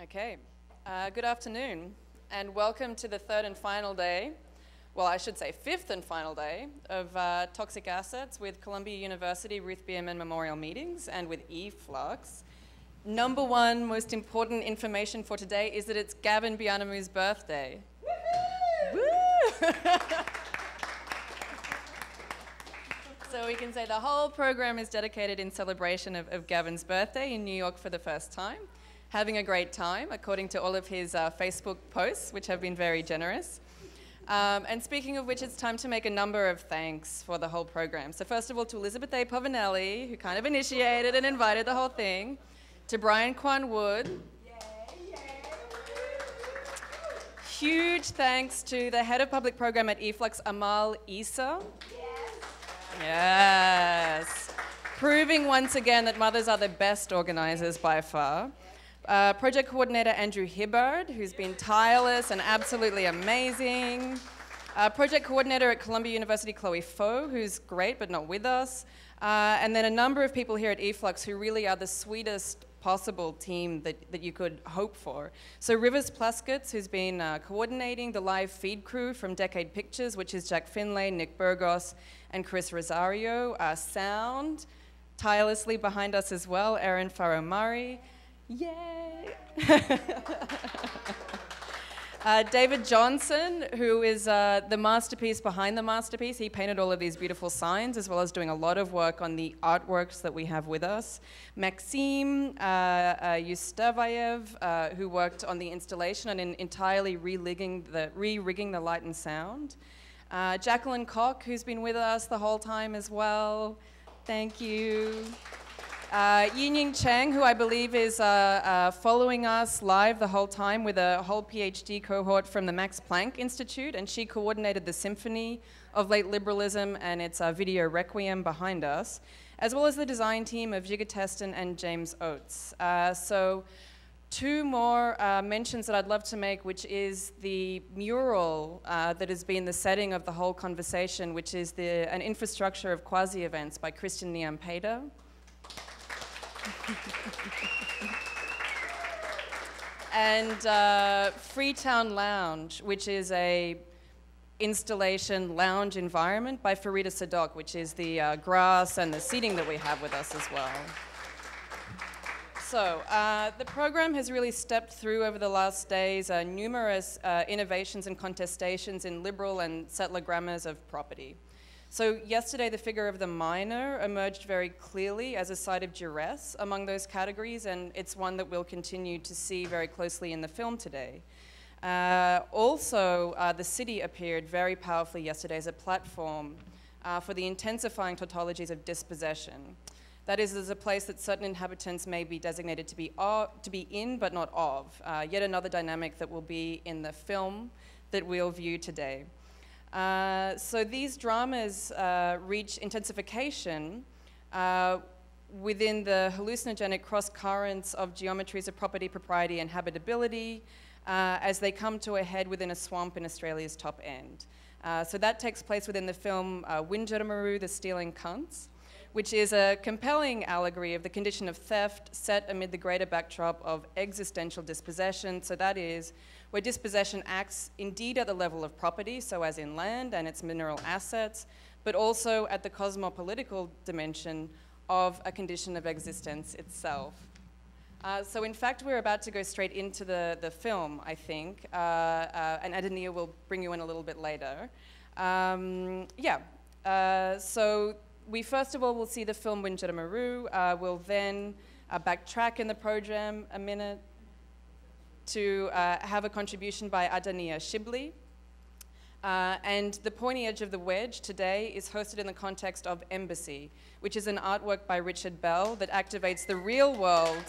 Okay, good afternoon and welcome to the third and final day, well I should say fifth and final day of Toxic Assets with Columbia University Ruth Bierman Memorial Meetings and with e-flux. Number one most important information for today is that it's Gavin Bianamu's birthday. Woo! So we can say the whole program is dedicated in celebration of Gavin's birthday in New York for the first time. Having a great time, according to all of his Facebook posts, which have been very generous. And speaking of which, it's time to make a number of thanks for the whole program. So first of all, to Elizabeth A. Povinelli, who kind of initiated and invited the whole thing. To Brian Kwan Wood. Huge thanks to the head of public program at e-flux, Amal Issa. Yes. Proving once again that mothers are the best organizers by far. Project coordinator Andrew Hibbard, who's been tireless and absolutely amazing. Project coordinator at Columbia University, Chloe Foh, who's great but not with us. And then a number of people here at e-flux who really are the sweetest possible team that you could hope for. So Rivers Plaskets, who's been coordinating the live feed crew from Decade Pictures, which is Jack Finlay, Nick Burgos, and Chris Rosario. Sound, tirelessly behind us as well, Erin Farrow-Murray. Yay! David Johnson, who is the masterpiece behind the masterpiece. He painted all of these beautiful signs, as well as doing a lot of work on the artworks that we have with us. Maxime Yustavayev, who worked on the installation and in entirely re-rigging the light and sound. Jacqueline Koch, who's been with us the whole time as well. Thank you. Yinying Cheng, who I believe is following us live the whole time with a whole PhD cohort from the Max Planck Institute, and she coordinated the Symphony of Late Liberalism and its video Requiem behind us, as well as the design team of Jiga Teston and James Oates. So two more mentions that I'd love to make, which is the mural that has been the setting of the whole conversation, which is an infrastructure of quasi-events by Christian Niampeda. And Freetown Lounge, which is a installation lounge environment by Farida Sadok, which is the grass and the seating that we have with us as well. So the program has really stepped through over the last days numerous innovations and contestations in liberal and settler grammars of property. So yesterday, the figure of the miner emerged very clearly as a site of duress among those categories, and it's one that we'll continue to see very closely in the film today. Also, the city appeared very powerfully yesterday as a platform for the intensifying tautologies of dispossession. That is, as a place that certain inhabitants may be designated to be in, but not of. Yet another dynamic that will be in the film that we'll view today. So these dramas reach intensification within the hallucinogenic cross currents of geometries of property, propriety, and habitability as they come to a head within a swamp in Australia's top end. So that takes place within the film Windjammeroo, The Stealing Cunts, which is a compelling allegory of the condition of theft set amid the greater backdrop of existential dispossession. So that is where dispossession acts indeed at the level of property, so as in land and its mineral assets, but also at the cosmopolitical dimension of a condition of existence itself. So in fact, we're about to go straight into the film, I think, and Adania will bring you in a little bit later. So we first of all will see the film Windjammeroo. We'll then backtrack in the program a minute to have a contribution by Adania Shibli. And the pointy edge of the wedge today is hosted in the context of Embassy, which is an artwork by Richard Bell that activates the real world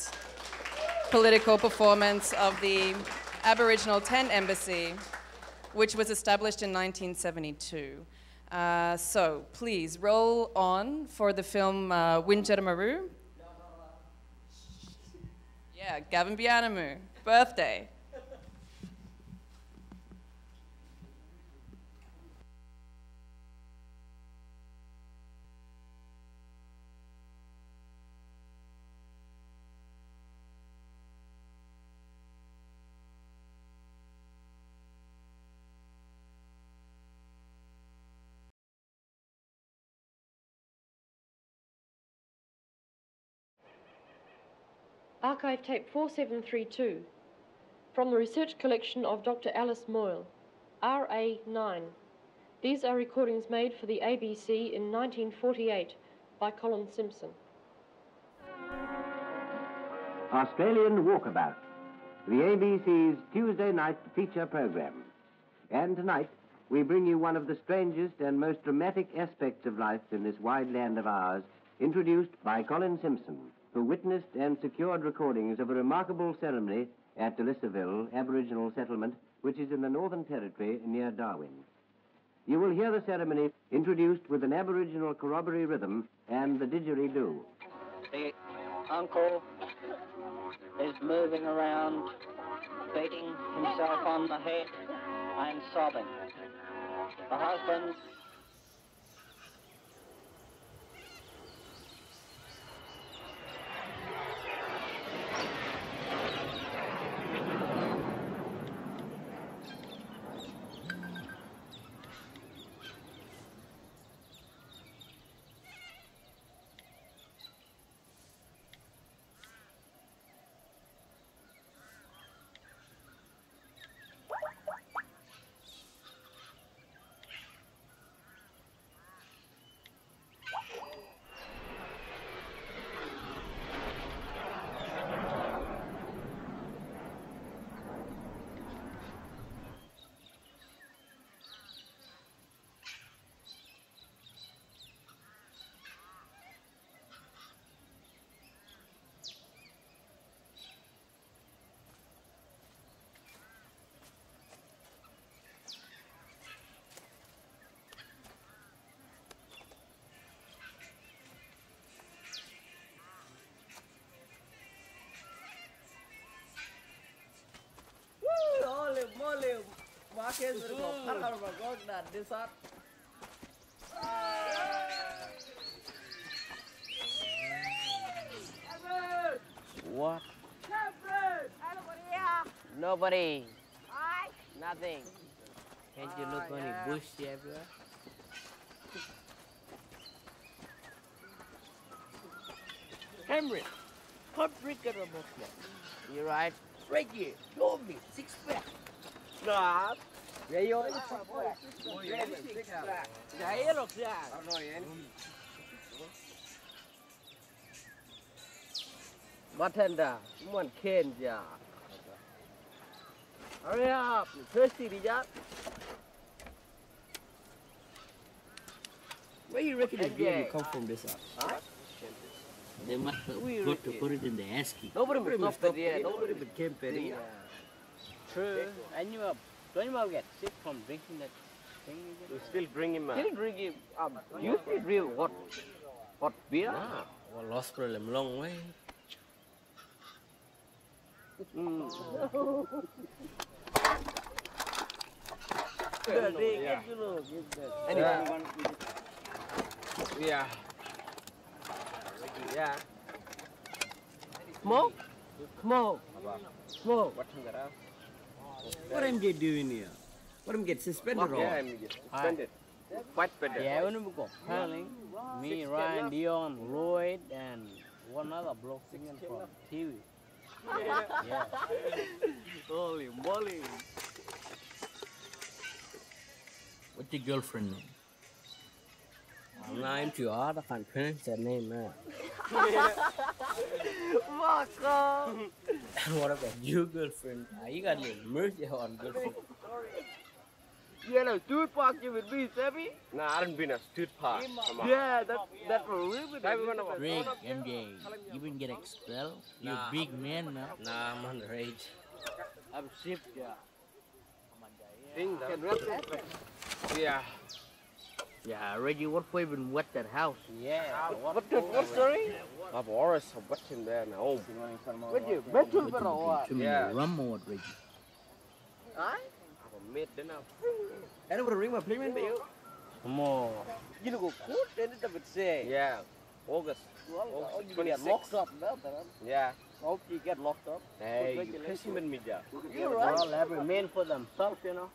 political performance of the Aboriginal Tent Embassy, which was established in 1972. So please roll on for the film Windjammeroo. Yeah, Gavin Bianamu, birthday. Archive tape 4732 from the research collection of Dr. Alice Moyle, RA9. These are recordings made for the ABC in 1948 by Colin Simpson. Australian Walkabout, the ABC's Tuesday night feature program. And tonight, we bring you one of the strangest and most dramatic aspects of life in this wide land of ours, introduced by Colin Simpson, who witnessed and secured recordings of a remarkable ceremony at Delisaville Aboriginal settlement, which is in the Northern Territory near Darwin. You will hear the ceremony introduced with an Aboriginal corroboree rhythm and the didgeridoo. The uncle is moving around, beating himself on the head and sobbing. The husband what? Nobody. Nothing. Can't you look on the bush everywhere? Cameron, hot drink at a box. You right? Right here, show me, 6 pack. Nah. Vậy thôi. Vậy rồi kìa. Bartender, someone can ya. Hurry up, you thirsty, Dijak? Where you reckon the beer come from this up? Huh? They must have put it in the ASCII. Nobody will stop stop there. it. Nobody Nobody came Yeah. True. And don't you get sick from drinking that thing? You still bring him Still drinking. You still drink hot beer? Wow. Well, lost problem long way. Yeah. Yeah. Smoke? Smoke. Smoke. What am they doing here? What am get suspended or? Yeah, I'm suspended. Quite better. Yeah, when we go Pelling, me, Ryan, Dion, Lloyd, and one other bloke singing from TV. Yeah. Holy moly. What's your girlfriend name? I'm too hard, I can't pronounce that name now. And what about your girlfriend? You got a little mercy on girlfriend. You know, Stuart Park you with me, Sammy? Nah, I haven't been a street park. Come on. Yeah, that was really Rick, MJ, you been get expelled? You're a big man now. Nah, I'm underage. I'm shipped, yeah. Think Can that. wrap it. Yeah. Yeah, Reggie, what for even wet that house? Yeah. What story? I've always watching there now. What you better What or what? too many Yeah. rum or what, Reggie? Huh? I've made dinner. I don't ring my payment bill. Come on. You know, go cool, then it would say. Yeah. August. Well, you 26. get locked up now, Yeah. Hope you get locked up. Hey, you pessimin me, yeah. You're right. Well, every man for themselves, you know.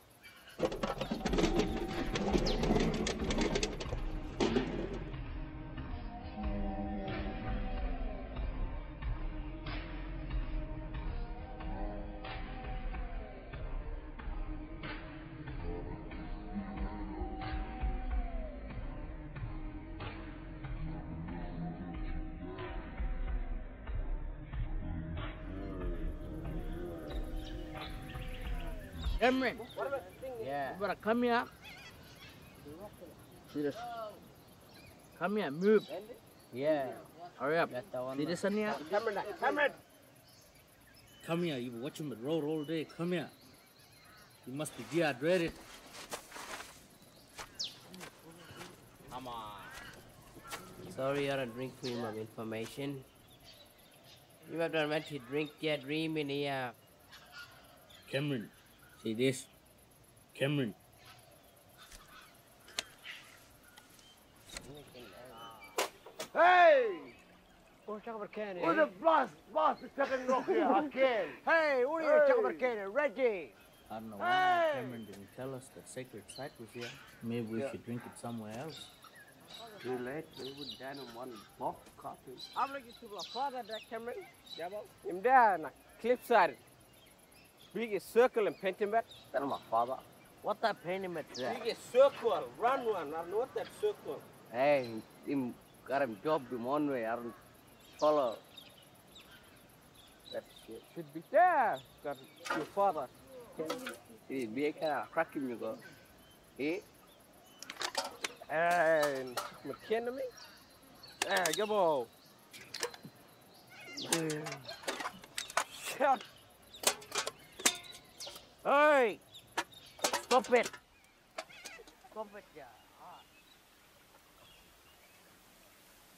Cameron. Yeah. You better come here. See this? Come here, move. Yeah. Hurry up. See this one here? Cameron. Come here. You've been watching the road all day. Come here. You must be dehydrated. Come on. Sorry, I don't drink freedom of information. You have done to drink your dream in here. Cameron. See this? Cameron. Hey! What's up with Kenny? Who's the boss is taking rock here? I can't. Hey, what are you talking about, Kenny? Reggie! I don't know Hey! why Cameron didn't tell us that sacred site was here. Maybe we should drink it somewhere else. Too late. We would down in one box coffee. I'm looking to my father, that Cameron. Yeah, well. In there, na cliffside. Big circle and painting back. That's my father. What that painting at that? Big circle, run one. I know what that circle. Hey, him got him job him one way. I don't follow. That shit should be there. Got your father. He be a kind of crack him, you go. Eh? And McKinney. Hey, come on. Shut. Hey! Stop it! Stop it, yeah.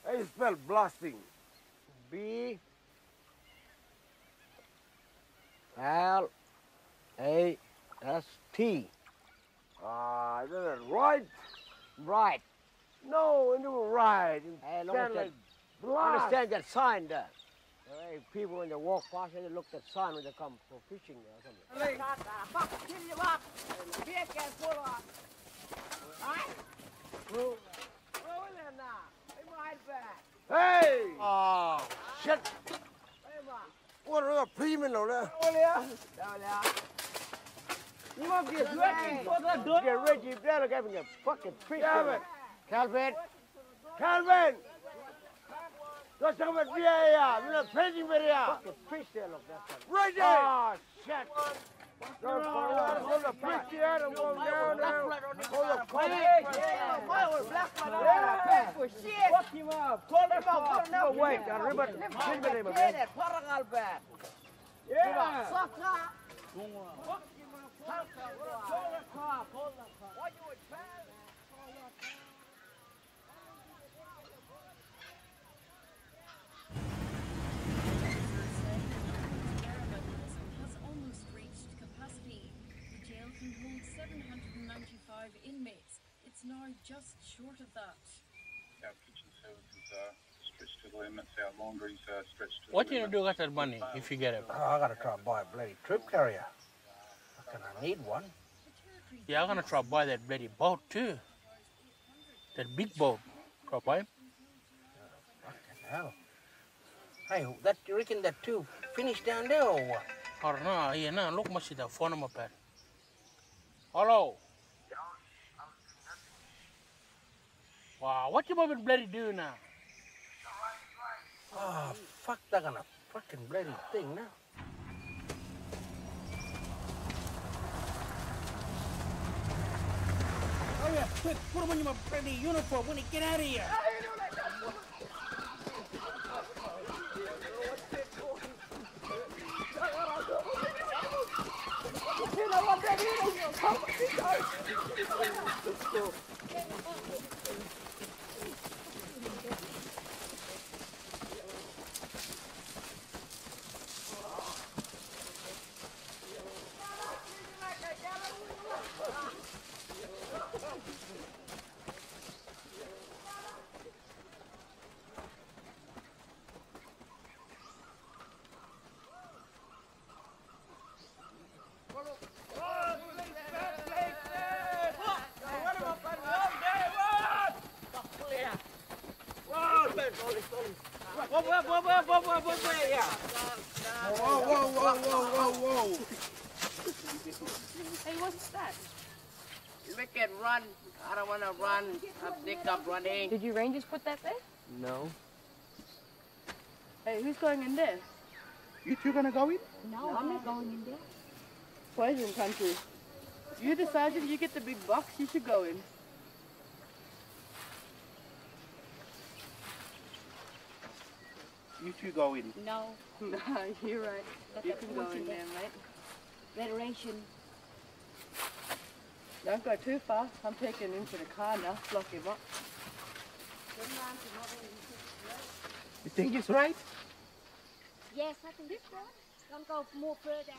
I spell blasting. B L A S T. is that right? Right. No, it was right. Hey, look Sound at like that. blast. Understand that sign there? Hey, people when they walk past, they look at that sign when they come for fishing or something. Hey! Oh, shit. What are the premium over there? You must get ready. Get ready. You better get me a fucking fish. Calvin. Calvin! Let's talk about beer here. We're not painting beer here. Fucking fish there, look. That's Right there. Oh, shit. Hold the fish here and go down now. Hold the coffee. Fuck him up. Call him up. No, wait. I remember him again. Yeah. Has almost reached capacity. The jail can hold 795 inmates. It's now just short of that. Our kitchen services are stretched to the limits, our laundries are stretched to What the you limits. do with that money if you get it? Oh, I gotta try and buy a bloody troop carrier. Fucking I need one. Yeah, I'm gonna try to buy that bloody boat too. That big boat. Try to buy it. Fucking hell. Hey, that you reckon that too finished down there or what? I don't know. Yeah, no, look much at the phone number pad. Hello. Wow, what you been bloody doing now? Oh, fuck, they're gonna fucking bloody thing now. Oh yeah, quick, put him in your bloody uniform when he get out of here. Whoa. Hey, what's that? You make it run. I don't want to run. I'm sick of running. Did you Rangers put that there? No. Hey, who's going in there? You two gonna go in? No, I'm not going in there. Poison country. You decided you get the big box, you should go in. You two go in. No. No, you're right. You can go in there, mate. Federation. Don't go too far. I'm taking into the car now. Lock him up. You think it's right? Yes, I think it's right. Don't go more further.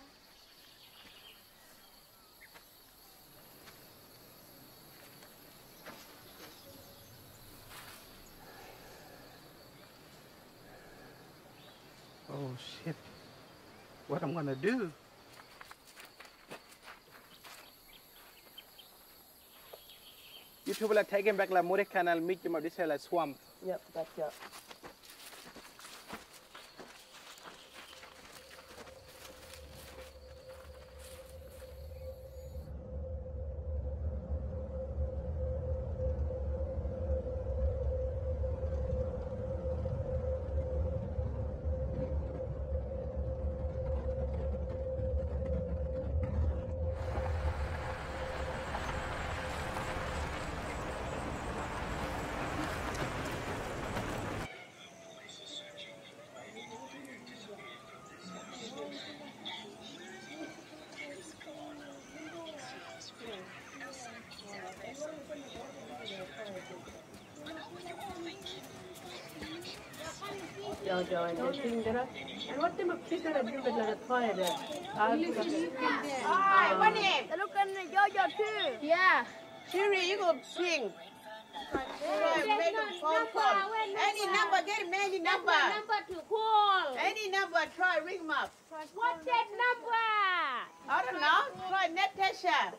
Oh shit. What I'm gonna do? You two will take him back like Murray Canal, meet him at this like swamp. Yep, that's up. Jojo and the finger. And what them kicker a bit like a toy there? Hi, what name? Look at the Jojo too. Yeah. Siri, you go ping. Make a phone call. Any number, get him any number. Number to call. Any number, try ring him up. What's that number? I don't know. Try Natasha.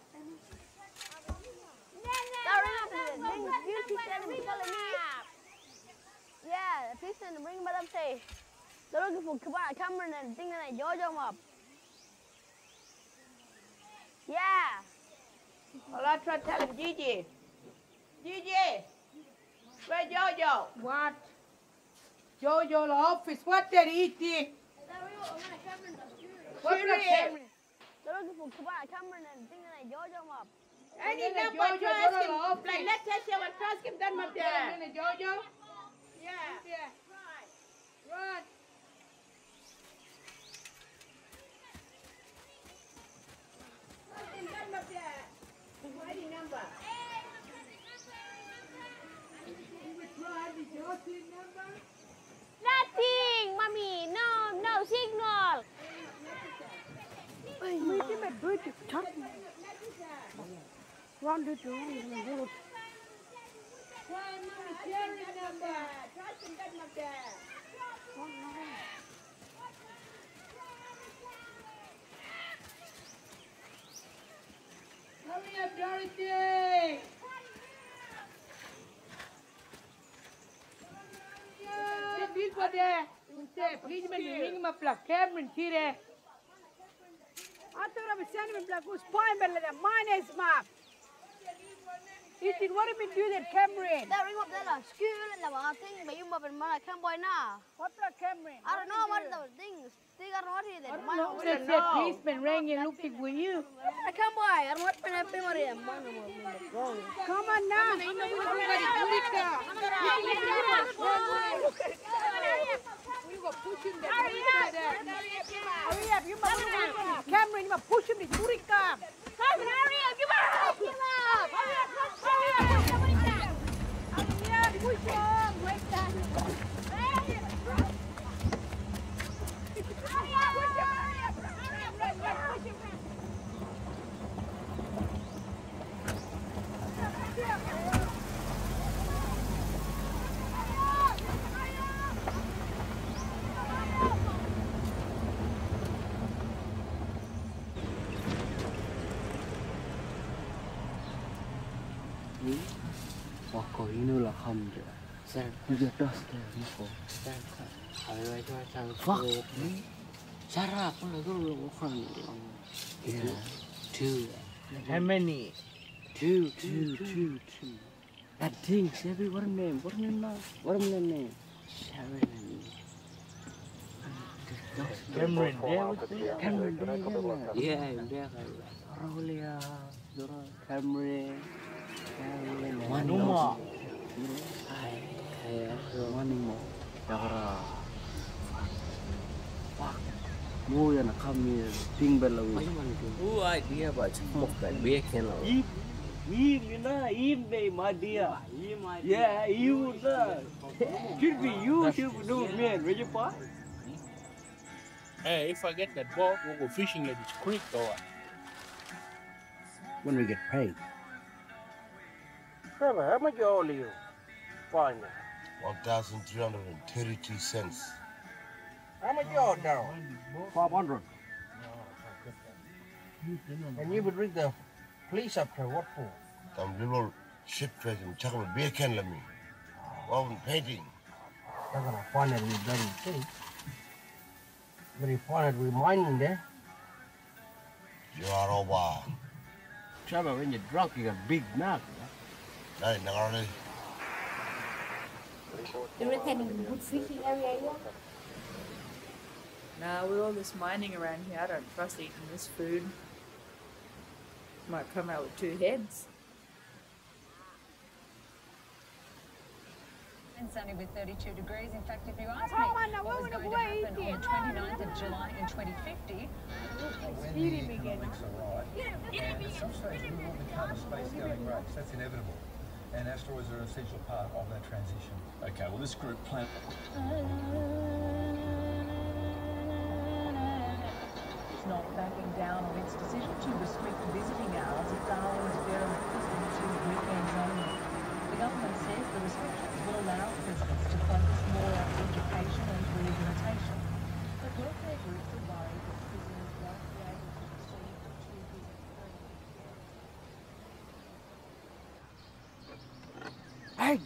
Yeah, please bring him up say. They're looking for camera and thing that Jojo up. Yeah. Well, I try to tell him, Gigi. Gigi, where Jojo? What? Jojo, the office. What they're eating? What's the camera? They're looking for camera and thing that Jojo up. Any number, trust him. Like Natasha will trust him, then my dad. Jojo? Yeah. Right. Run. Trust him, then my dad. Any number. Nothing, mommy. No signal. Run the door. Hurry up, Dorothy! People there. Please, ring him up like Cameron here. I thought I was sending him like who's point, but mine is map. What do you mean do that, Cameron? That ring up there like school and the thing, but you must be my boy now. What like Cameron? I don't know what those things. They got what is it? That's that policeman rang and looking for you. I come by. I don't want to have been worried. Come on now. We will push him there. Hurry up. You must Cameron, you must push him to Eureka. Hurry up. Give up. Give up. Hurry up. Push on. Like that. Wako ini lah hamda. Juga das dia ko. Ayo ayo fuck. Cara apa lagi lu kan? Yeah. Two. How many? Two. That thing, Chevy, what name? What name? Sharon. Cameron there with me? Cameron there. Yeah, I'm there. Rolia, Camry. Manu mo. Manu mo. Yakara. Fuck. Mo yan kami ting belawi. Who idea about smoke that beer can You know, my dear. Yeah, you know. Should be you, should do man. Will you part? Hey, if I get that boat, we'll go fishing at this creek or what? When we get paid. Trevor, how much you owe you? Fine. 1,332 cents. How much you owe now? 500. And you would read the police up there, what for? Some little shit face and chuck a beer can let me. While painting. They're gonna find it with bloody thing. But you find it with mining there. You are over. Trevor, when you're drunk, you got big mouth. Hey, Nagari. You reckon a good fishing area here? Nah, with all this mining around here, I don't trust eating this food. Might come out with 2 heads. And sunny with 32 degrees. In fact, if you ask me what was going to happen on the 29th of July in 2050, Substrates will become a space-going race. That's inevitable. And asteroids are an essential part of that transition. Okay, well, this group plan. it's not backing down on its decision to restrict visiting hours at Darwin's Berry to weekends only. The government says the restrictions will allow visitors to focus more on education and rehabilitation. But welfare groups are worried that prisoners won't be able to receive the 2 visits Hey!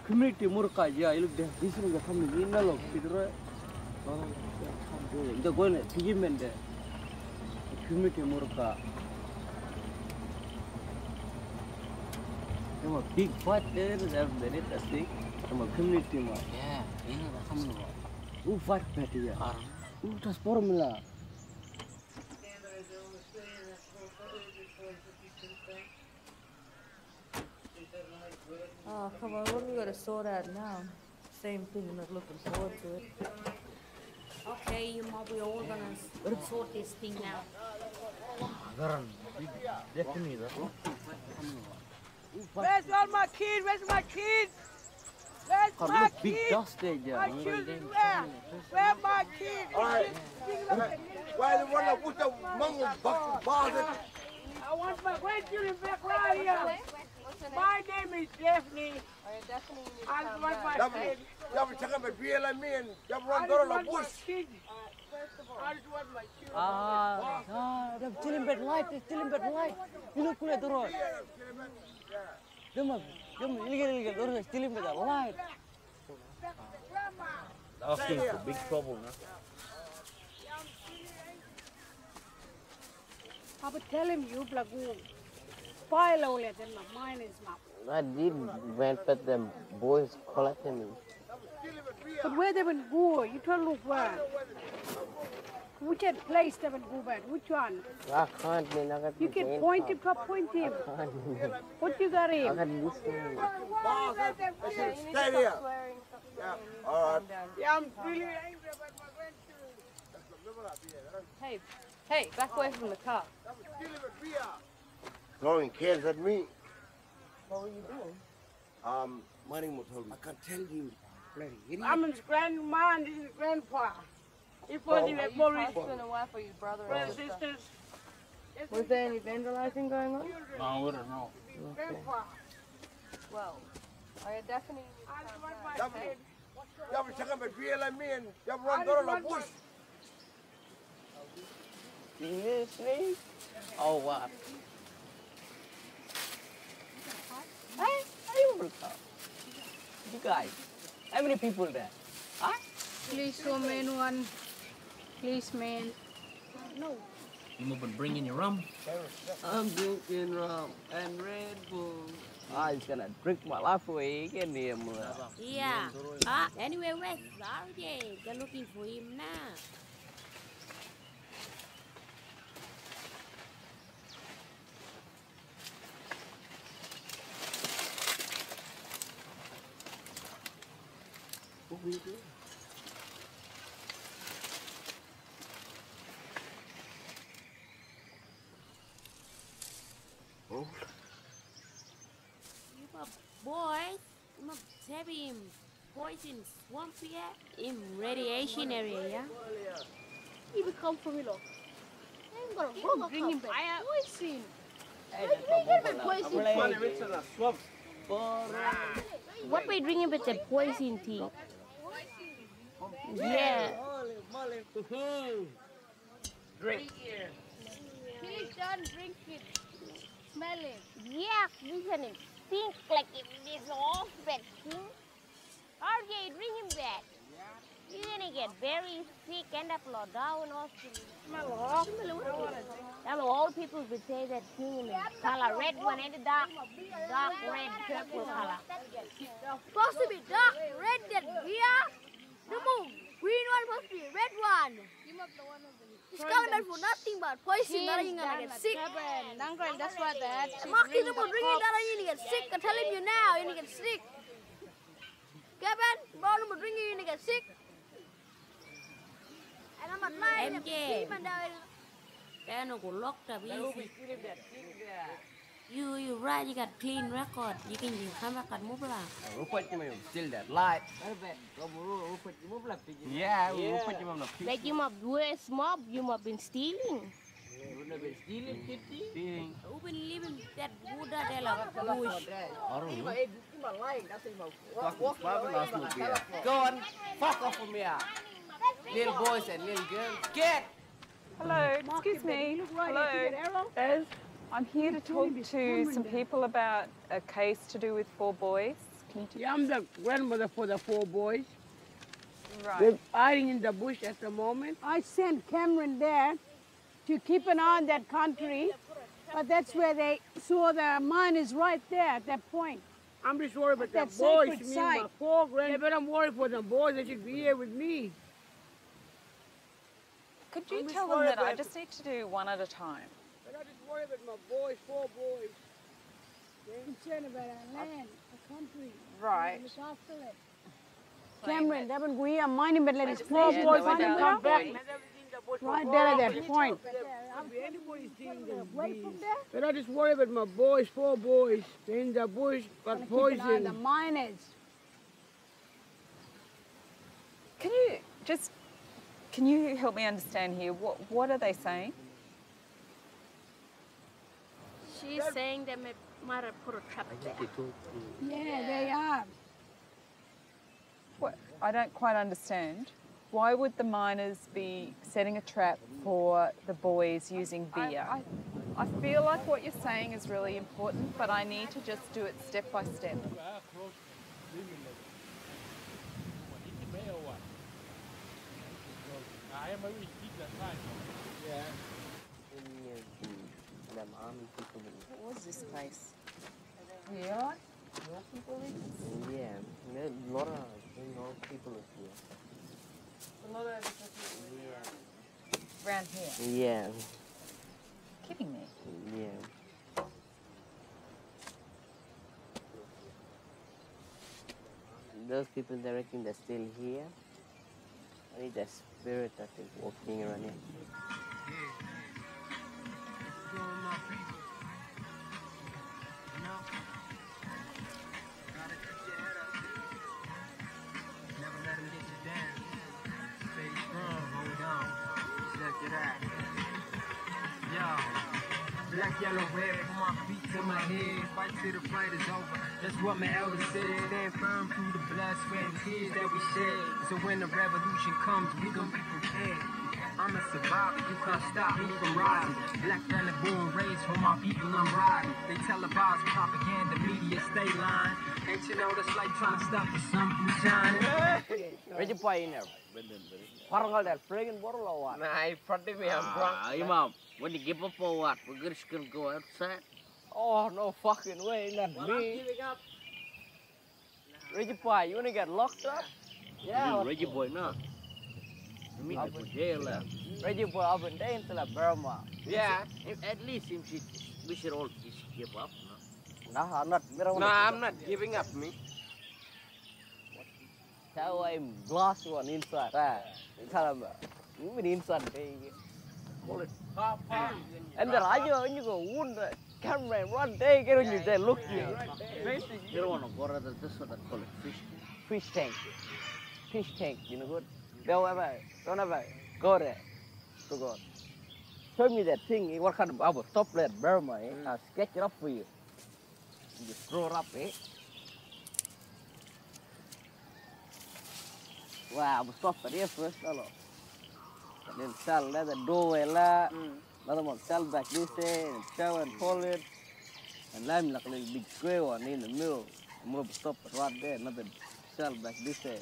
Community murka ya, you look there. This is the family in the lock. The going to Pigment there. Community murka. I'm a big fight there, that's very interesting. I'm a community man. Yeah, you know the family. Who fight better? Who does formula? Oh, come on, what are we going to sort out now? Same thing, not looking forward to it. Okay, you might be all gonna sort this thing now. Where's all my kids? Where's my kids? Where's my Big kids? dust there, My children, where? Where my kids? All right. Why the one that put the mango bucket bars? I want my grandchildren back right here. My name is Daphne. I want my kids. Never check out my beer like me and never run I door just on the want my bush. kids. I just want my children. They're chilling bed light, they're chilling bed light. You look cool at the road. Come illegal, they're chilling bed light. Asking for big trouble now. I would tell him you blagoon. Spoil all it and mine is not. I did went but them boys collected me. But where they will go, you tell look where. Which place they will go back? Which one? I can't mean I got You can point him, point him. What you got I him? got this thing. Stay there. Yeah, all right. Yeah, I'm really angry about my grandchildren. Hey, back away from the car. Throwing cans at me. What were you doing? Money told me. I can't tell you. I'm his grandma and this is grandpa. If only like more Husband and wife or your brother or sister? sisters. Was there any vandalizing going on? No, we don't know. Grandpa. Well, are you definitely... Never check out my beer like me and never run door on the bush. Seriously? Oh wow. Hey, you guys, how many people there? Huh? Please, woman, one. Please, man. No. You been bringing your rum? I'm drinking rum and Red Bull. I'm gonna drink my life away again here, Yeah. Anyway, where's RJ? They're looking for him now. Oh. You boys, you must have him poison swamp here in radiation area, yeah? He will come for me, look. I'm gonna bring him back. Poison. What we drinking with the poison tea? Yeah. Drink. Please don't drink it. Smell it. Yeah, listen him. Stink like it is off bed. RJ, drink him back. You're gonna get very sick, end up low down hospital. Now all people would say that king is color red one and dark red purple color. Supposed to be dark red that beer. The moon, green one supposed to be red one. It's coming back for nothing but poison. That you're gonna get sick. That's what that. Marky, the moon drinking that you're gonna get sick. I'm telling you now, you're gonna get sick. Kevin, ball number drinking, you're gonna get sick. And I'm not lying. They're not locked up easy. You right, you got clean record. You can come back and move like. Still that light. Yeah, like you must do a mob, you must been stealing. Stealing. Who been living that wood that they love bush? Go on, fuck off from here. Little boys and little girls, get! Hello, excuse me. Hello. Yes. I'm here to talk to some people about a case to do with 4 boys. Yeah, I'm the grandmother for the 4 boys. Right. They're hiding in the bush at the moment. I sent Cameron there to keep an eye on that country, but that's where they saw the mine is right there at that point. I'm just worried about the boys, me and my 4 grandmothers. Yeah, but I'm worried for the boys. They should be here with me. Could you tell them that I just need to do one at a time? But I just worry about my boys, 4 boys. They're concerned about our land, our country. Right. Look after it. Cameron, they've been going on mining, but let his 4 boys come back. Right there at that point. But I just worry about my boys, 4 boys. They're in the bush, got poison. The miners. Can you help me understand here? What are they saying? She's saying they might have put a trap there. Yeah, they are. What? I don't quite understand. Why would the miners be setting a trap for the boys using beer? I feel like what you're saying is really important, but I need to just do it step by step. What was this place? Yeah. More people in? Yeah, a lot of people here. A lot of people Yeah. around here? Yeah. Kidding me? Yeah. Those people they reckon they're still here. I need the spirit that is walking around here. Black, yellow, red, put my feet to my head, fight till the fight is over. That's what my elders said, and firm through the blood, sweat, and tears that we shed. So when the revolution comes, we gon' be prepared. I'm a survivor, you can't stop me from rising. Black thunder, born raised for my people, I'm riding. They televise propaganda, media stay lying. Ain't you know that's like trying to stop the sun from shining? Where'd you buy in there? Parang that friggin' bottle or what? Nah, in front of me, I'm drunk. Imam, when you give up or what? We're just gonna go outside. Oh, no fucking way, not me. Reggie Boy, you wanna get locked up? Yeah. Reggie Boy, no. You mean to jail? Reggie Boy, up and down till Burma. Yeah, at least we should all just give up, no? No, I'm not. No, I'm not giving up, me. How I'm glass one inside. Tell them, you inside. And the radio, you go, wood camera, one day, get on you there, look you. You don't want to go to this one that call it fish tank. Fish tank, you know good? Don't ever go there. So go. Show me that thing, what kind of, I will stop that Burma, I'll sketch it up for you. You just throw it up, Wow, I will stop it here first, hello. And then sell that, the doorway, another one sell back this way, and show and pull it. And lime like a little big square one in the middle. I'm going to stop it right there, another sell back this way.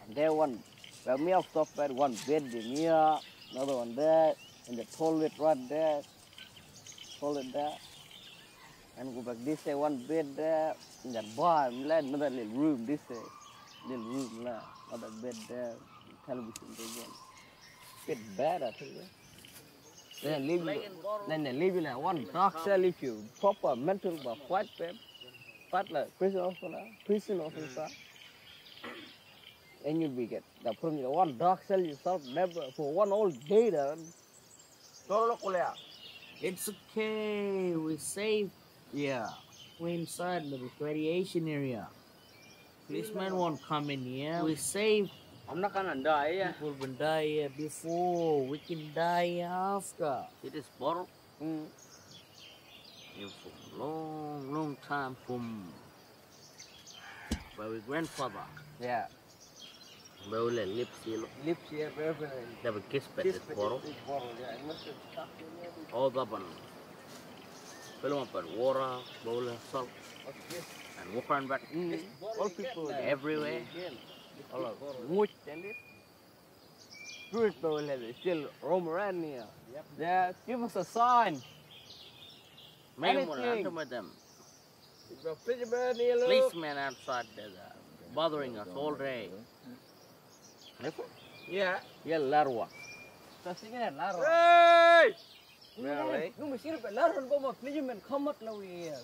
And there one, well, me I'll stop at one bed in here, another one there, and the toilet right there, toilet there. And go back this way, one bed there, and that bar, another little room this way, little room there, another bed there, television again. Bit bad, I tell you. Then they leave you like one dark cell if you proper mental but white babe. But like prison officer. And you be get the put you one dark cell yourself never for one whole day then. It's okay, we're safe. Yeah. We're inside the radiation area. Policemen won't come in here. We're safe. I'm not gonna die, yeah. People will die here before. We can die after. It is bottle. You for long time from by our grandfather. Yeah. By our lips here. Lips here, everything. They have a kiss by this bottle. All the one. Fill them up with water, bowl of salt, and walk around back. All people everywhere. All of much and it. Tourist people still roam around here. Yeah, give us a sign. Man, we'll answer with them. Policemen outside there, bothering us all day. Yeah. Yeah, larwa. Hey! Really? No, we see the larwa go back. Policemen come up now here.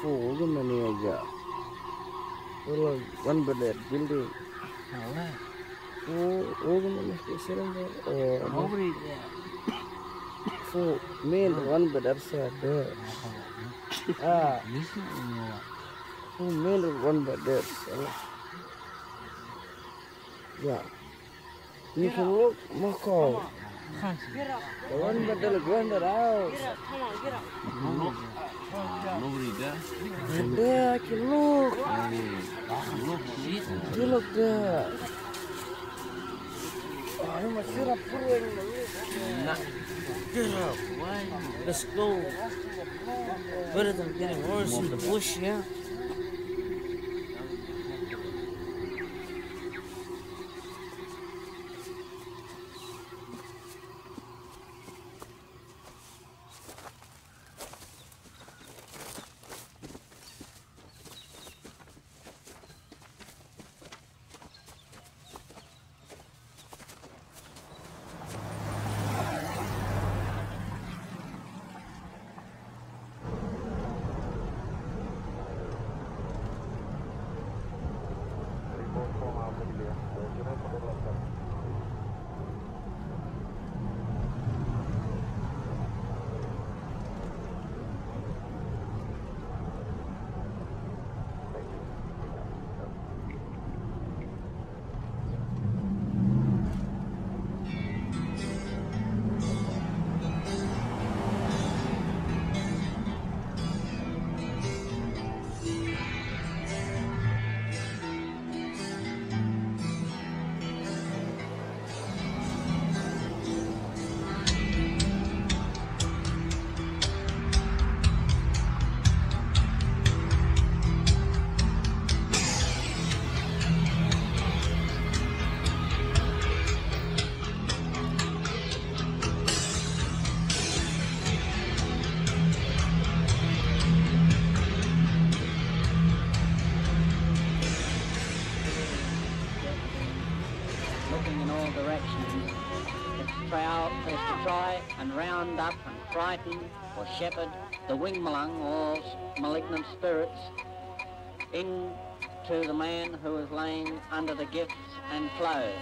full the money aja. Well, one bed building. All the money is or Nobody there. full main one bed outside there. Full main one bed there. Yeah. You can look, Marco. Get up. The one bed there, go in the house. Get up. Come on, get up. Nobody there. And there I can look. You look there. You must sit up Get up. Why? Let's go. Better than getting worse in the bush, yeah? Try and round up and frighten or shepherd the wingmalang or malignant spirits into the man who is laying under the gifts and flows.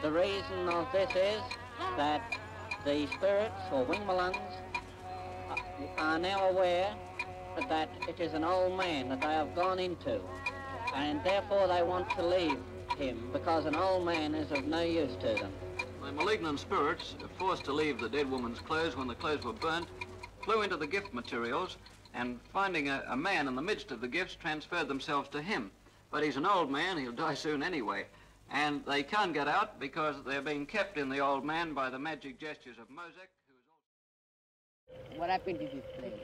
The reason of this is that the spirits or wingmalangs are now aware that it is an old man that they have gone into, and therefore they want to leave him because an old man is of no use to them. The malignant spirits, forced to leave the dead woman's clothes when the clothes were burnt, flew into the gift materials and finding a man in the midst of the gifts transferred themselves to him. But he's an old man, he'll die soon anyway. And they can't get out because they're being kept in the old man by the magic gestures of Mosek. What happened to this place?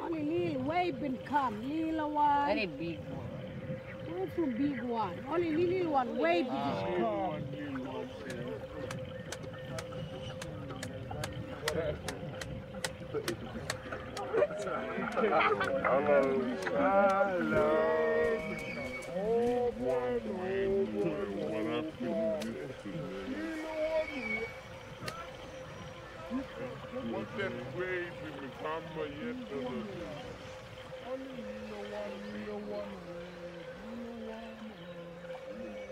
Only little wave been come, little one. Very big one. Where's the big one? Only little one wave just come. Hello. Oh boy, what that wave in the camera yet? Only little one.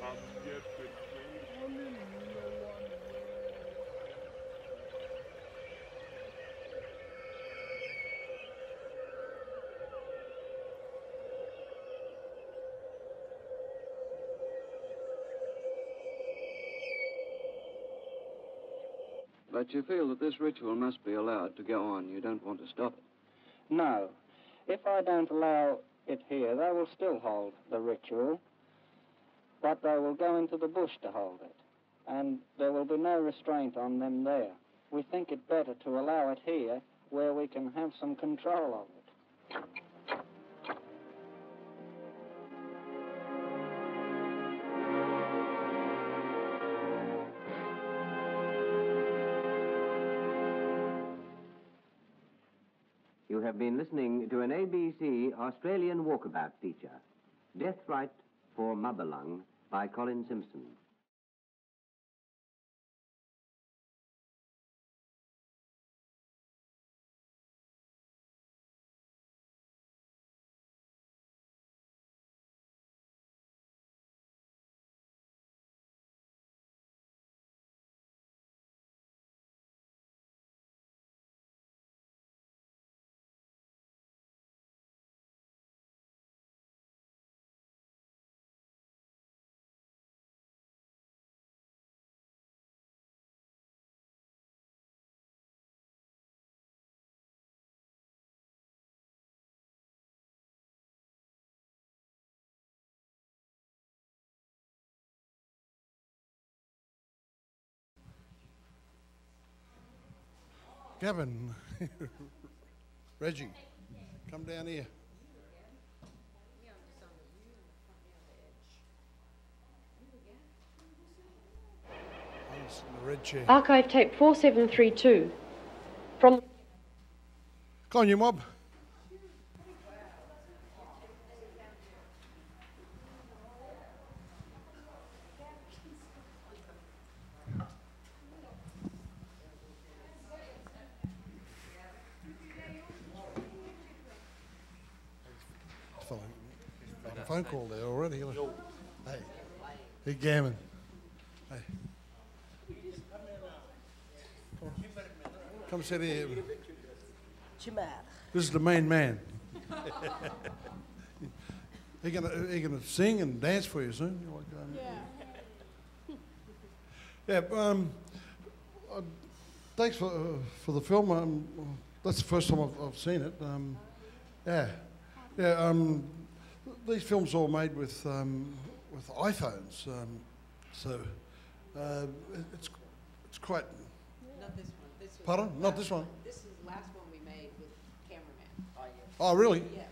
I'm getting only little one. But you feel that this ritual must be allowed to go on. You don't want to stop it. No. If I don't allow it here, they will still hold the ritual, but they will go into the bush to hold it, and there will be no restraint on them there. We think it better to allow it here where we can have some control of it. You have been listening to an ABC Australian walkabout feature, Death Right for Motherlung by Colin Simpson. Gavin, Reggie, come down here. The red chair. Archive tape 4732 from... Go on, you mob. Got a phone call there already. Hey, hey, Gammon. Hey. Come sit here. This is the main man. He gonna sing and dance for you soon. Yeah. Thanks for the film. That's the first time I've seen it. These films are all made with iPhones, so it's quite. Not this one. This was Pardon? Not this one. This is the last one we made with cameraman. Oh, really? Yeah.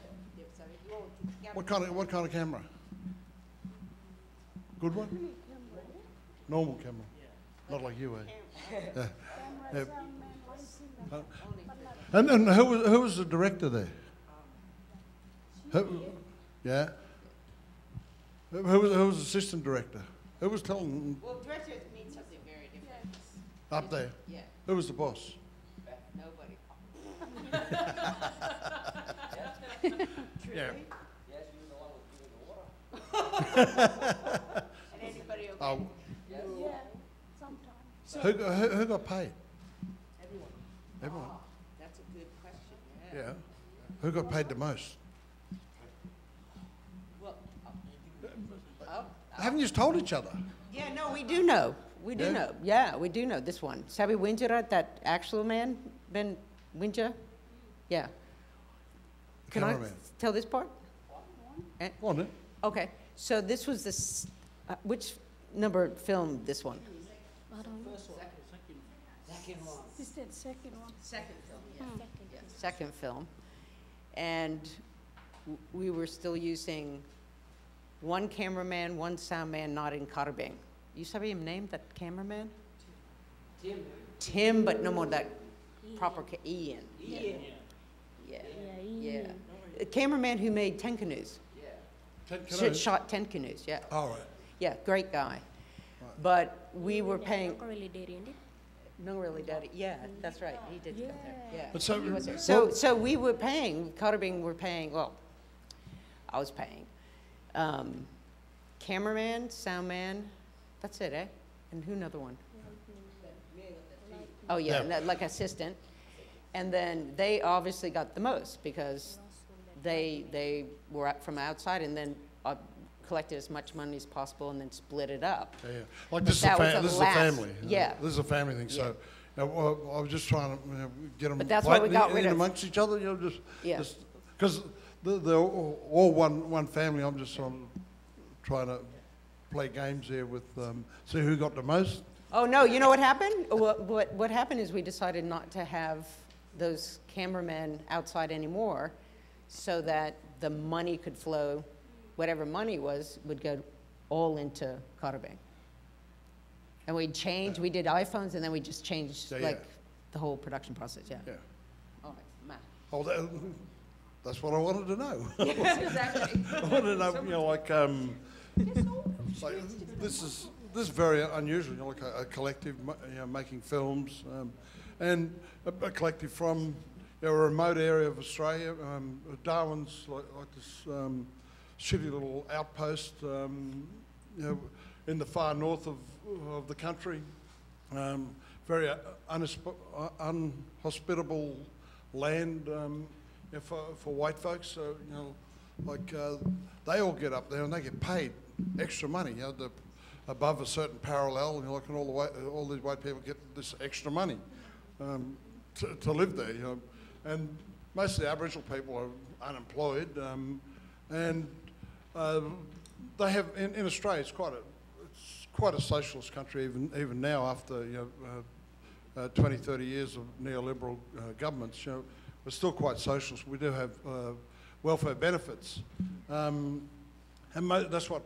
What kind of camera? Good one? Normal camera. Not like you, eh? Yeah. And who was the director there? Yeah. Who was assistant director? Who was telling? Well, directors mean something very different. Up there? Yeah. Who was the boss? Nobody. Yeah. Yes, you were the one who was giving the water. And anybody okay? Oh. Yeah, sometimes. Who got paid? Everyone. Everyone. Oh, that's a good question. Yeah. Who got paid the most? Well, Haven't you told each other? yeah, no, we do know. We do know. Yeah, we do know this one. Sabi Winjara, that actual man, Ben Winja? Yeah. Can I tell this part? Go on then. Okay, so this was this, which number film this one? I don't know. Second one. Is that second one? Second film, yeah. Second film. And we were still using one cameraman, one sound man, not in Karbeng. You sabi him name, that cameraman? Tim. Tim, but no more that proper, Ian. Ian. Yeah. A cameraman who made 10 canoes. Yeah. 10 canoes? Shot 10 canoes, yeah. All right. Yeah, great guy. But we were paying. No, really, Daddy. Yeah, that's right. He did come there. Yeah. But so, he was there. So we were paying. Karbeng were paying. Well, I was paying. Cameraman, sound man. That's it, eh? And who another one? Oh yeah, like assistant. And then they obviously got the most because they were from outside and then collected as much money as possible and then split it up. Yeah. Like this is a family. Yeah. This is a family thing. So I was just trying to get them. But that's why we got rid of amongst each other. Just because they're all one family. I'm just trying to play games there with see who got the most. Oh no! You know what happened? What happened is we decided not to have those cameramen outside anymore, so that the money could flow. Whatever money was would go all into Karbeng. And we changed. We did iPhones, and then we just changed the whole production process. Yeah. All right, Ma. Oh, that's what I wanted to know. Yeah, exactly. I wanted to know, like this is very unusual. Like a collective, making films, and a collective from a remote area of Australia. Darwin's like this shitty little outpost, in the far north of the country. Very unhospitable land for white folks. So they all get up there and they get paid extra money. Above a certain parallel, and all these white people get this extra money to live there. And most of the Aboriginal people are unemployed, and they have in Australia. It's quite a socialist country even now after 20, 30 years of neoliberal governments, we're still quite socialist. We do have welfare benefits. And that's what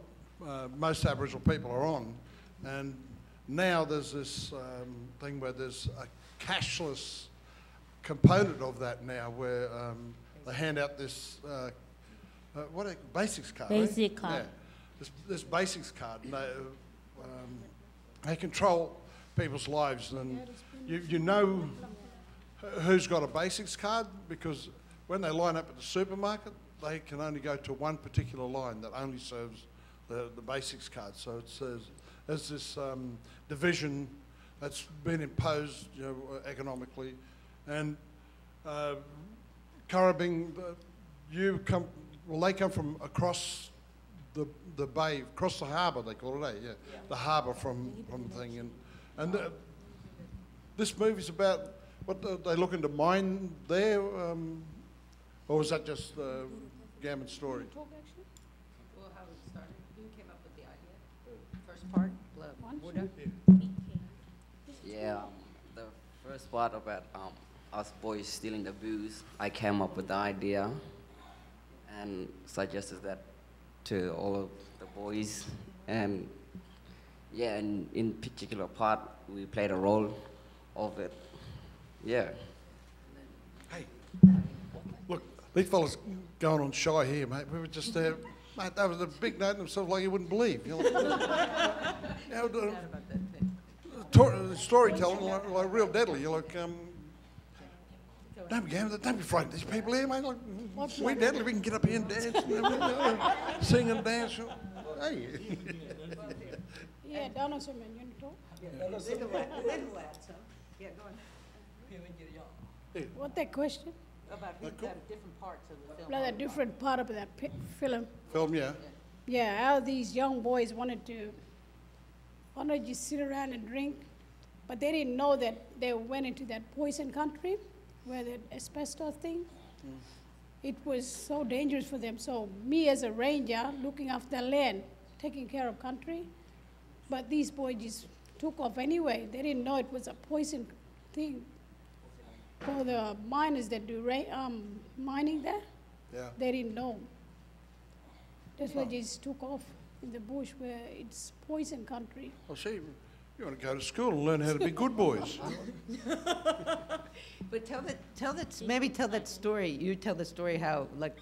most Aboriginal people are on. And now there's this thing where there's a cashless component of that now, where they hand out this basics card. Basic card. Yeah, this basics card, and they control people's lives, and you know who's got a basics card, because when they line up at the supermarket, they can only go to one particular line that only serves the basics card. So it says there's this division that's been imposed, economically, and Currabing, they come from across the bay, across the harbour, they call it, yeah. The harbour from the thing, and this movie's about what they looking to mine there, or was that just Gammon's story? Well, how it started. Who came up with the idea? First part, water. Yeah, the first part about us boys stealing the booze, I came up with the idea and suggested that to all of the boys, and yeah, and in particular part, we played a role of it. Yeah. Hey, look, these fellas going on shy here, mate. We were just there. Mate, that was a big note in themselves like you wouldn't believe. Storytelling like real deadly. You're like, don't be frightened. These people here, mate. Like, we're deadly. We can get up here and dance, and sing and dance. Hey. Yeah, down on some menu. Little lads, huh? Yeah, go on. What that question? About different parts of the film. Like a different part of that film. Film, yeah. Yeah, all these young boys wanted to just sit around and drink, but they didn't know that they went into that poison country, where the asbestos thing. It was so dangerous for them. So me as a ranger, looking after land, taking care of country, but these boys just took off anyway. They didn't know it was a poison thing. For the miners that do mining there, they didn't know. That's why they just took off in the bush where it's poison country. Well, see, you want to go to school and learn how to be good boys. But maybe tell that story. You tell the story how, like,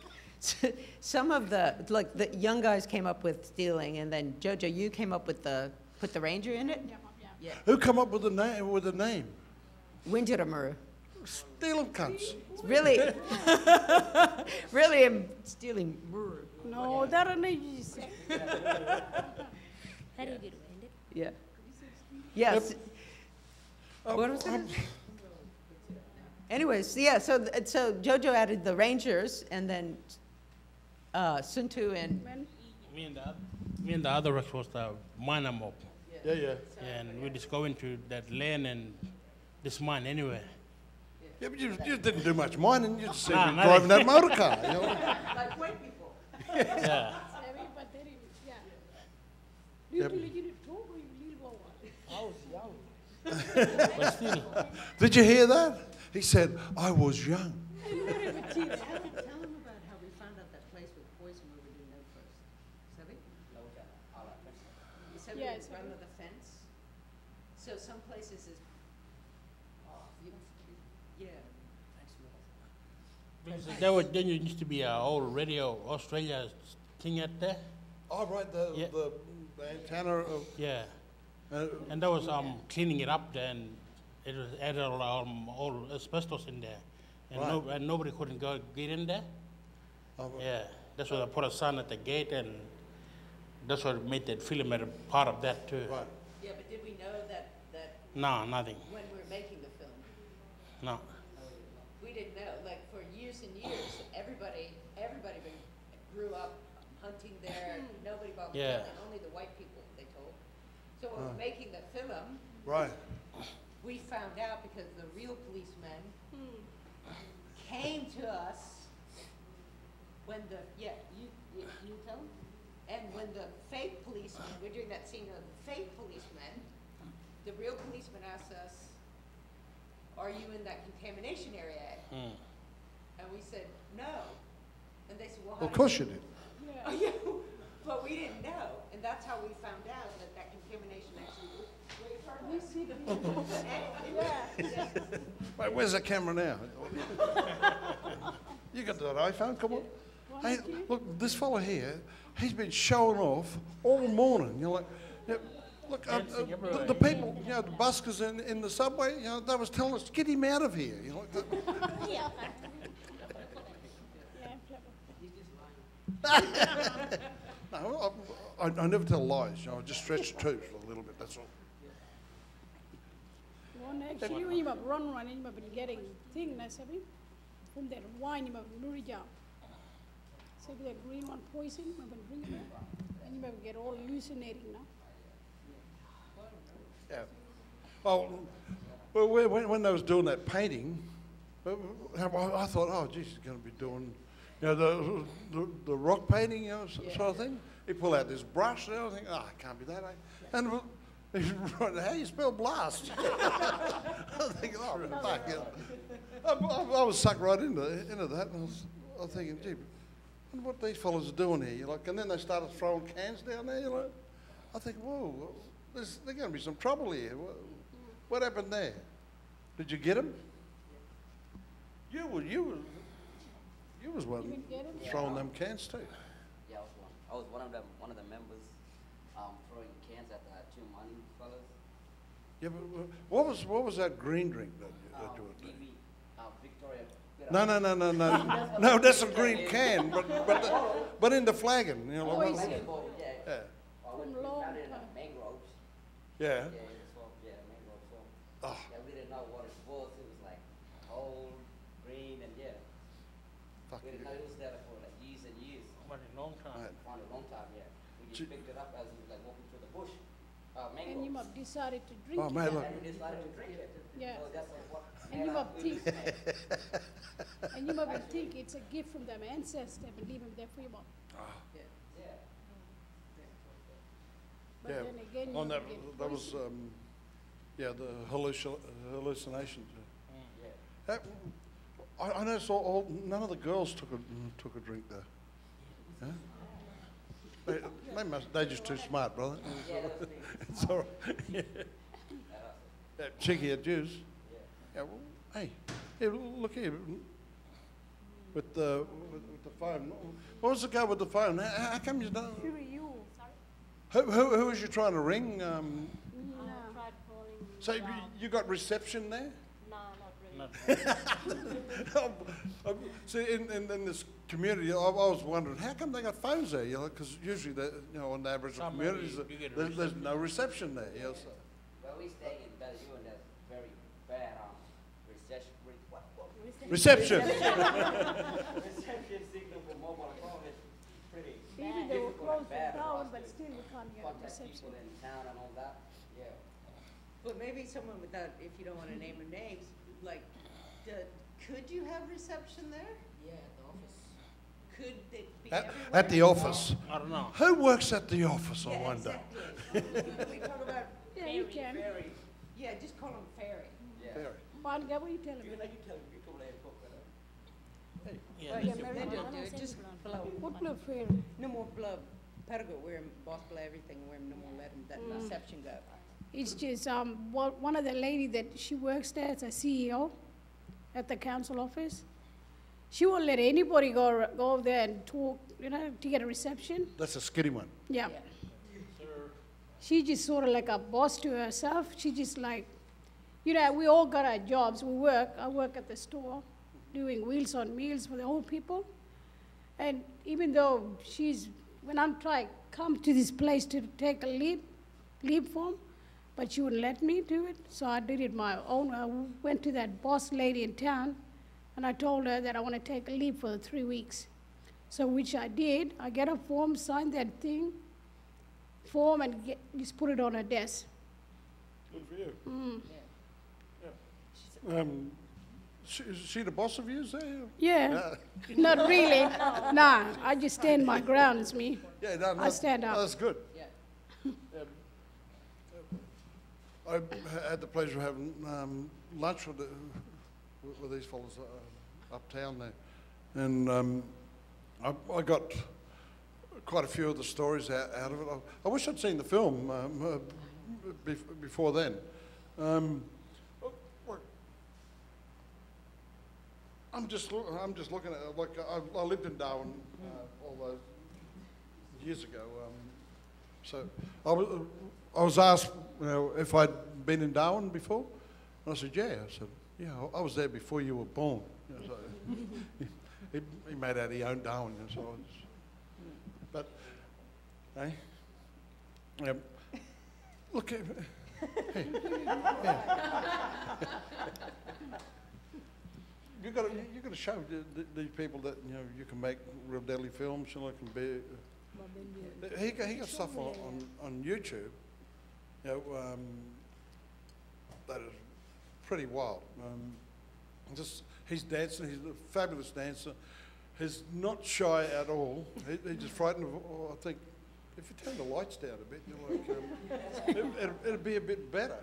some of the young guys came up with stealing, and then Jojo, you came up with put the ranger in it? Yeah. Who come up with the name? Winjaramuru. Stealing cunts. Really? Really, I'm stealing. No, that only you say. How do you get around it? Yeah. Yes. What was it? Anyways, yeah. So Jojo added the Rangers, and then Suntu and me and the other Rex was the miner mob. Yeah. And we just go into that land and this mine anyway. Yeah, but you didn't do much mining. You just seemed to be driving that motor car. Like white people. Yeah. Did you hear that? He said, I was young. Tell them about how we found out that place with poison we didn't know first. Sabi? You said we were in front of the fence. So some places is, There used to be an old radio Australia thing out there. Oh, right, the antenna. Yeah. And that was cleaning it up there, and it was added all asbestos in there. And, Right. And nobody couldn't get in there. Oh, Yeah, that's why I put a sign at the gate, and that's what made that film a part of that too. Right. yeah, but did we know that No, nothing. when we were making the film? No. We didn't know. Like for years and years, everybody grew up hunting there. Nobody bothered Yeah. killing, only the white people, they told. So when we were making the film, Right. we found out because the real policemen came to us when you tell them? And when the fake policemen, we're doing that scene of the fake policemen, the real policeman asked us, are you in that contamination area? And we said, no. And they said, well, Of course you did. Oh, yeah, but we didn't know. And that's how we found out that that contamination actually. Wait, where's the camera now? You got that iPhone? Come on. Hey, look, this fella here, he's been showing off all morning. You're like, yeah, look, the people, you know, the buskers in the subway, you know, they was telling us, get him out of here. You know, no, I never tell lies. You know, I just stretch the truth a little bit. That's all. Well, actually, when you have run, you have been getting things, from that wine, you have been job. So if that green one poison, you have been drinking it, and you have get all hallucinating now. Yeah. Well, when they was doing that painting, I thought, oh, geez, he's going to be doing, you know, the rock painting, you know, sort of thing. He pulled out this brush and everything. Oh, it can't be that, eh? And he's right, how do you spell blast? I was thinking, oh, fuck, you know. I was sucked right into that, and I was thinking, gee, I wonder what these fellas are doing here. You're like, and then they started throwing cans down there. You're like, I think, whoa, there's going to be some trouble here. What happened there? Did you get him? You was one throwing them cans too. Yeah, I was one of them. One of the members throwing cans at the two money fellas. Yeah, but what was that green drink that you were doing? Victoria. No, that's a green can, but in the flagon, you know. Like, yeah. Yeah. We found it in the mangroves. Yeah. Yeah, mangroves. So, oh. Yeah, we didn't know what it was. It was like old, green, and yeah. Fuck we didn't know it was there for like years and years. For a long time. For a long time, yeah. We just picked it up as we were like walking through the bush. Mangroves. And you have decided to drink Oh, it. man, look. And we decided to drink it. Yeah. So that's what And you have think, and you have think it's a gift from them ancestors and leave them there for you. But Yeah. then again, you On that, get that was, yeah, the hallucinations. That, I noticed none of the girls took a drink there. Yeah? They're just too smart, brother. It's all right. Yeah. Cheeky at Jews. Yeah, well, hey, look here. With the phone. What was the go with the phone? How come you don't? Who are you? Who was you trying to ring? No. Tried calling. So you got reception there? No, not really. See, in this community, I was wondering how come they got phones there? You know, because usually, on the Aboriginal communities, there's no reception there. You know, so. Well, we stay in Bellevue, and there's very bad reception. Reception signal for mobile phone is pretty Even they were difficult closed and bad down, for us but to still you can't get contact reception. people in town and all that. Yeah. But maybe someone without, if you don't want to name their names, like, could you have reception there? Yeah, at the office. Could it be At the office? I don't know. Who works at the office, I Yeah, wonder? exactly. We talk about Yeah, you can. Yeah, just call them ferry. Ferry. What are you telling me? Yeah, Right, that's yeah, it. they do, just blow. What blow ferry? No more blow. Pergo, where boss blow everything, where no more let him that reception go. It's just one of the lady that she works there as a CEO at the council office. She won't let anybody go over there and talk, to get a reception. That's a skinny one. Yeah. She just sort of like a boss to herself. She just like, we all got our jobs. We work. I work at the store doing Wheels on Meals for the old people. And even though when I'm trying to come to this place to take a leave form, but she wouldn't let me do it. So I did it my own. I went to that boss lady in town, and I told her that I want to take a leave for 3 weeks. So which I did. I get a form, sign that form, and just put it on her desk. Good for you. Mm. Yeah. Is she the boss of you, there? Yeah. Not really. Nah, I just stand my ground. It's me. Yeah, no, I stand up. That's good. Yeah. I had the pleasure of having lunch with these fellas uptown there, and I got quite a few of the stories out of it. I wish I'd seen the film before then. I'm just looking at it, like I lived in Darwin all those years ago. So I was asked, if I'd been in Darwin before, and I said, yeah. I said, yeah, I was there before you were born. So he made out he owned Darwin, so but hey, look at hey, you got to show these people that you can make real deadly films. Can be. He got stuff on YouTube, that is pretty wild. He's dancing. He's a fabulous dancer. He's not shy at all. He's just frightened of. I think if you turn the lights down a bit, it'd be a bit better.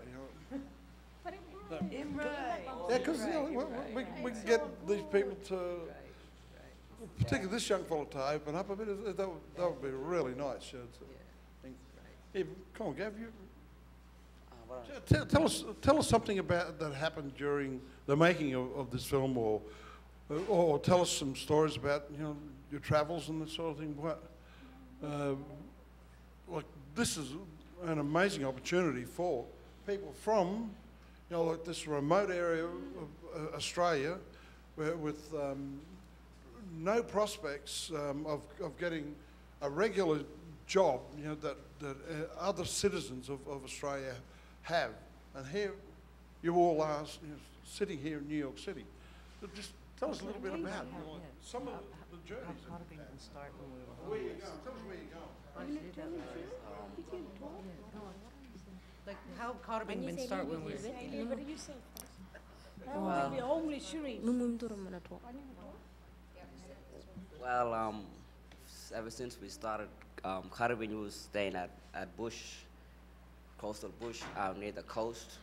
Yeah, because we can get these people to, particularly this young fellow, to open up a bit. That would be really nice. Yeah, come on, Gav. Tell us something about that happened during the making of this film, or tell us some stories about your travels and that sort of thing. Like this is an amazing opportunity for people from like this remote area of Australia, with no prospects of getting a regular job, that other citizens of Australia have. And here you all are sitting here in New York City. So just tell us a little bit about some of the journeys. How did it start when we were Where you going? Tell us where you're going. Like how Carabing start when we were What did you say? Well, ever since we started, Carabing was staying at Bush, coastal Bush, out near the coast,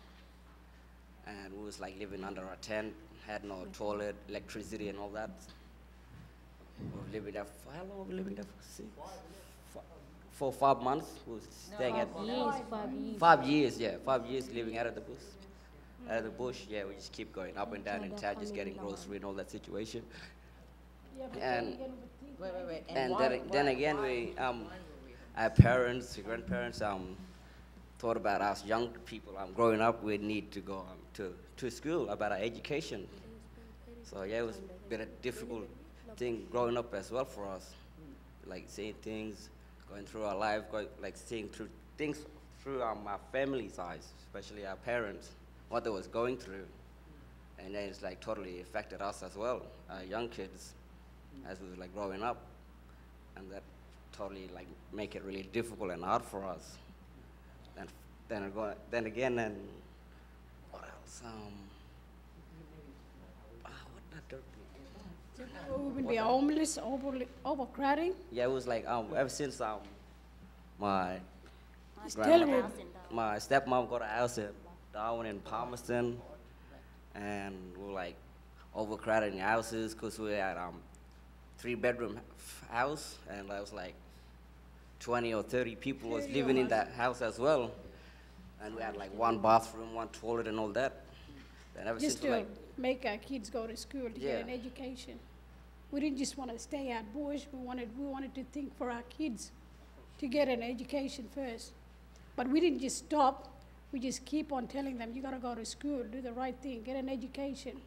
and we was like living under a tent, had no toilet, electricity, and all that. We were living there. How long were we living there for? 4 or 5 months. We was staying at 5 years. 5 years living out of the bush. Out of the bush, we just keep going up and down in town, just getting grocery and all that situation. And wait. And then again, we our parents, grandparents, thought about us young people. Growing up, we need to go to school, about our education. So it was a bit of difficult thing growing up as well for us, like seeing things, going through our life, seeing through things through our family's eyes, especially our parents, what they was going through. And then it's like totally affected us as well, our young kids, as we were growing up. And that totally make it really difficult and hard for us. And then again, what else? Would be homeless, overcrowding. Yeah, it was ever since my stepmom got a house in Darwin and Palmerston, and we were overcrowded in houses because we had 3-bedroom house, and I was 20 or 30 people was living in that house as well, and we had 1 bathroom, 1 toilet, and all that. And ever Just since to make our kids go to school to get an education. We didn't just want to stay out bush. We wanted to think for our kids to get an education first. But we didn't just stop. We just keep on telling them, you got to go to school, do the right thing, get an education.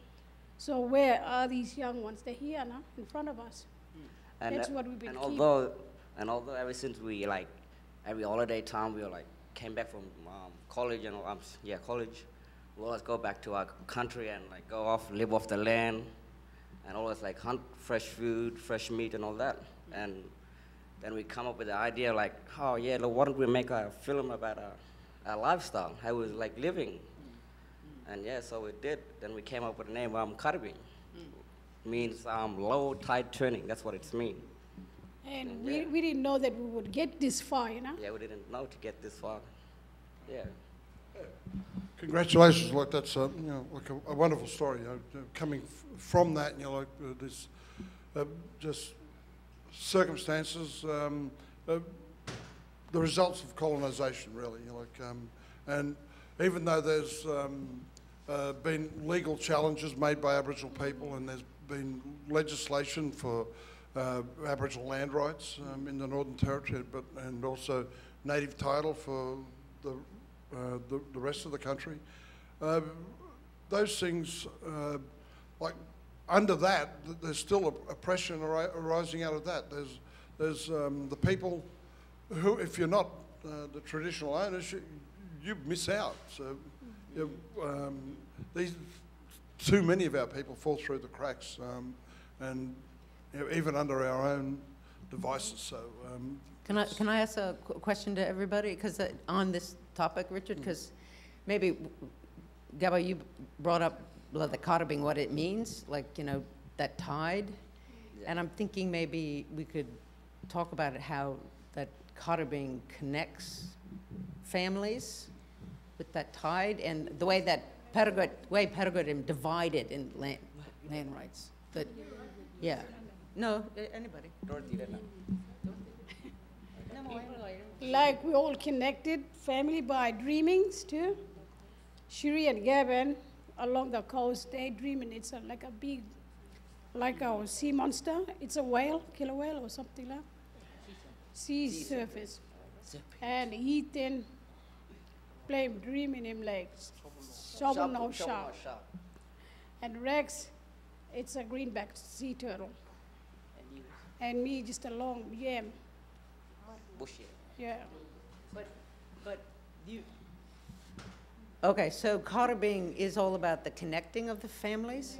So where are these young ones? They're here now, in front of us. And that's what we've been keeping. Although ever since we every holiday time we were came back from college and college, we always go back to our country and go off, live off the land, and always hunt fresh food, fresh meat, and all that. And then we come up with the idea why don't we make a film about our lifestyle, how we was living. And so we did. Then we came up with the name Caribing. Means low tide turning. That's what it means. And we didn't know that we would get this far, Yeah, we didn't know to get this far. Yeah. Congratulations, like that's you know, like a wonderful story. You know, coming from that, you know, like this just circumstances, the results of colonisation, really. You know, like, and even though there's been legal challenges made by Aboriginal people, and there's been legislation for Aboriginal land rights in the Northern Territory, and also native title for the rest of the country. Those things, like under that, there's still oppression arising out of that. There's the people who, if you're not the traditional owners, you miss out. So these too many of our people fall through the cracks, and you know, even under our own devices. So. Can I ask a question to everybody? Because on this topic, Richard, because maybe, Gabba, you brought up the Karabing, what it means, like, you know, that tide. Yeah. And I'm thinking maybe we could talk about it, how that Karabing connects families with that tide, and the way that Paraguay divided in land rights. That, yeah. No, anybody. Like we all connected family by dreamings too. Shiri and Gavin along the coast, they dreaming it's like a big, like our sea monster. It's a whale, killer whale or something like that. Sea surface. And Ethan playing dreaming him like shovel no shark. And Rex, it's a greenback sea turtle. And me just a long yam. Bullshit. Yeah. But you. Okay, so Karabing is all about the connecting of the families.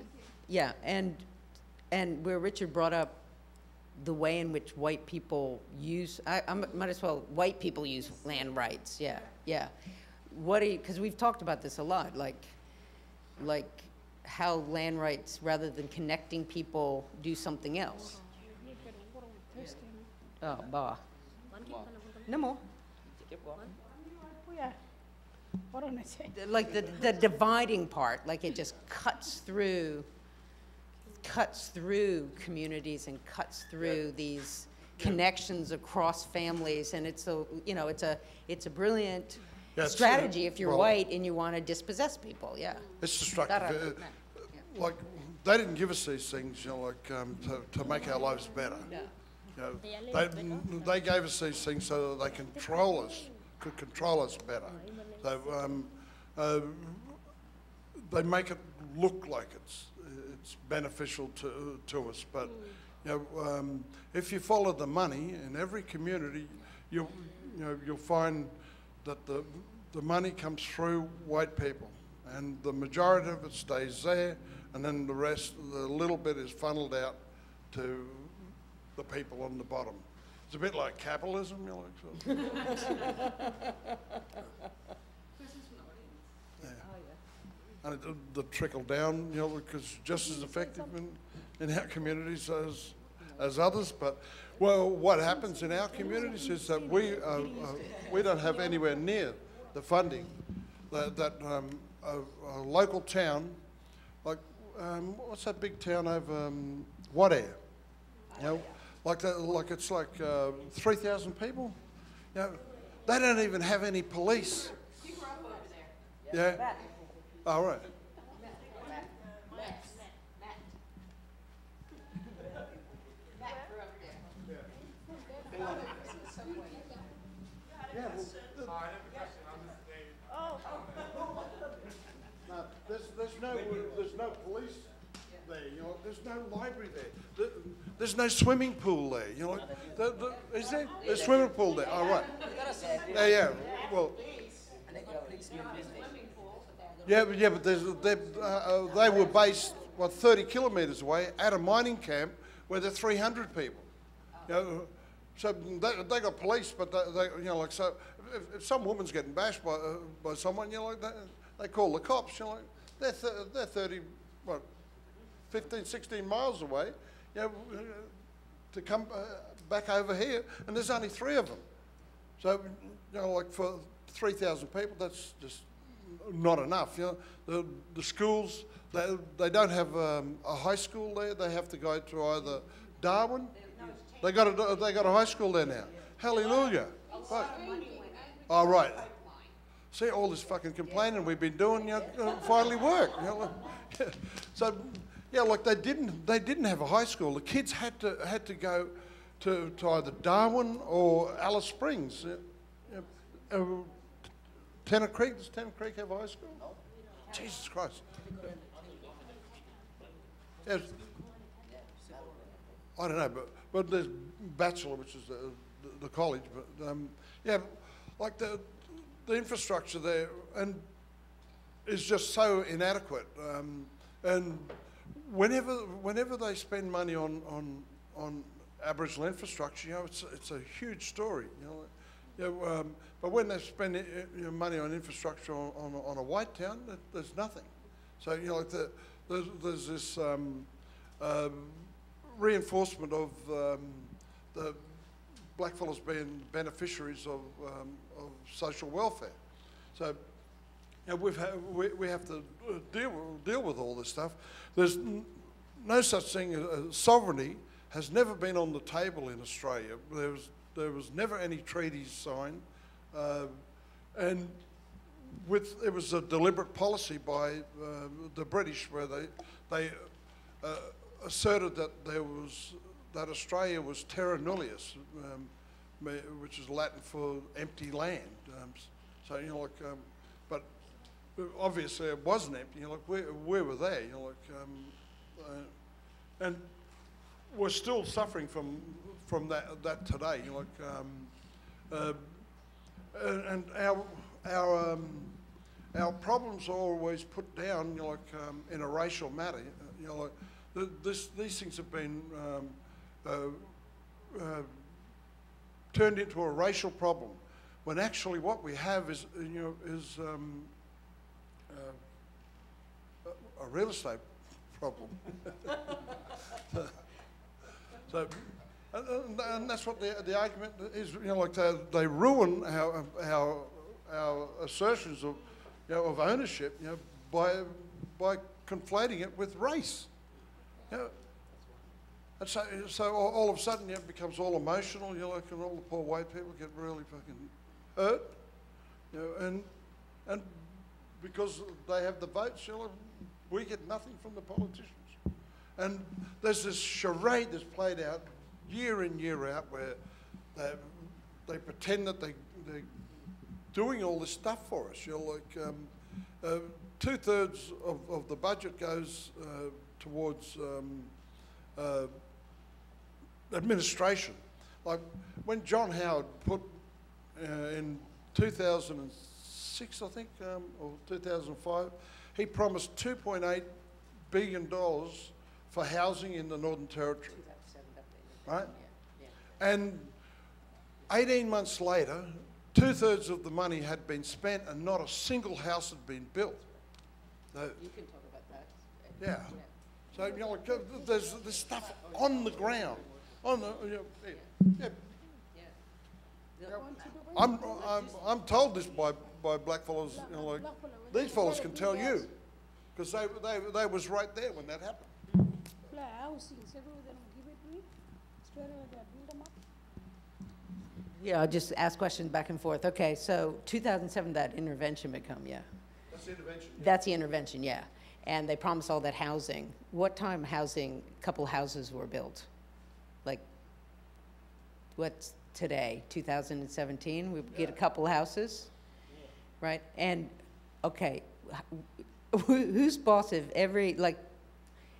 Yeah, and where Richard brought up the way in which white people use, I might as well, white people use land rights. Yeah, yeah. What do you? Because we've talked about this a lot, like how land rights, rather than connecting people, do something else. Oh, bah. No more. What did I say? Like the dividing part, like it just cuts through communities and cuts through these connections across families, and it's a, you know, it's a brilliant strategy if you're white and you want to dispossess people. Yeah. It's destructive. Like they didn't give us these things, you know, like to make our lives better. Yeah. You know, they gave us these things so that they could control us better. So they make it look like it's beneficial to us, but you know, if you follow the money in every community, you'll find that the money comes through white people, and the majority of it stays there, and then the rest, the little bit, is funneled out to the people on the bottom. It's a bit like capitalism, you know. Like, so. Yeah. And the trickle down, you know, because just as effective in our communities as others. But well, what happens in our communities is that we don't have anywhere near the funding that a local town, like what's that big town over Wadair? You know, it's like 3,000 people. You know, they don't even have any police. You grew up over there. Yeah. Oh, right. There's no police there, you know, there's no library there. There's no swimming pool there, you know. Is there? There's a swimming pool there, oh, right. Yeah, well. Yeah, but they were based, 30 kilometres away at a mining camp where there are 300 people. You know, so they got police, but they you know, like, so if some woman's getting bashed by someone, you know, like they call the cops, you know, like, they're 30, 15, 16 miles away, you know, to come back over here, and there's only 3 of them. So, you know, like for 3,000 people, that's just not enough. You know, the schools, they don't have a high school there. They have to go to either Darwin. They got a high school there now. Hallelujah. Oh, right. See, all this fucking complaining we've been doing, finally worked. So, yeah, like they didn't have a high school. The kids had to go to either Darwin or Alice Springs. Tennant Creek, does Tennant Creek have a high school? Jesus Christ. Yes. I don't know, but there's Bachelor, which is the college, but yeah, like the infrastructure there and is just so inadequate. And whenever they spend money on Aboriginal infrastructure, it's a huge story. But when they spend money on infrastructure on a white town, there's nothing. So like there's this reinforcement of the blackfellas being beneficiaries of social welfare. So we have to deal with all this stuff. There's no such thing as sovereignty has never been on the table in Australia. There was never any treaties signed, and it was a deliberate policy by the British where they asserted that Australia was terra nullius, which is Latin for empty land. So but obviously it wasn't empty. We were there. And we're still suffering from that today. And our problems are always put down, in a racial matter. These things have been turned into a racial problem, when actually what we have is a real estate problem. So, and that's what the argument is. They ruin our assertions of ownership, by conflating it with race. And so all of a sudden it becomes all emotional. And all the poor white people get really fucking hurt. And because they have the votes, we get nothing from the politicians. And there's this charade that's played out year in, year out, where they pretend that they're doing all this stuff for us. 2/3 of the budget goes towards administration. Like when John Howard put in 2006, I think, or 2005, he promised $2.8 billion for housing in the Northern Territory, right? And 18 months later, 2/3 of the money had been spent and not a single house had been built. You can talk about that. Yeah. So there's this stuff on the ground. I'm told this by black fellows. These fellows can tell you, because they was right there when that happened. Yeah, I'll just ask questions back and forth. Okay, so 2007, that intervention become, yeah. That's the intervention. Yeah. That's the intervention, yeah. And they promised all that housing. What time couple houses were built? Like, what's today, 2017? We get a couple houses, right? And, okay, who's boss of every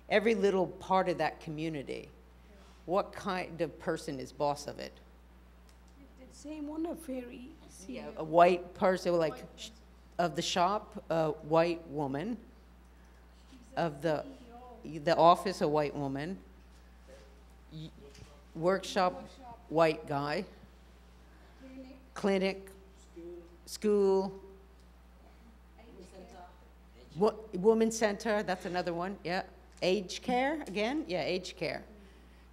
little part of that community? What kind of person is boss of it? The same one, a fairy. Yeah, a white person, of the shop, a white woman. Of the office, a white woman. Workshop, white guy. Clinic, school. Women's center, that's another one, yeah. Aged care, again, yeah, aged care.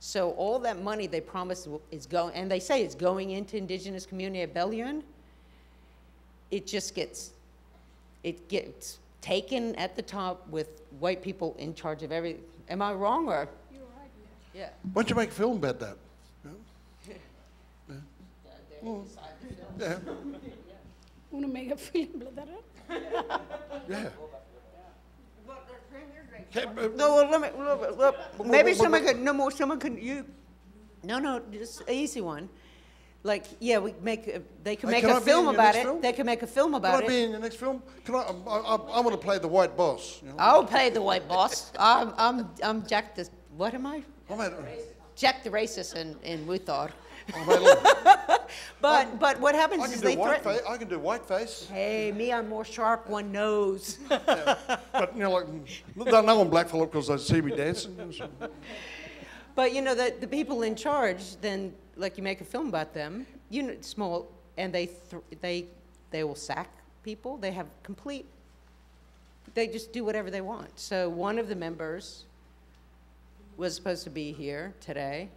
So all that money they promised is going, and they say it's going into Indigenous community at Belleune. It just gets it gets taken at the top with white people in charge of everything. Am I wrong, or? You're right, yeah. Why don't you make a film about that? Yeah. Want to make a film about that? Yeah. No, well, look, maybe someone could, no more, someone can, no, just an easy one. Like, yeah, they can make a film about it. They can make a film about it. Can I be in your next film? Can I want to play the white boss. You know? I'll play the white boss. I'm Jack the, what am I? Jack the racist in Wuthor. But what happens is they threaten. I can do whiteface. Hey, me, I'm more sharp, one nose. Yeah. But, you know, like, no one blackfellow because they see me dancing. But, you know, the people in charge, then, like, you make a film about them, you know, small, and they will sack people. They have complete, they just do whatever they want. So one of the members was supposed to be here today,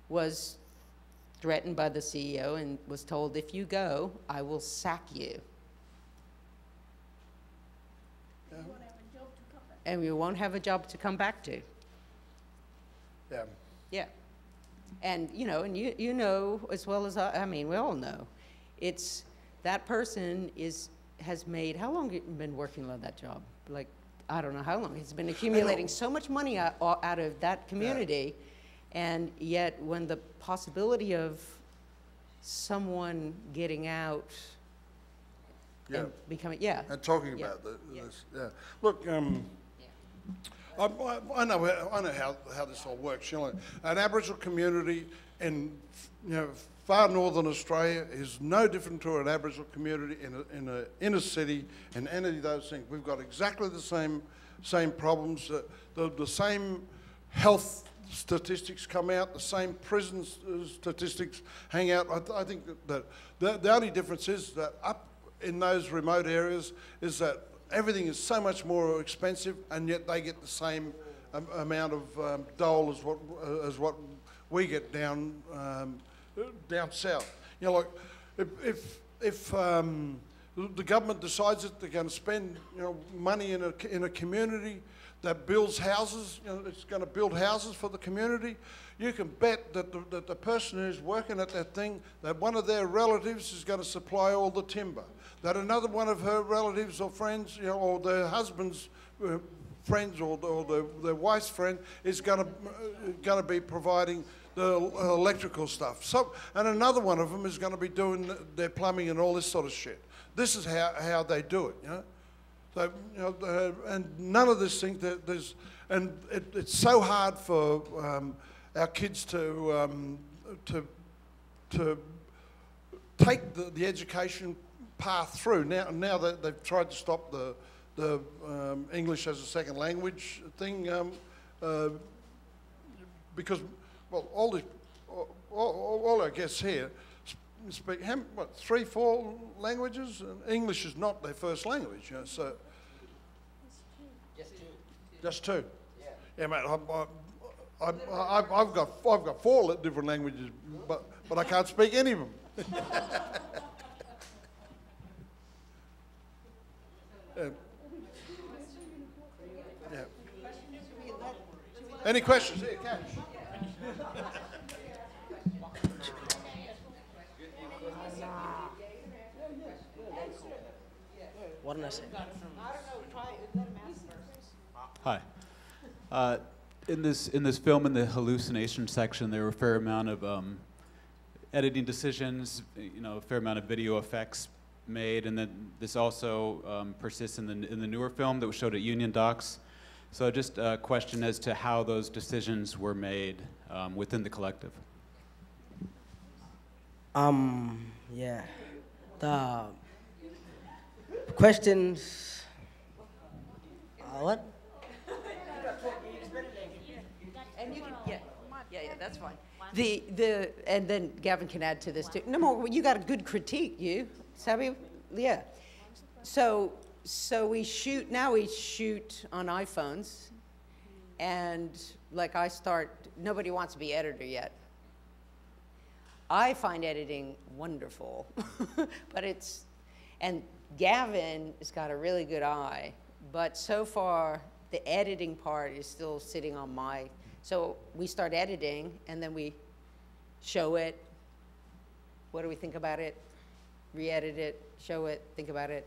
was threatened by the CEO and was told, if you go, I will sack you. And you won't have a job to come back to. Yeah. Yeah. And, you know, and you know as well as I mean, we all know, it's, that person has made, how long have you been working on that job? Like, I don't know how long. He's been accumulating so much money out of that community. Yeah. And yet, when the possibility of someone getting out and becoming, and talking about this, Look, I know how this all works. You know, an Aboriginal community in far northern Australia is no different to an Aboriginal community in a inner city and any of those things. We've got exactly the same problems, the same health statistics come out, the same prison statistics hang out. I think that the only difference is that up in those remote areas is that everything is so much more expensive, and yet they get the same amount of dole as what we get down south. You know, like if the government decides that they're going to spend money in a community that builds houses, it's going to build houses for the community, you can bet that the person who's working at that thing, that one of their relatives is going to supply all the timber, that another one of her relatives or friends, or their husband's friends or their wife's friend is going to be providing the electrical stuff. So, and another one of them is going to be doing their plumbing and all this sort of shit. This is how they do it, So, and none of this thing, it's so hard for our kids to take the education path through. Now that they've tried to stop the English as a second language thing, because, well, all our guests here speak, 3, 4 languages? And English is not their first language, so. Just two? Yeah, mate, I've got 4 different languages, but I can't speak any of them. Yeah. Any questions? Here, Cash. What did I say? Hi. In this film, in the hallucination section, there were a fair amount of editing decisions, a fair amount of video effects made, and then this also persists in the newer film that was showed at Union Docks. So just a question as to how those decisions were made within the collective. Yeah. The questions. What? And you can, yeah, that's fine. And then Gavin can add to this too. No more. You got a good critique, you, Sabi? Yeah. So we shoot now. We shoot on iPhones, and like nobody wants to be editor yet. I find editing wonderful, but Gavin has got a really good eye, but so far the editing part is still sitting on my, so we start editing and then we show it. What do we think about it? Re-edit it, show it, think about it.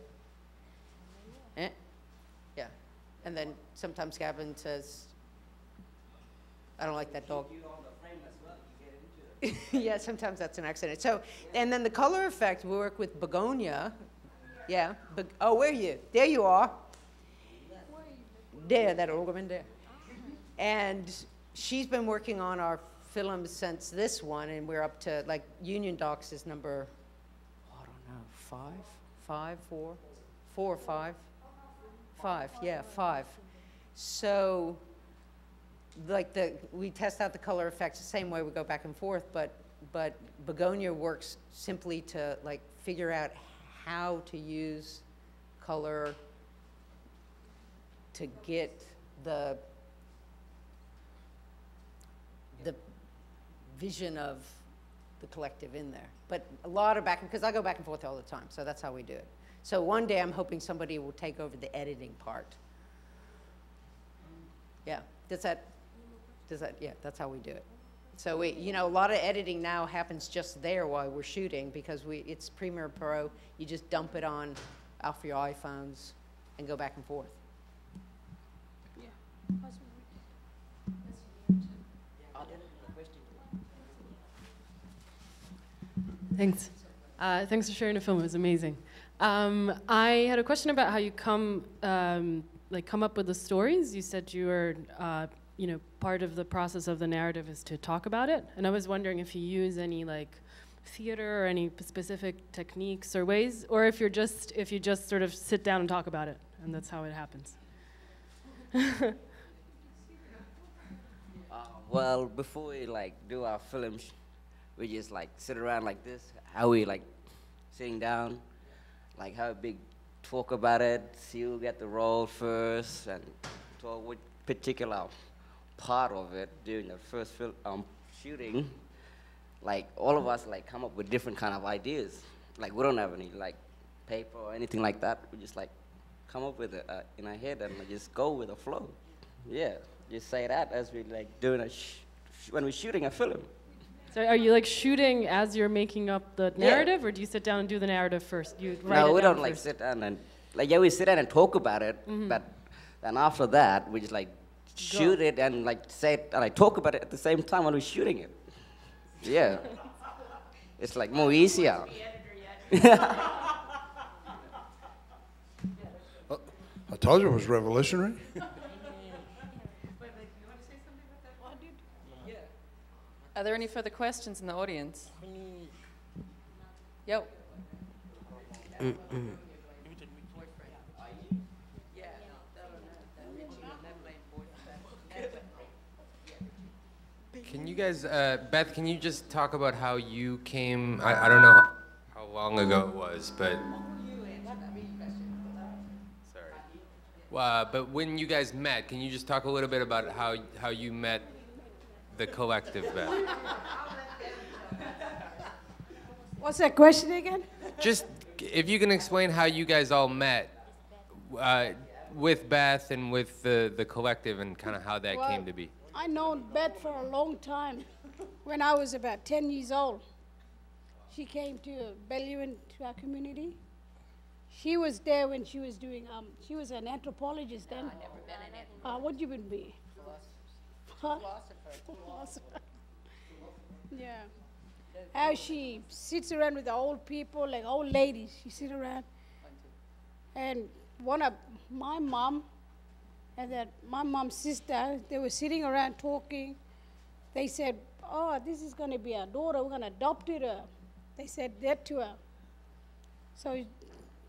Yeah. And then sometimes Gavin says, I don't like that dog. Yeah, sometimes that's an accident. So, and then the color effect, we work with Begonia. Yeah. Oh, where are you? There you are. There, that old woman there. And she's been working on our films since this one, and we're up to, like, Union Docks is number, I don't know, 4 or 5? 5, yeah, 5. So, like we test out the color effects the same way we go back and forth, but Begonia works simply to like figure out how to use color to get the vision of the collective in there. But a lot of because I go back and forth all the time, so that's how we do it. So one day I'm hoping somebody will take over the editing part. Yeah, yeah, that's how we do it. So a lot of editing now happens just there while we're shooting because it's Premiere Pro. You just dump it on off your iPhones and go back and forth. Yeah. Thanks. Thanks for sharing the film. It was amazing. I had a question about how you come up with the stories. You said you were, part of the process of the narrative is to talk about it, and I was wondering if you use any like theater or any specific techniques or ways, or if you just sort of sit down and talk about it, and that's how it happens. Well, before we do our films, we just sit around like this. How we sitting down, have a big talk about it. See who get the role first, and talk with particular part of it during the first shooting. All of us come up with different kind of ideas. We don't have any paper or anything like that. We just come up with it in our head and just go with the flow. Yeah, just say that as we doing when we're shooting a film. So are you shooting as you're making up the narrative, or do you sit down and do the narrative first? You write no, it we down don't first? sit down and we sit down and talk about it, but then after that we just shoot it and say it and talk about it at the same time when we're shooting it. Yeah, it's more easier. I told you it was revolutionary. Are there any further questions in the audience? Yo. Can you guys, Beth, can you just talk about how you came, I don't know how long ago it was, but... Sorry. But when you guys met, can you just talk a little bit about how you met the collective, Beth? What's that question again? Just, if you can explain how you guys all met with Beth and with the collective and kind of how that came to be. I known Beth for a long time. When I was about 10 years old, she came to Bellevue, to our community. She was there when she was doing, she was an anthropologist then. I've never been an anthropologist. What you been be? Philosopher. Yeah. How she sits around with the old people, like old ladies. She sit around. And one of my mom and that my mom's sister, they were sitting around talking. They said, oh, this is going to be our daughter. We're going to adopt her. They said that to her. So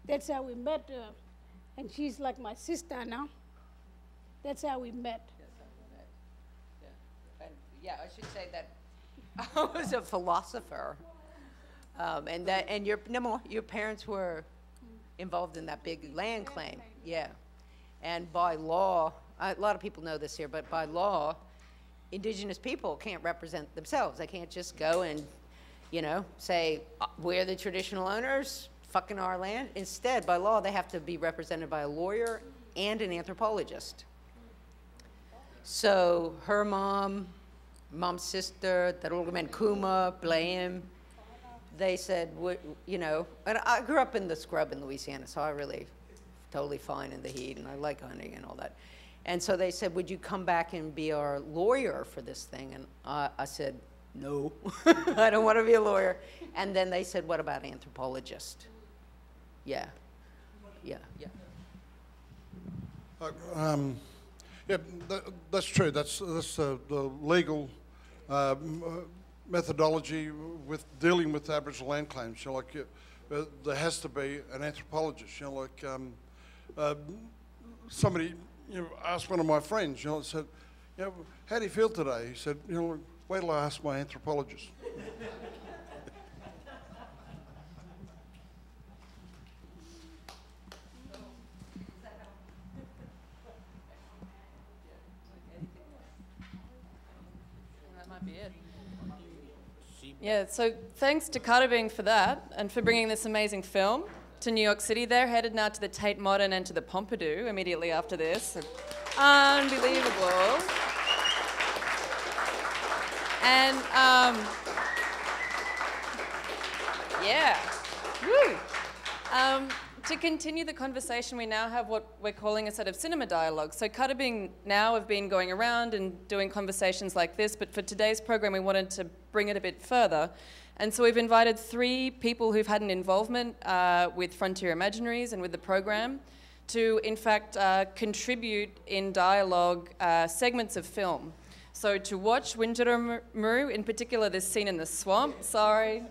that's how we met her. And she's like my sister now. That's how we met. Yeah, I should say that I was a philosopher, and your parents were involved in that big land claim. Yeah, and by law, a lot of people know this here, but by law, indigenous people can't represent themselves. They can't just go and, say we're the traditional owners. fucking our land. Instead, by law, they have to be represented by a lawyer and an anthropologist. So her mom, mom's sister, that old man Kuma, Blaine, they said, you know, and I grew up in the scrub in Louisiana, so I really totally fine in the heat, and I like hunting and all that. And so they said, would you come back and be our lawyer for this thing? And I said, no, I don't want to be a lawyer. And then they said, what about anthropologist? Yeah, yeah, yeah. Yeah, that's true. That's the legal methodology with dealing with Aboriginal land claims. You know, like there has to be an anthropologist. You know, like somebody asked one of my friends. You know, said, you know, how do you feel today? He said, you know, wait till I ask my anthropologist. Yeah, so thanks to Katabing for that and for bringing this amazing film to New York City. They're headed now to the Tate Modern and to the Pompidou immediately after this. Unbelievable. And yeah, woo. To continue the conversation, we now have what we're calling a set of cinema dialogues. So Katabing now have been going around and doing conversations like this, but for today's program, we wanted to bring it a bit further. And so we've invited 3 people who've had an involvement with Frontier Imaginaries and with the program to, in fact, contribute in dialogue segments of film. So to watch Windjura Muru, in particular this scene in the swamp, sorry,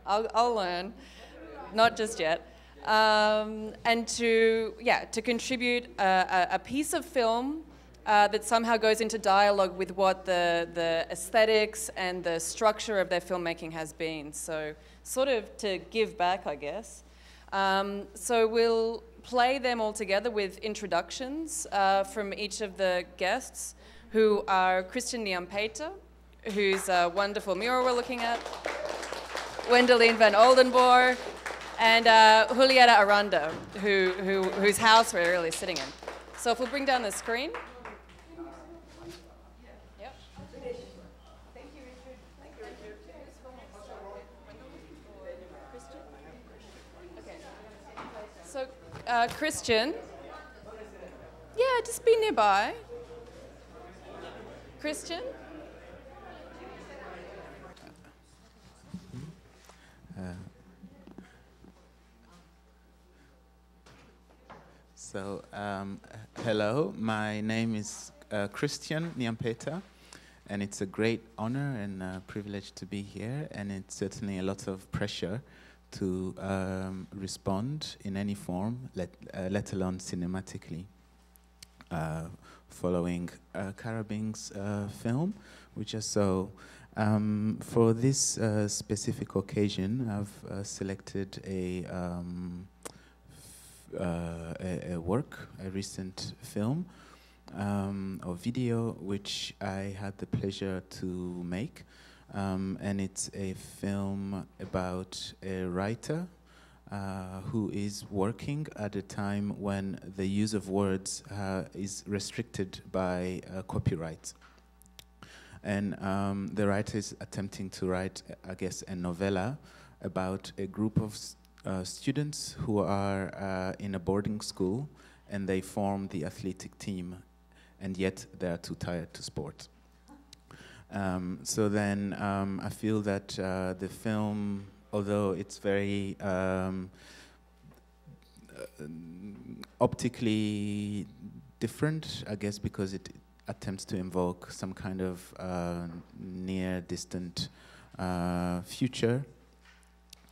I'll learn, not just yet. And to contribute a piece of film that somehow goes into dialogue with what the aesthetics and the structure of their filmmaking has been. So sort of to give back, I guess. So we'll play them all together with introductions from each of the guests, who are Christian Nyampeta, who's a wonderful mural we're looking at, Wendelin van Oldenboer, and Julieta Aranda, whose house we're really sitting in. So if we'll bring down the screen. Yep. Thank you, Richard. Thank you, Richard. Christian? Okay. So Christian. Yeah, just be nearby. Christian? So, hello, my name is Christian Nyampeta, and it's a great honor and privilege to be here, and it's certainly a lot of pressure to respond in any form, let alone cinematically, following Katabing's film, which I saw. For this specific occasion, I've selected a work, a recent film or video, which I had the pleasure to make. And it's a film about a writer who is working at a time when the use of words is restricted by copyright. And the writer is attempting to write, I guess, a novella about a group of students who are in a boarding school, and they form the athletic team, and yet they are too tired to sport. So then I feel that the film, although it's very optically different, I guess, because it attempts to invoke some kind of near distant future,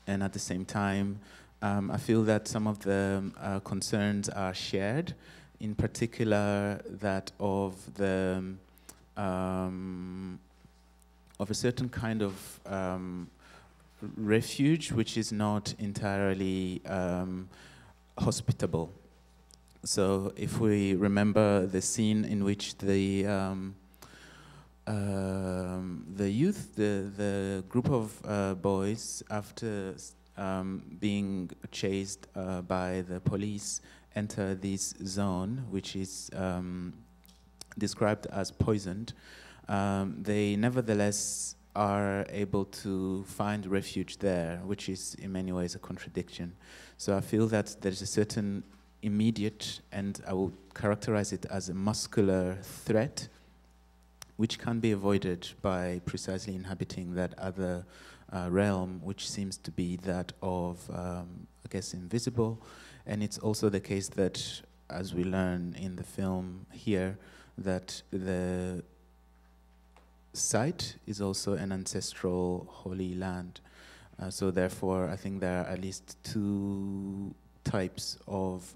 and at the same time I feel that some of the concerns are shared, in particular that of the of a certain kind of refuge which is not entirely hospitable. So if we remember the scene in which the youth, the group of boys, after being chased by the police, enter this zone, which is described as poisoned. They nevertheless are able to find refuge there, which is in many ways a contradiction. So I feel that there's a certain immediate, and I will characterize it as a muscular threat, which can be avoided by precisely inhabiting that other realm, which seems to be that of, I guess, invisible. And it's also the case that, as we learn in the film here, that the site is also an ancestral holy land. So therefore, I think there are at least two types of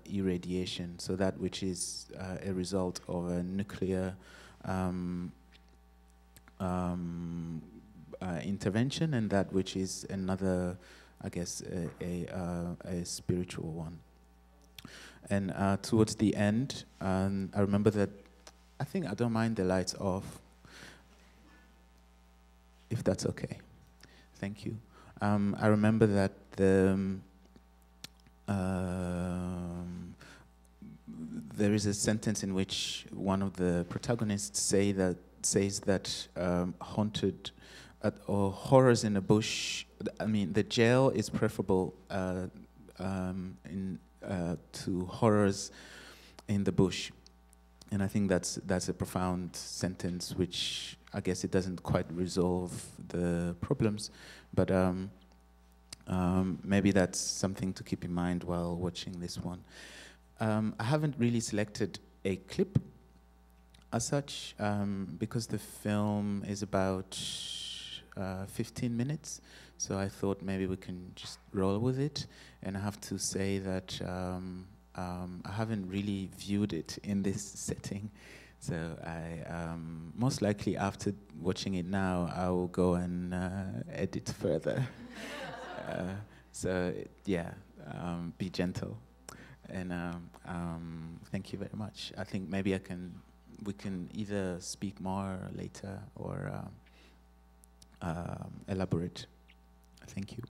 irradiation. So that which is a result of a nuclear intervention, and that which is another, I guess, a spiritual one. And towards the end, I remember that I think I don't mind the lights off, if that's okay. Thank you. I remember that there is a sentence in which one of the protagonists says that haunted or horrors in a bush. I mean, the jail is preferable to horrors in the bush. And I think that's a profound sentence, which I guess it doesn't quite resolve the problems, but maybe that's something to keep in mind while watching this one. I haven't really selected a clip as such, because the film is about 15 minutes, so I thought maybe we can just roll with it. And I have to say that I haven't really viewed it in this setting, so I most likely after watching it now, I will go and edit further. So yeah, be gentle, and thank you very much. I think maybe we can either speak more later or elaborate. Thank you.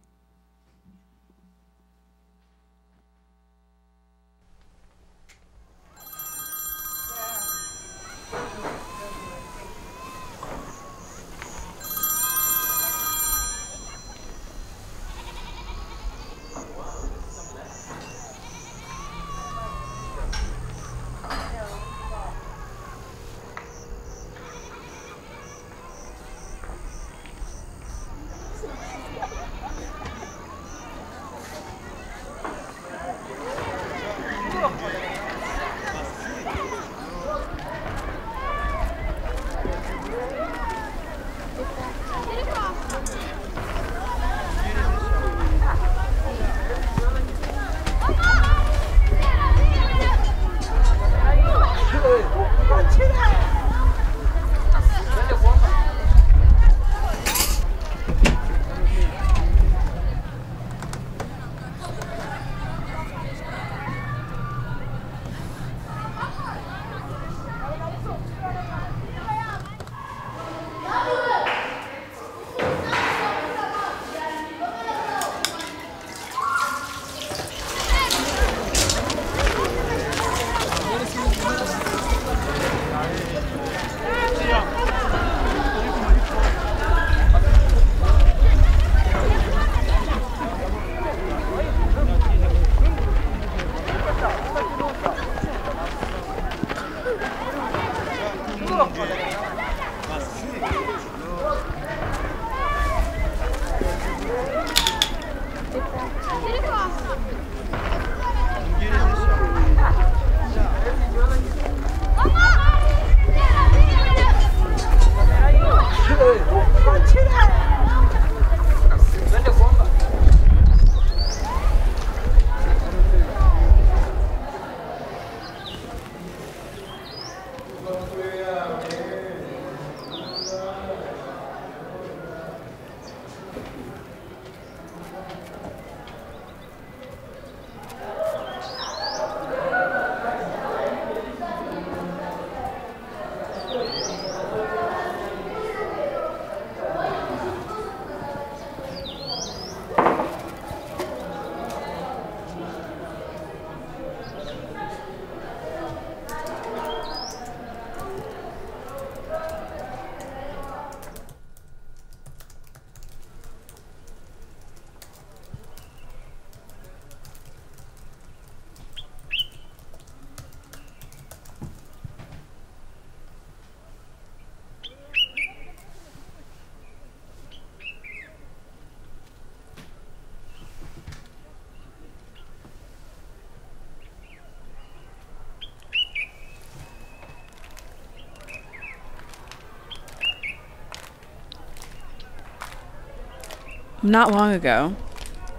Not long ago,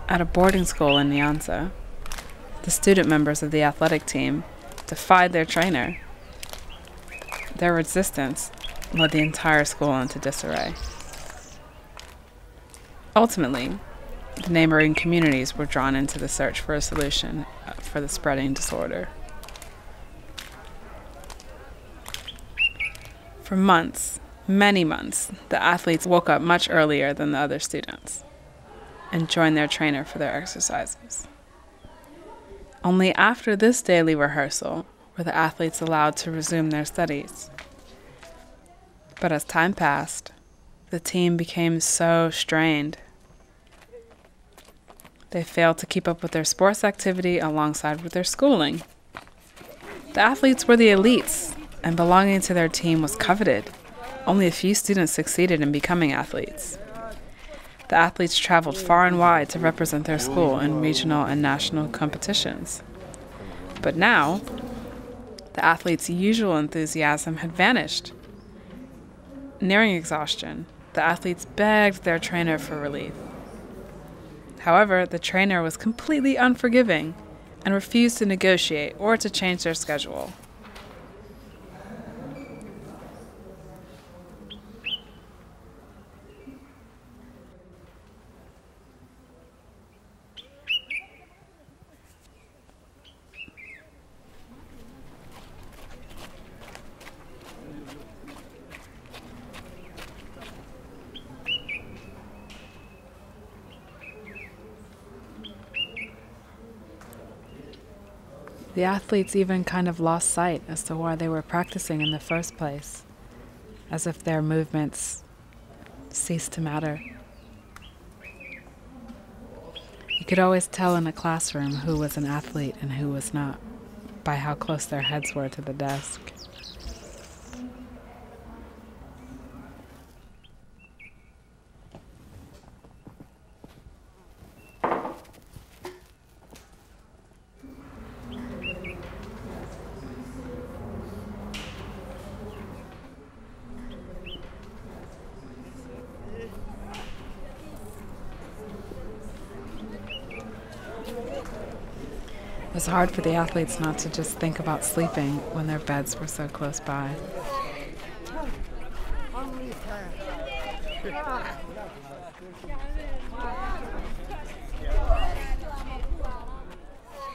at a boarding school in Nyanza, the student members of the athletic team defied their trainer. Their resistance led the entire school into disarray. Ultimately, the neighboring communities were drawn into the search for a solution for the spreading disorder. For months, many months, the athletes woke up much earlier than the other students and joined their trainer for their exercises. Only after this daily rehearsal were the athletes allowed to resume their studies. But as time passed, the team became so strained. They failed to keep up with their sports activity alongside with their schooling. The athletes were the elites, and belonging to their team was coveted. Only a few students succeeded in becoming athletes. The athletes traveled far and wide to represent their school in regional and national competitions. But now, the athletes' usual enthusiasm had vanished. Nearing exhaustion, the athletes begged their trainer for relief. However, the trainer was completely unforgiving and refused to negotiate or to change their schedule. The athletes even kind of lost sight as to why they were practicing in the first place, as if their movements ceased to matter. You could always tell in a classroom who was an athlete and who was not by how close their heads were to the desk. It was hard for the athletes not to just think about sleeping when their beds were so close by.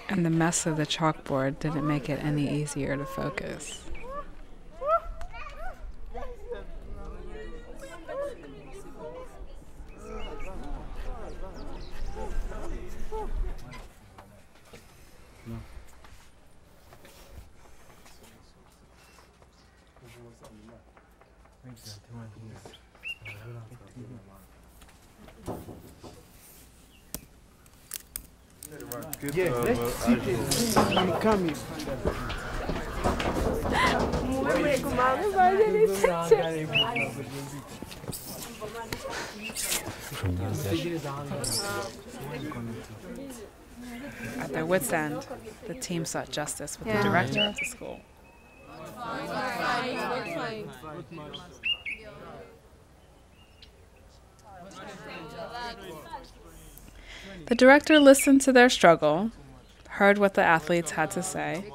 And the mess of the chalkboard didn't make it any easier to focus. Yeah, let's see this. I'm coming. At their wits' end, the team sought justice with the director of the school. The director listened to their struggle, heard what the athletes had to say,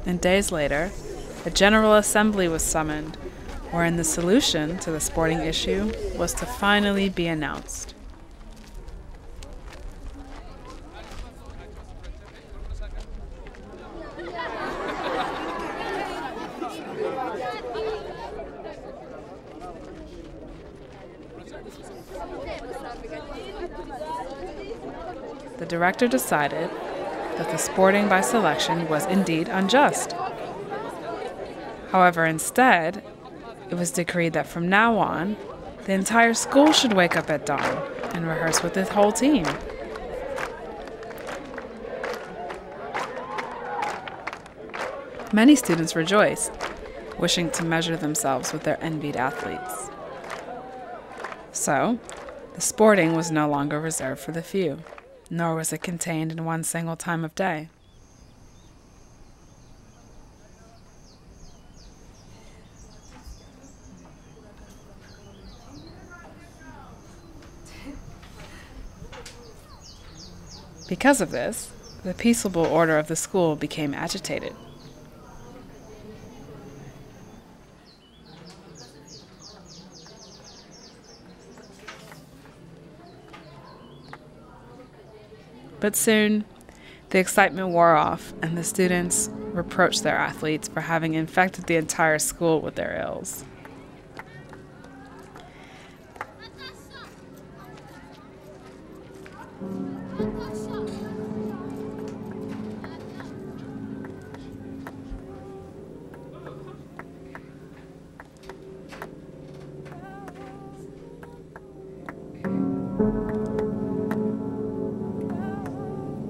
and days later, a general assembly was summoned, wherein the solution to the sporting issue was to finally be announced. The director decided that the sporting by selection was indeed unjust. However, instead, it was decreed that from now on, the entire school should wake up at dawn and rehearse with the whole team. Many students rejoiced, wishing to measure themselves with their envied athletes. So, the sporting was no longer reserved for the few, nor was it contained in one single time of day. Because of this, the peaceable order of the school became agitated. But soon, the excitement wore off, and the students reproached their athletes for having infected the entire school with their ills.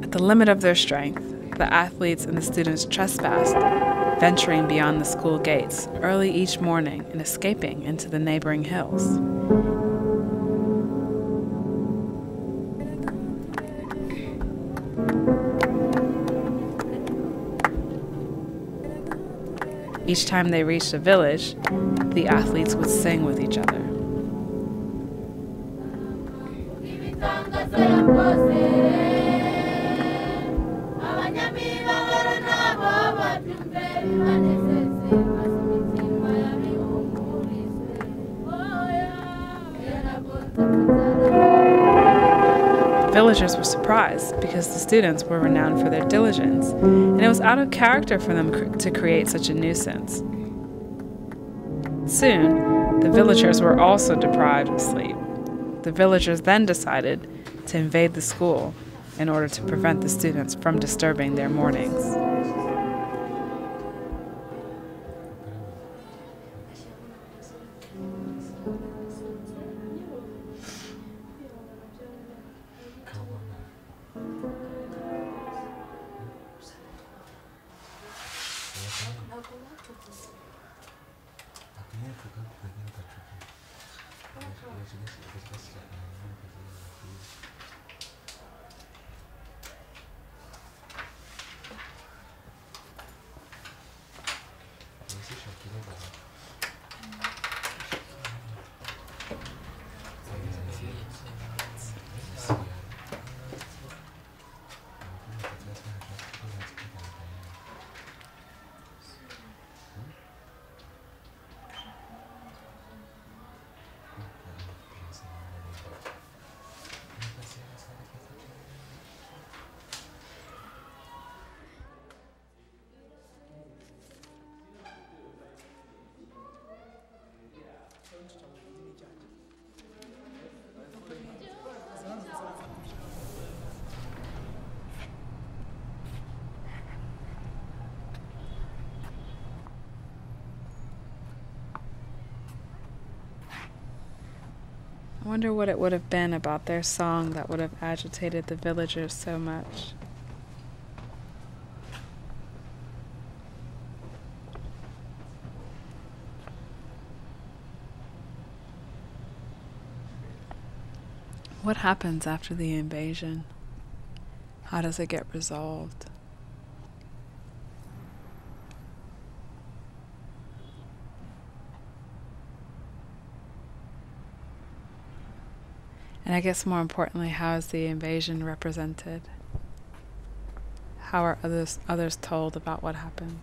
At the limit of their strength, the athletes and the students trespassed, venturing beyond the school gates early each morning and escaping into the neighboring hills. Each time they reached a village, the athletes would sing with each other. Villagers were surprised because the students were renowned for their diligence, and it was out of character for them to create such a nuisance. Soon, the villagers were also deprived of sleep. The villagers then decided to invade the school in order to prevent the students from disturbing their mornings. I wonder what it would have been about their song that would have agitated the villagers so much. What happens after the invasion? How does it get resolved? And I guess more importantly, how is the invasion represented? How are others told about what happened?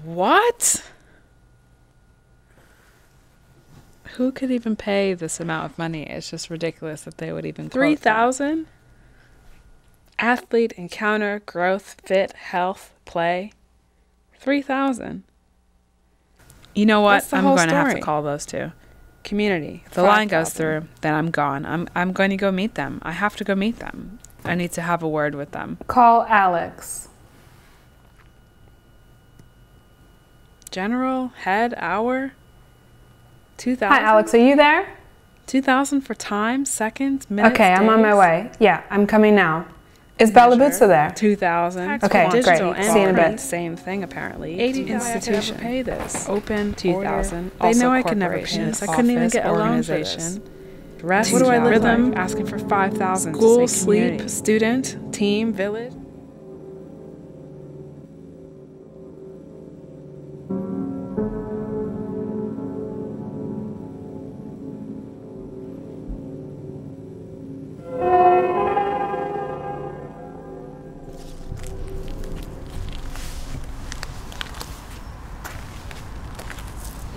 What? Who could even pay this amount of money? It's just ridiculous that they would even quote 3,000? Athlete, encounter, growth, fit, health, play. 3,000. You know what? I'm going to have to call those two. Community. If the line goes through, then I'm gone. I'm going to go meet them. I have to go meet them. I need to have a word with them. Call Alex. General, head, hour. 2,000. Hi, Alex, are you there? 2,000 for time, seconds, minutes, Okay, I'm on my days. way. Yeah, I'm coming now. Is Balabutsa there? 2,000. Okay, Digital great. See you in a bit. Same thing apparently. 80,000. Institution. Pay this. Open 2,000. They know Also I could never pay corporations, this. I couldn't even office, get a loan for organizations. this. Rest. What do I live Rhythm, like? Asking for 5,000. School, sleep, student, team, village.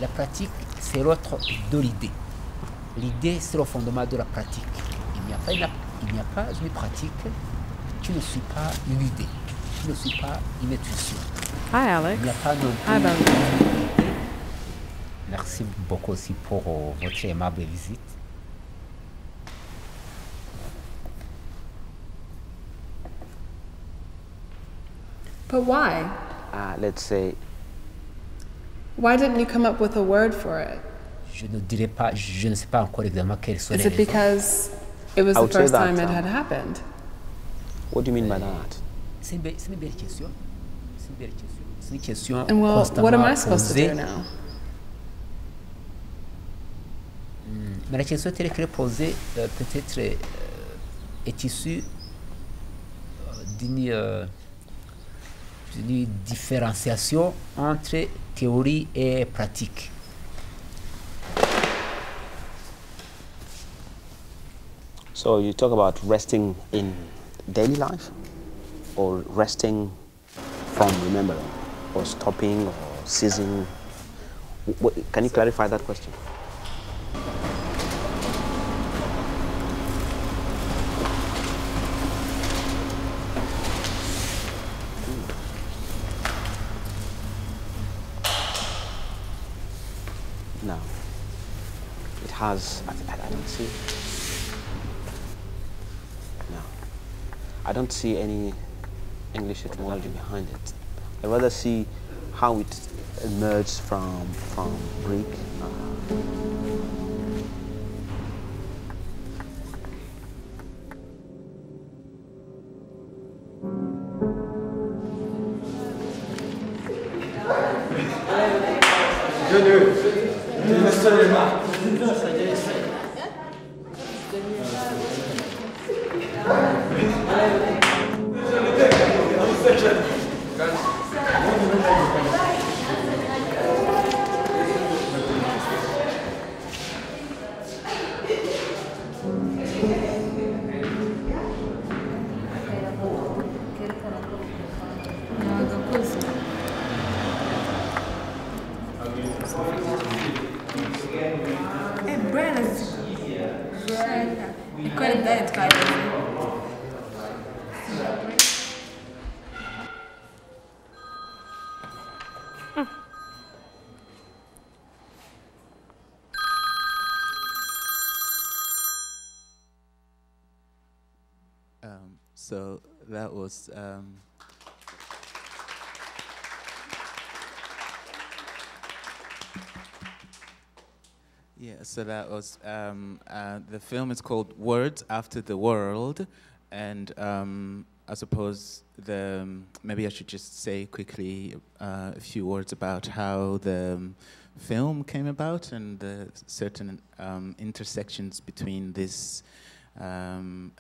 La pratique, c'est l'autre de l'idée. L'idée, c'est le fondement de la pratique. Il n'y a pas une pratique qui ne suit pas une idée, qui ne suit pas une intuition. Hi, Alex. Il n'y a pas non Hi, plus Bobby. Merci beaucoup aussi pour votre aimable visite. But why? Let's say, Why didn't you come up with a word for it? je ne sais pas encore exactement quelles sont Is les it raisons. because it was I the would say first that, time it had happened? What do you mean by that? C'est une belle question. C'est une belle question. C'est une question And well, constamment what am I supposed to posée. do now? Mais la question telle qu'elle est posée, peut-être est issue d'une différenciation entre théorie et pratique. So you talk about resting in daily life, or resting from remembering, or stopping, or ceasing. Can you clarify that question? No. It has. I don't see. No. I don't see any English etymology behind it. I rather see how it emerged from Greek. So that was yeah. So that was the film is called Words After the World, and I suppose maybe I should just say quickly a few words about how the film came about and the certain intersections between this and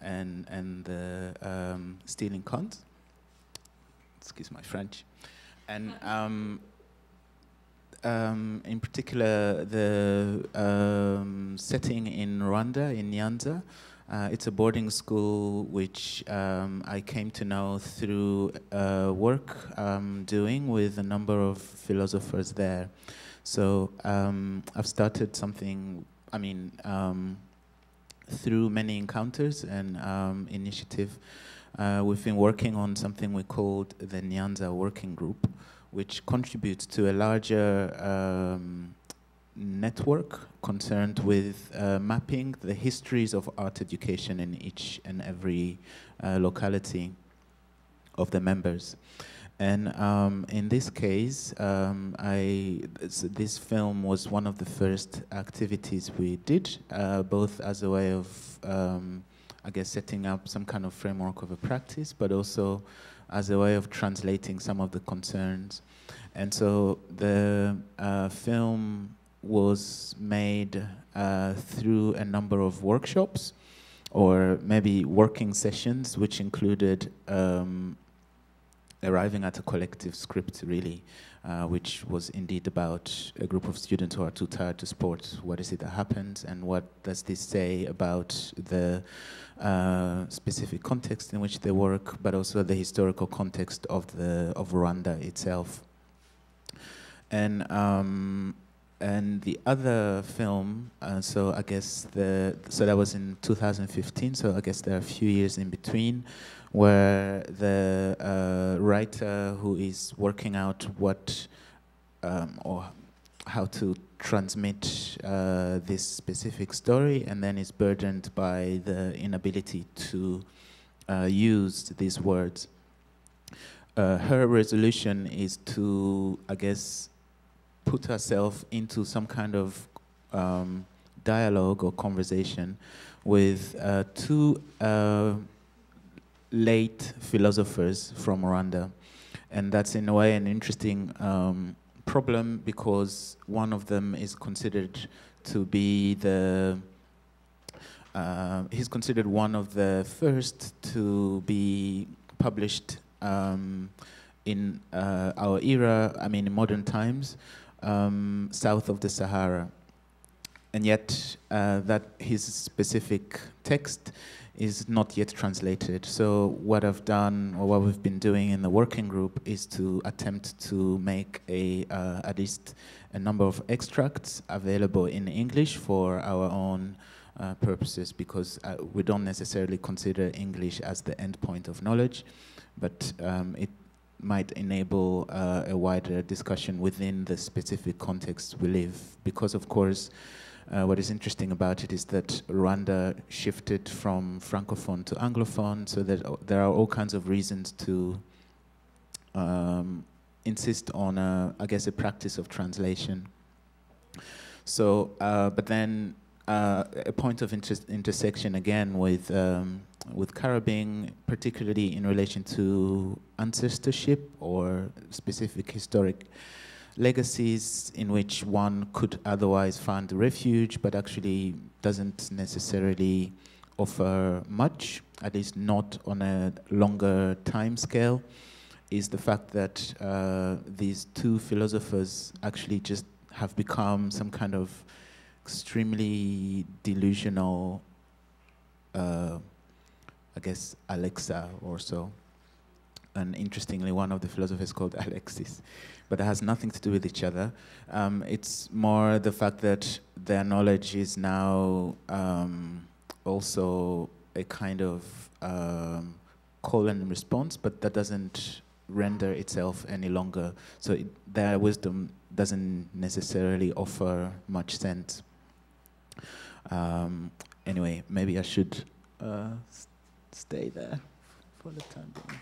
the stealing cons. Excuse my French. And in particular, the setting in Rwanda, in Nyanza, it's a boarding school which I came to know through work I'm doing with a number of philosophers there. So I've started something, through many encounters and initiative, we've been working on something we called the Nyanza Working Group, which contributes to a larger network concerned with mapping the histories of art education in each and every locality of the members. And in this case, this film was one of the first activities we did, both as a way of, I guess, setting up some kind of framework of a practice, but also as a way of translating some of the concerns. And so the film was made through a number of workshops, or maybe working sessions, which included arriving at a collective script, really, which was indeed about a group of students who are too tired to sport. What is it that happens, and what does this say about the specific context in which they work, but also the historical context of Rwanda itself. And the other film, so I guess so that was in 2015. So I guess there are a few years in between, where the writer who is working out what or how to transmit this specific story, and then is burdened by the inability to use these words. Her resolution is to, I guess, put herself into some kind of dialogue or conversation with two late philosophers from Rwanda. And that's in a way an interesting problem, because one of them is considered to be he's considered one of the first to be published in our era, I mean in modern times, south of the Sahara. And yet that his specific text is not yet translated. So what I've done, or what we've been doing in the working group, is to attempt to make at least a number of extracts available in English for our own purposes, because we don't necessarily consider English as the end point of knowledge, but it might enable a wider discussion within the specific context we live. Because, of course, what is interesting about it is that Rwanda shifted from Francophone to Anglophone, so that there are all kinds of reasons to insist on, I guess, a practice of translation. So, but then a point of intersection again with Caribbean, particularly in relation to ancestorship or specific historic legacies in which one could otherwise find refuge, but actually doesn't necessarily offer much, at least not on a longer time scale, is the fact that these two philosophers actually just have become some kind of extremely delusional, I guess, Alexa or so. And interestingly, one of the philosophers is called Alexis, but it has nothing to do with each other. It's more the fact that their knowledge is now also a kind of call and response, but that doesn't render itself any longer. So their wisdom doesn't necessarily offer much sense. Anyway, maybe I should stay there for the time being.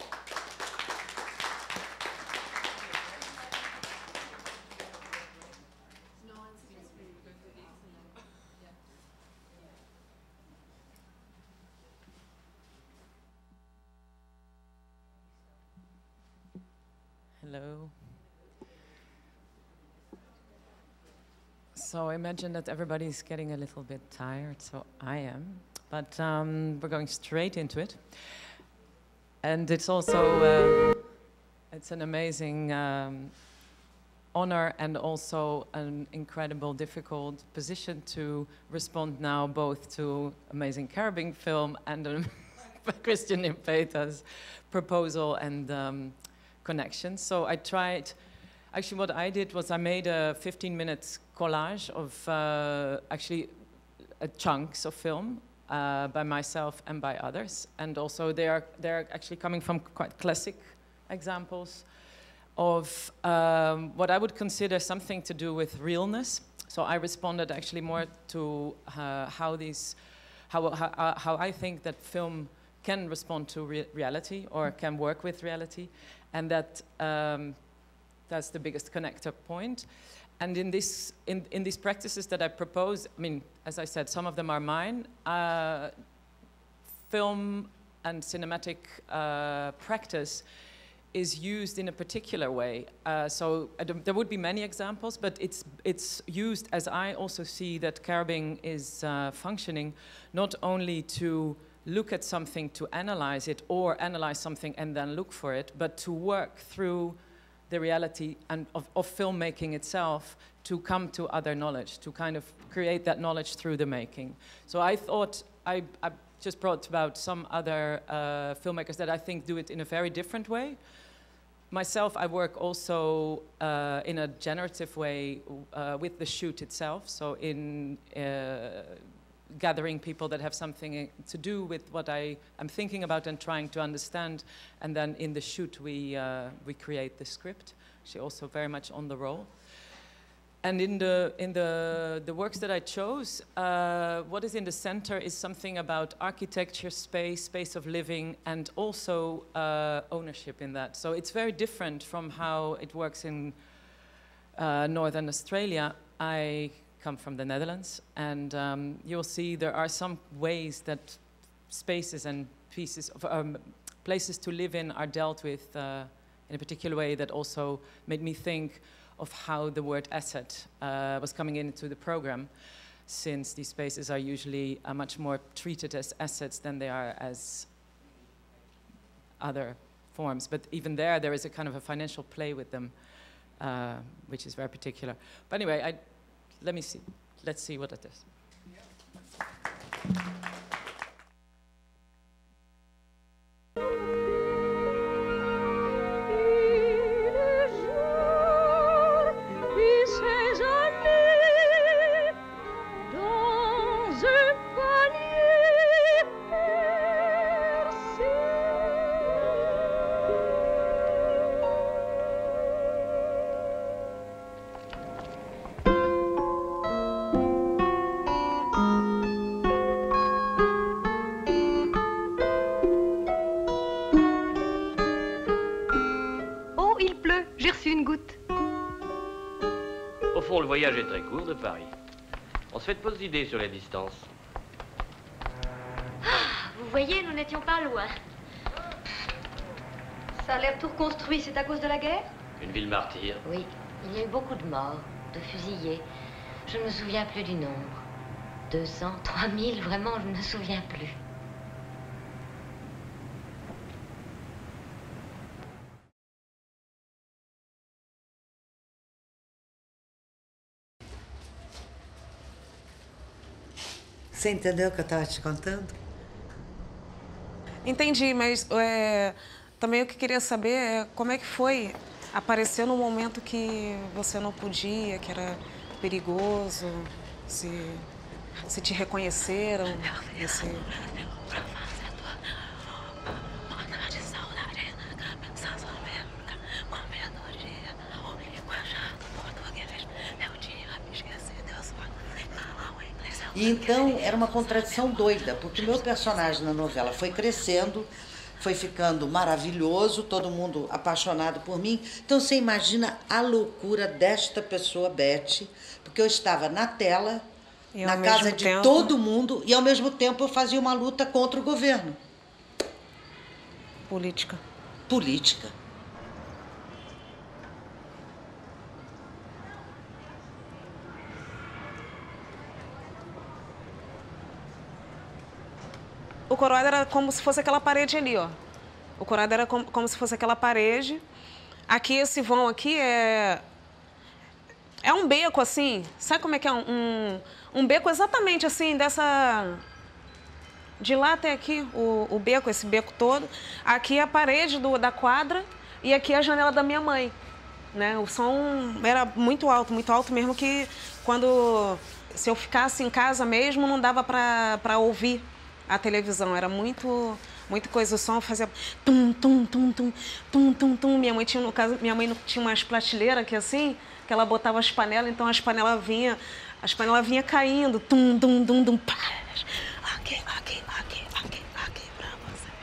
Hello. So I imagine that everybody's getting a little bit tired, so I am. But we're going straight into it. And it's also, it's an amazing honor and also an incredible, difficult position to respond now both to amazing Caribbean film and Christian Impeta's proposal and connection. So I tried, actually what I did was I made a 15-minute collage of actually chunks of film by myself and by others. And also they're actually coming from quite classic examples of what I would consider something to do with realness. So I responded actually more to how I think that film can respond to reality or can work with reality, and that that's the biggest connector point. And in these practices that I propose, I mean, as I said, some of them are mine. Film and cinematic practice is used in a particular way. So there would be many examples, but it's used as I also see that carabing is functioning, not only to look at something to analyze it or analyze something and then look for it, but to work through the reality and of filmmaking itself to come to other knowledge, to kind of create that knowledge through the making. So I thought I just brought about some other filmmakers that I think do it in a very different way. Myself, I work also in a generative way with the shoot itself, so in gathering people that have something to do with what I am thinking about and trying to understand, and then in the shoot we create the script. She also very much on the role. And in the works that I chose, what is in the center is something about architecture, space of living, and also ownership in that. So it's very different from how it works in Northern Australia. I come from the Netherlands, and you'll see there are some ways that spaces and pieces of places to live in are dealt with in a particular way that also made me think of how the word asset was coming into the program, since these spaces are usually much more treated as assets than they are as other forms. But even there is a kind of a financial play with them, which is very particular. But anyway, let's see what it is. Le voyage est très court de Paris. On se fait de fausses idées sur les distances. Vous voyez, nous n'étions pas loin. Ça a l'air tout reconstruit, c'est à cause de la guerre? Une ville martyre. Oui, il y a eu beaucoup de morts, de fusillés. Je ne me souviens plus du nombre. 200, 3000, vraiment, je ne me souviens plus. Você entendeu o que eu estava te contando? Entendi, mas também o que queria saber é como é que foi aparecer no momento que você não podia, que era perigoso, se te reconheceram, E então era uma contradição doida, porque o meu personagem na novela foi crescendo, foi ficando maravilhoso, todo mundo apaixonado por mim. Então você imagina a loucura desta pessoa, Beth, porque eu estava na tela, na casa de todo mundo, e ao mesmo tempo eu fazia uma luta contra o governo. Política. Política. O coroado era como se fosse aquela parede ali, ó. O coroado era como se fosse aquela parede. Aqui, esse vão aqui é um beco, assim. Sabe como é que é? Um beco exatamente assim, dessa... De lá até aqui, o beco, esse beco todo. Aqui é a parede da quadra e aqui é a janela da minha mãe. Né? O som era muito alto mesmo, que quando... Se eu ficasse em casa mesmo, não dava para ouvir a televisão, era muito coisa, o som fazia tum, tum, tum, tum, tum, tum, tum. Minha mãe não tinha umas prateleiras que assim, que ela botava as panelas, então as panelas vinha caindo, tum, tum, tum, tum, pá. Aqui pra você.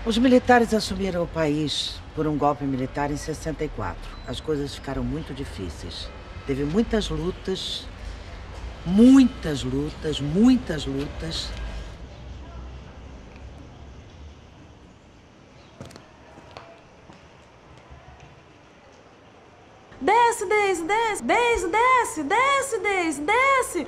Os militares assumiram o país por um golpe militar em 64. As coisas ficaram muito difíceis. Teve muitas lutas, muitas lutas, muitas lutas. Desce, Daisy, desce! Daisy, desce! Desce, Daisy, desce!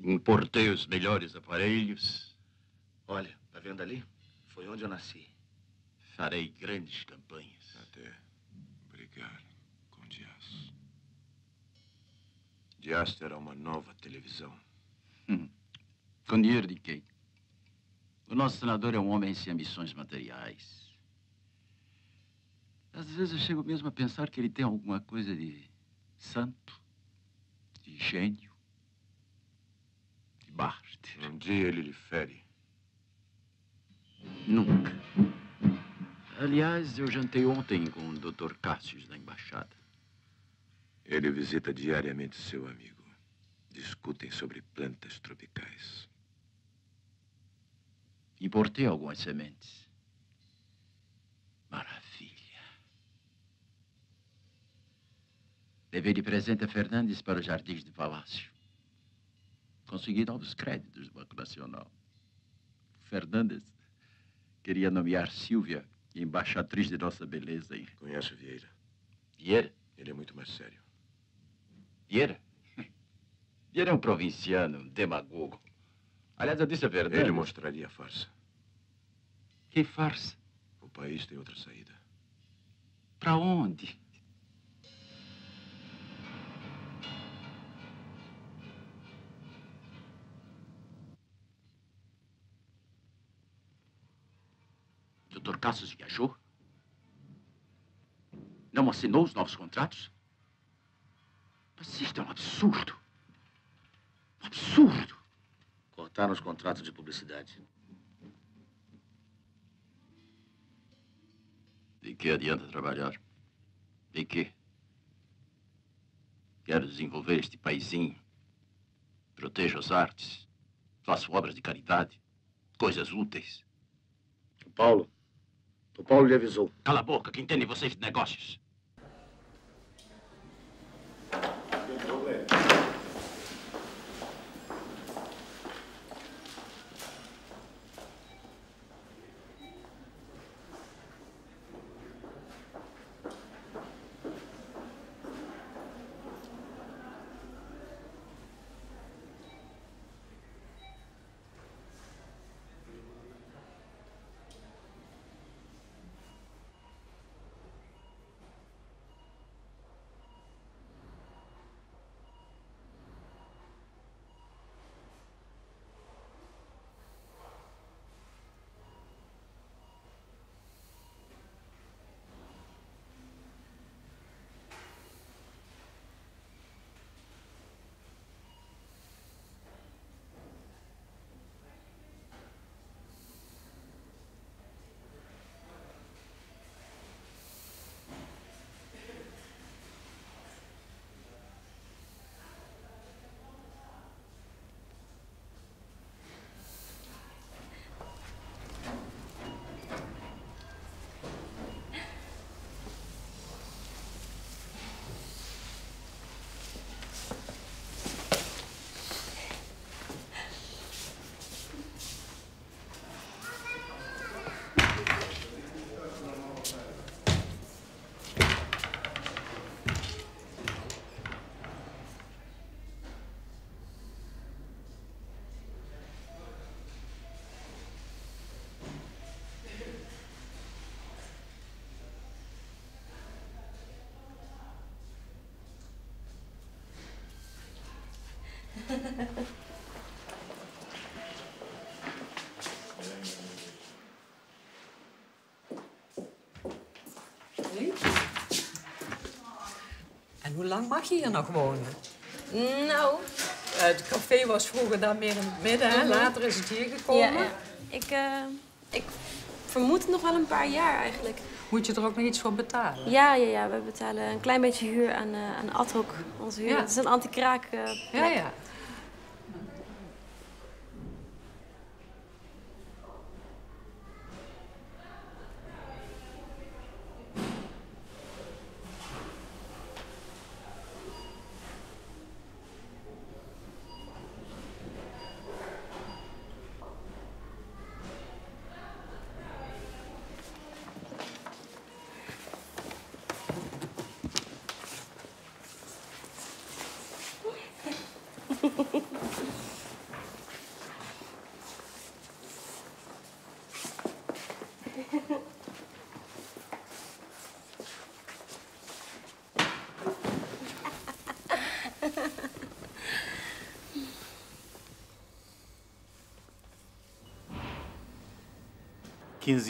Importei os melhores aparelhos. Olha, tá vendo ali? Foi onde eu nasci. Farei grandes campanhas. Até brigar com Dias. Dias terá uma nova televisão. Com dinheiro de quem? O nosso senador é um homem sem ambições materiais. Às vezes eu chego mesmo a pensar que ele tem alguma coisa de santo, de gênio, de Barte. Um dia ele lhe fere. Nunca. Aliás, eu jantei ontem com o Dr. Cássius na embaixada. Ele visita diariamente seu amigo. Discutem sobre plantas tropicais. Importei algumas sementes. Maravilha. Levei de presente a Fernandes para os jardins do palácio. Consegui novos créditos do Banco Nacional. Fernandes queria nomear Silvia embaixatriz de nossa beleza. Conhece o Vieira? Vieira? Ele é muito mais sério. Vieira? Vieira é um provinciano, um demagogo. Aliás, eu disse a verdade. Ele mostraria a farsa. Que farsa? O país tem outra saída. Para onde? Dr. Cassius viajou? Não assinou os novos contratos? Mas isto é um absurdo. Um absurdo. Cortaram os contratos de publicidade. De que adianta trabalhar? De quê? Quero desenvolver este paizinho. Protejo as artes. Faço obras de caridade. Coisas úteis. O Paulo lhe avisou. Cala a boca, que entendem vocês de negócios. hoe lang mag je hier nog wonen? Nou... Het café was vroeger daar meer in het midden, hè? Later is het hier gekomen. Ja. Ik vermoed nog wel een paar jaar eigenlijk. Moet je er ook nog iets voor betalen? Ja. We betalen een klein beetje huur aan ad hoc, onze huur. Ja. Het is een anti-kraak plek. Ja.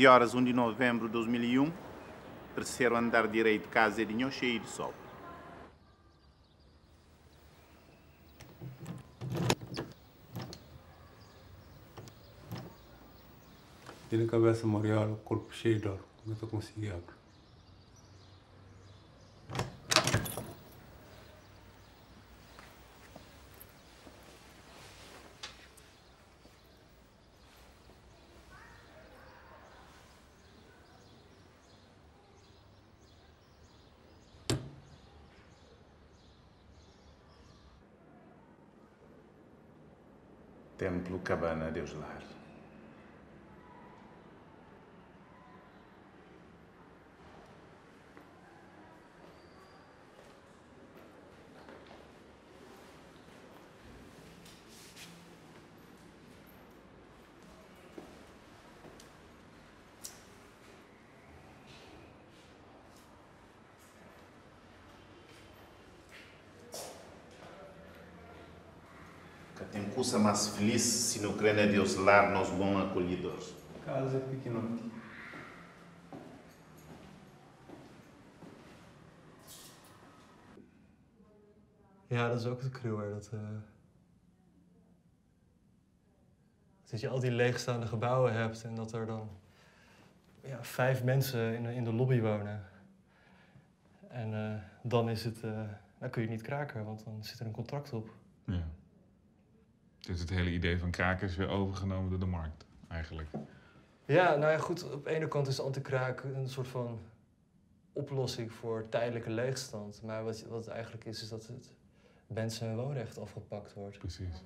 horas 1 de novembro de 2001, terceiro andar direito, caseirinho cheio de sol. E na cabeça molhar, o corpo cheio de dor. Não estou conseguindo abrir. Templo Cabana Deus Lar. Tem coisa mais feliz se não crê Deus Lar, nós bons acolhedores. Casa pequeno. Ja, dat is ook het cruwer. Dat je al die leegstaande gebouwen hebt en dat er dan 5 mensen in de lobby wonen. En dan is het, dan kun je niet kraken, want dan zit er een contract op. Ja. Dus het hele idee van kraken is weer overgenomen door de markt, eigenlijk. Ja, nou ja, goed. Op de ene kant is anti-kraak een soort van oplossing voor tijdelijke leegstand. Maar wat het eigenlijk is dat het mensen hun woonrecht afgepakt wordt. Precies.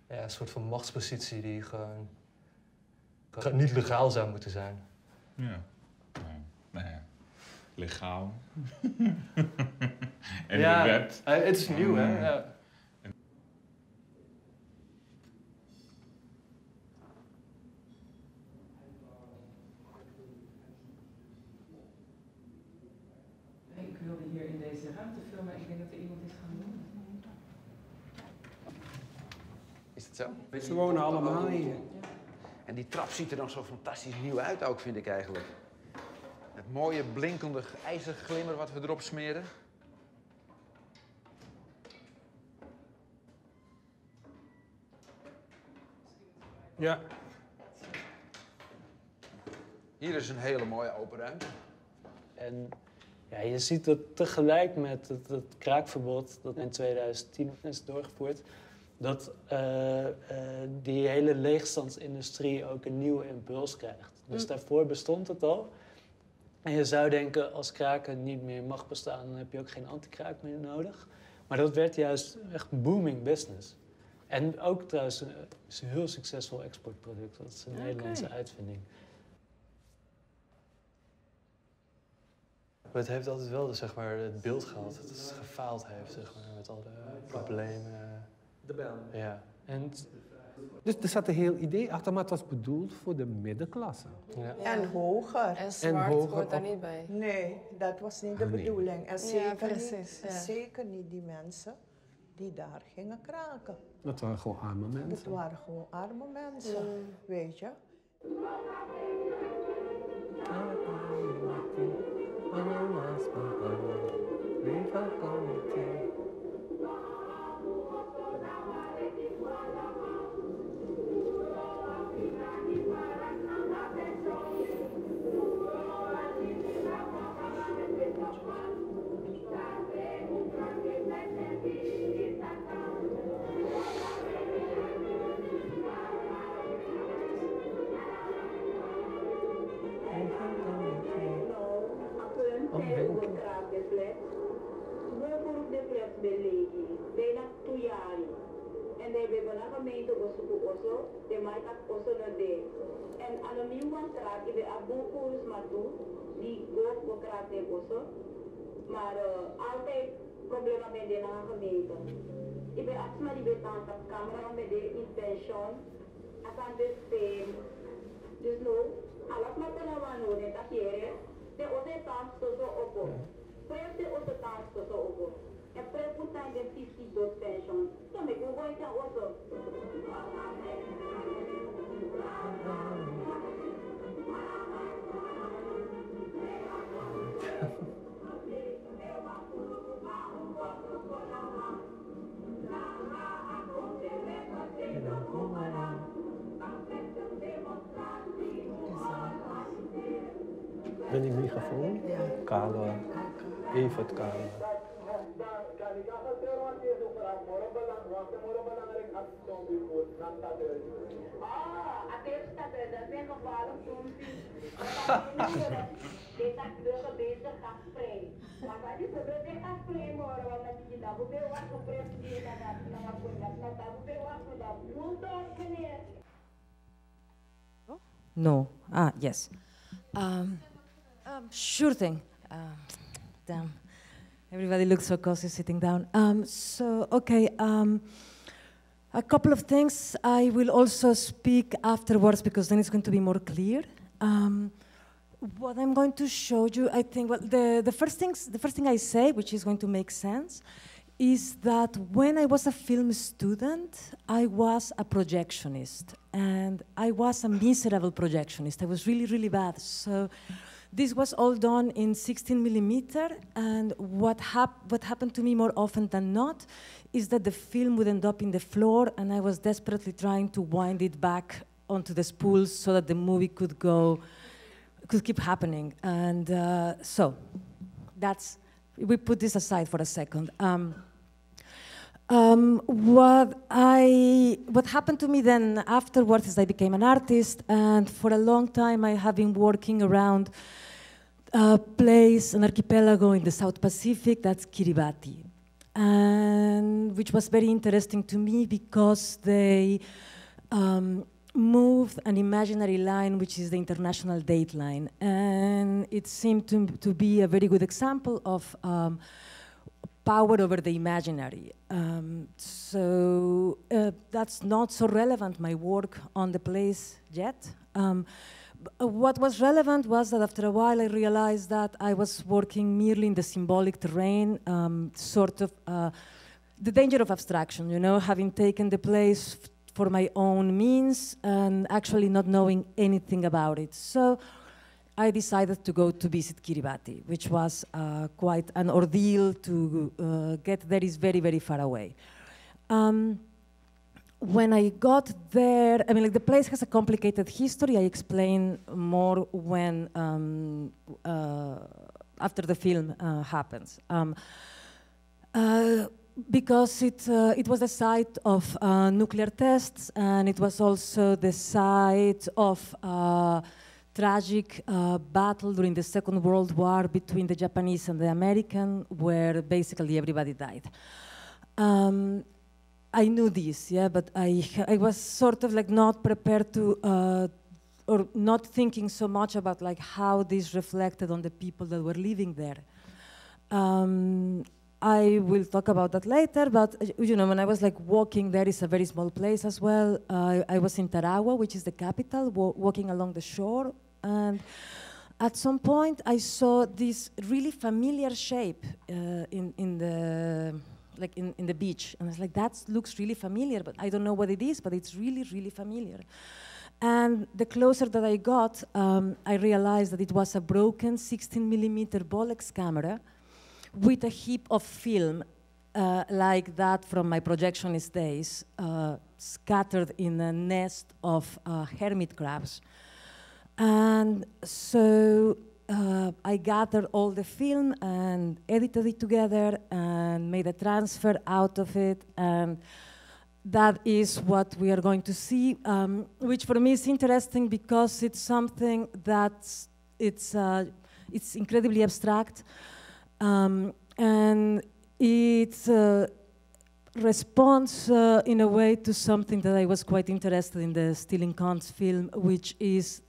Ja, een soort van machtspositie die gewoon niet legaal zou moeten zijn. Ja. Nou ja. Legaal. En ja, de wet. Het is nieuw, hè? Ja. Ik wilde hier in deze ruimte filmen. Ik denk dat er iemand is gaan doen. Is het zo? Ze wonen allemaal hier. En die trap ziet er dan zo fantastisch nieuw uit ook, vind ik eigenlijk. Het mooie blinkende ijzerglimmer wat we erop smeren. Ja. Hier is een hele mooie open ruimte. En ja, je ziet dat tegelijk met het kraakverbod dat in 2010 is doorgevoerd, dat die hele leegstandsindustrie ook een nieuwe impuls krijgt. Dus daarvoor bestond het al. En je zou denken, als kraken niet meer mag bestaan, dan heb je ook geen anti-kraak meer nodig. Maar dat werd juist echt een booming business. En ook trouwens is een heel succesvol exportproduct. Dat is een Nederlandse uitvinding. Maar het heeft altijd wel zeg maar, het beeld gehad dat het gefaald heeft, zeg maar, met al de problemen. De bel. Ja. Dus er zat een heel idee achter, maar het was bedoeld voor de middenklasse. Ja. En hoger. En zwart hoort daar niet bij. Nee, dat was niet de bedoeling. En zeker, precies, niet, zeker niet die mensen die daar gingen kraken. Dat waren gewoon arme mensen. Dat waren gewoon arme mensen, weet je. En we hebben een gemeente Osso, de maakt Osso naar de. En aan de nieuwe straat, ik ben aboekurs maar toe, die go kraak de Osso. Maar altijd problemen met de gemeente. Ik ben asma die betant op camera met de intention, als aan de stem. Dus nu, alles wat er nou aan doen, dat hier, de Osso taal zo op. First de Osso taal zo op. En pregunta de 50 tension. Ja, me go going to also. Ben die microfoon? Ja. Kale. Even het kale. No. Ah, yes. Sure thing. Damn. Everybody looks so cozy sitting down. Okay. A couple of things. I will also speak afterwards because then it's going to be more clear. What I'm going to show you, I think, well, the first thing I say, which is going to make sense, is that when I was a film student, I was a projectionist, and I was a miserable projectionist. I was really, really bad. So this was all done in 16 millimeter, and what happened to me more often than not is that the film would end up in the floor, and I was desperately trying to wind it back onto the spools so that the movie could keep happening. And so we put this aside for a second. What happened to me then afterwards is I became an artist, and for a long time I have been working around a place, an archipelago in the South Pacific, that's Kiribati, and which was very interesting to me because they moved an imaginary line, which is the international date line, and it seemed to be a very good example of power over the imaginary. That's not so relevant, my work on the place yet. What was relevant was that after a while I realized that I was working merely in the symbolic terrain, the danger of abstraction, you know, having taken the place for my own means and actually not knowing anything about it. So I decided to go to visit Kiribati, which was quite an ordeal to get there. Is very, very far away. When I got there, I mean, like, the place has a complicated history. I explain more when after the film happens. Because it was the site of nuclear tests, and it was also the site of tragic battle during the Second World War between the Japanese and the American, where basically everybody died. I knew this, yeah, but I was sort of like not prepared to, or not thinking so much about like how this reflected on the people that were living there. I will talk about that later, but you know, when I was like walking there, it's a very small place as well. I was in Tarawa, which is the capital, walking along the shore, and at some point I saw this really familiar shape in the beach, and I was like, that looks really familiar, but I don't know what it is, but it's really, really familiar. And the closer that I got, I realized that it was a broken 16 millimeter Bolex camera, with a heap of film like that from my projectionist days, scattered in a nest of hermit crabs. And so I gathered all the film and edited it together and made a transfer out of it, and that is what we are going to see, which for me is interesting because it's something that's it's incredibly abstract, and it responds in a way to something that I was quite interested in the Stealing Kant's film, which is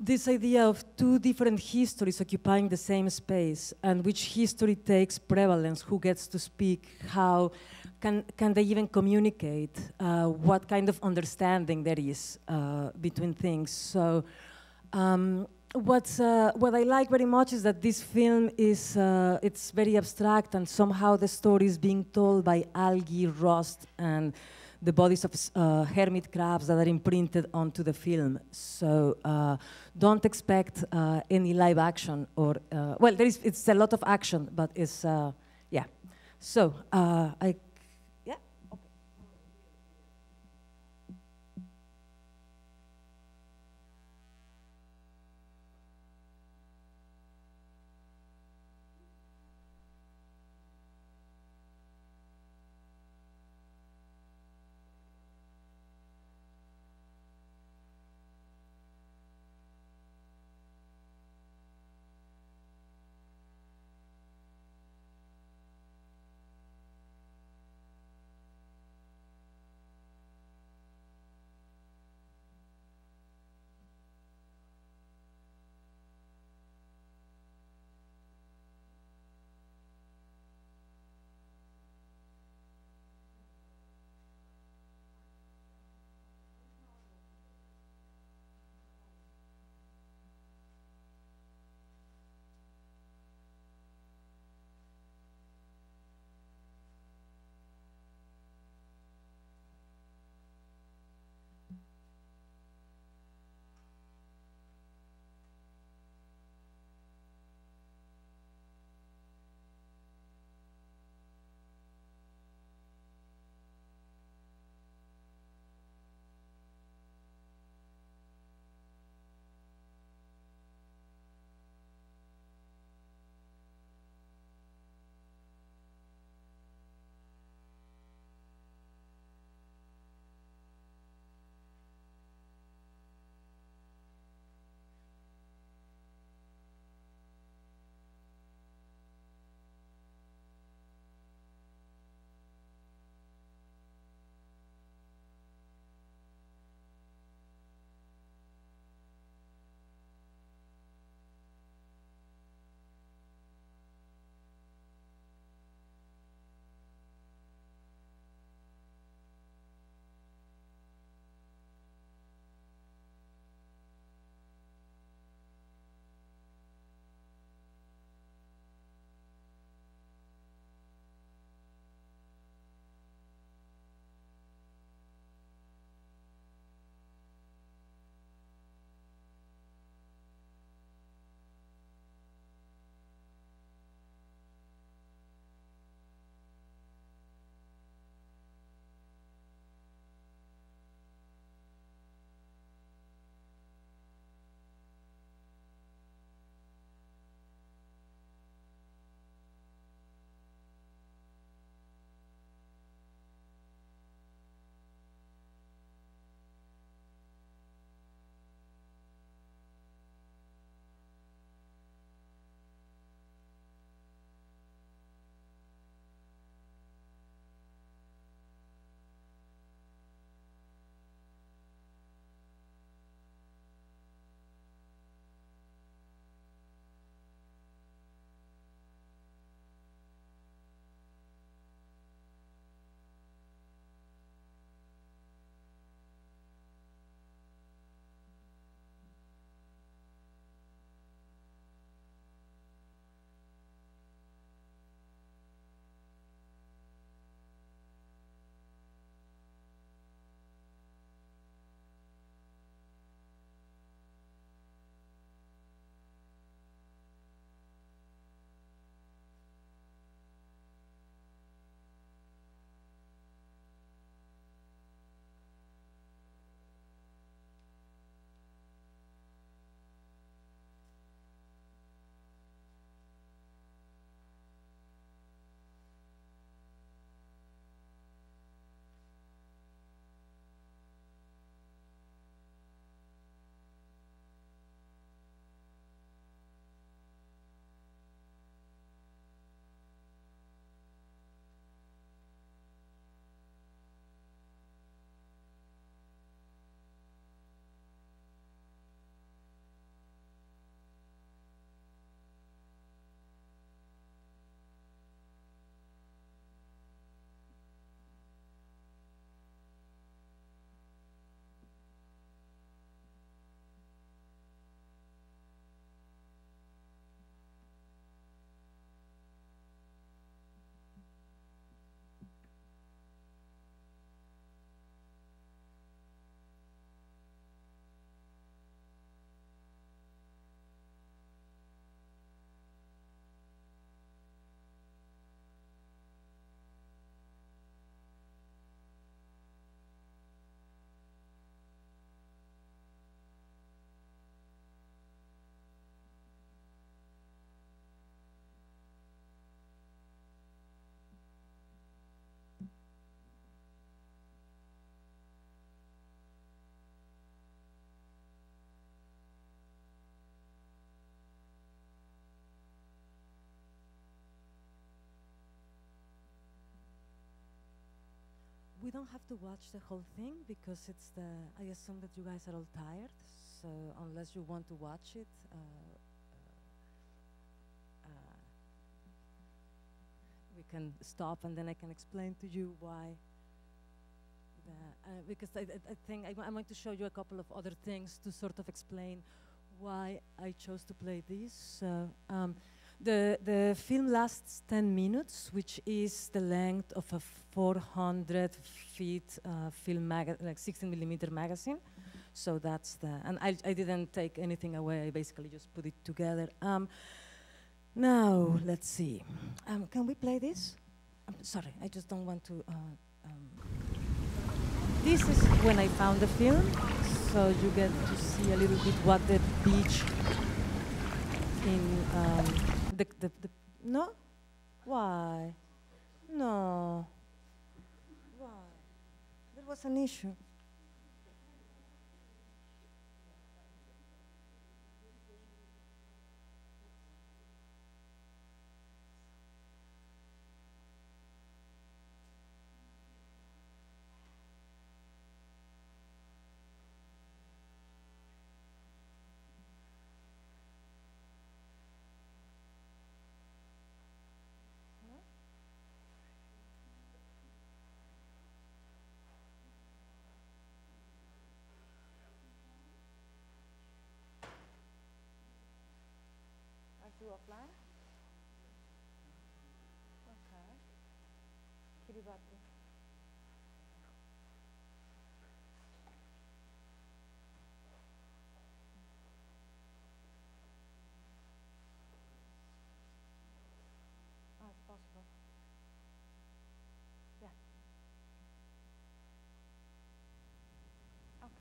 this idea of two different histories occupying the same space, and which history takes prevalence, who gets to speak, how can they even communicate, what kind of understanding there is between things. So what I like very much is that this film is it's very abstract, and somehow the story is being told by algae, rust, and the bodies of hermit crabs that are imprinted onto the film. So don't expect any live action, or well, it's a lot of action, but it's yeah. So we don't have to watch the whole thing because it's the. I assume that you guys are all tired, so unless you want to watch it, we can stop and then I can explain to you why. Because I think I'm going to show you a couple of other things to sort of explain why I chose to play this. The film lasts 10 minutes, which is the length of a 400 feet film like 16mm magazine. So that's the, and I didn't take anything away. I basically just put it together. Now let's see. Can we play this? I'm sorry, I just don't want to. This is when I found the film, so you get to see a little bit what the beach in no? Why? No. Why? There was an issue. Offline? Okay. Kiribati. Oh, it's possible. Yeah. Okay.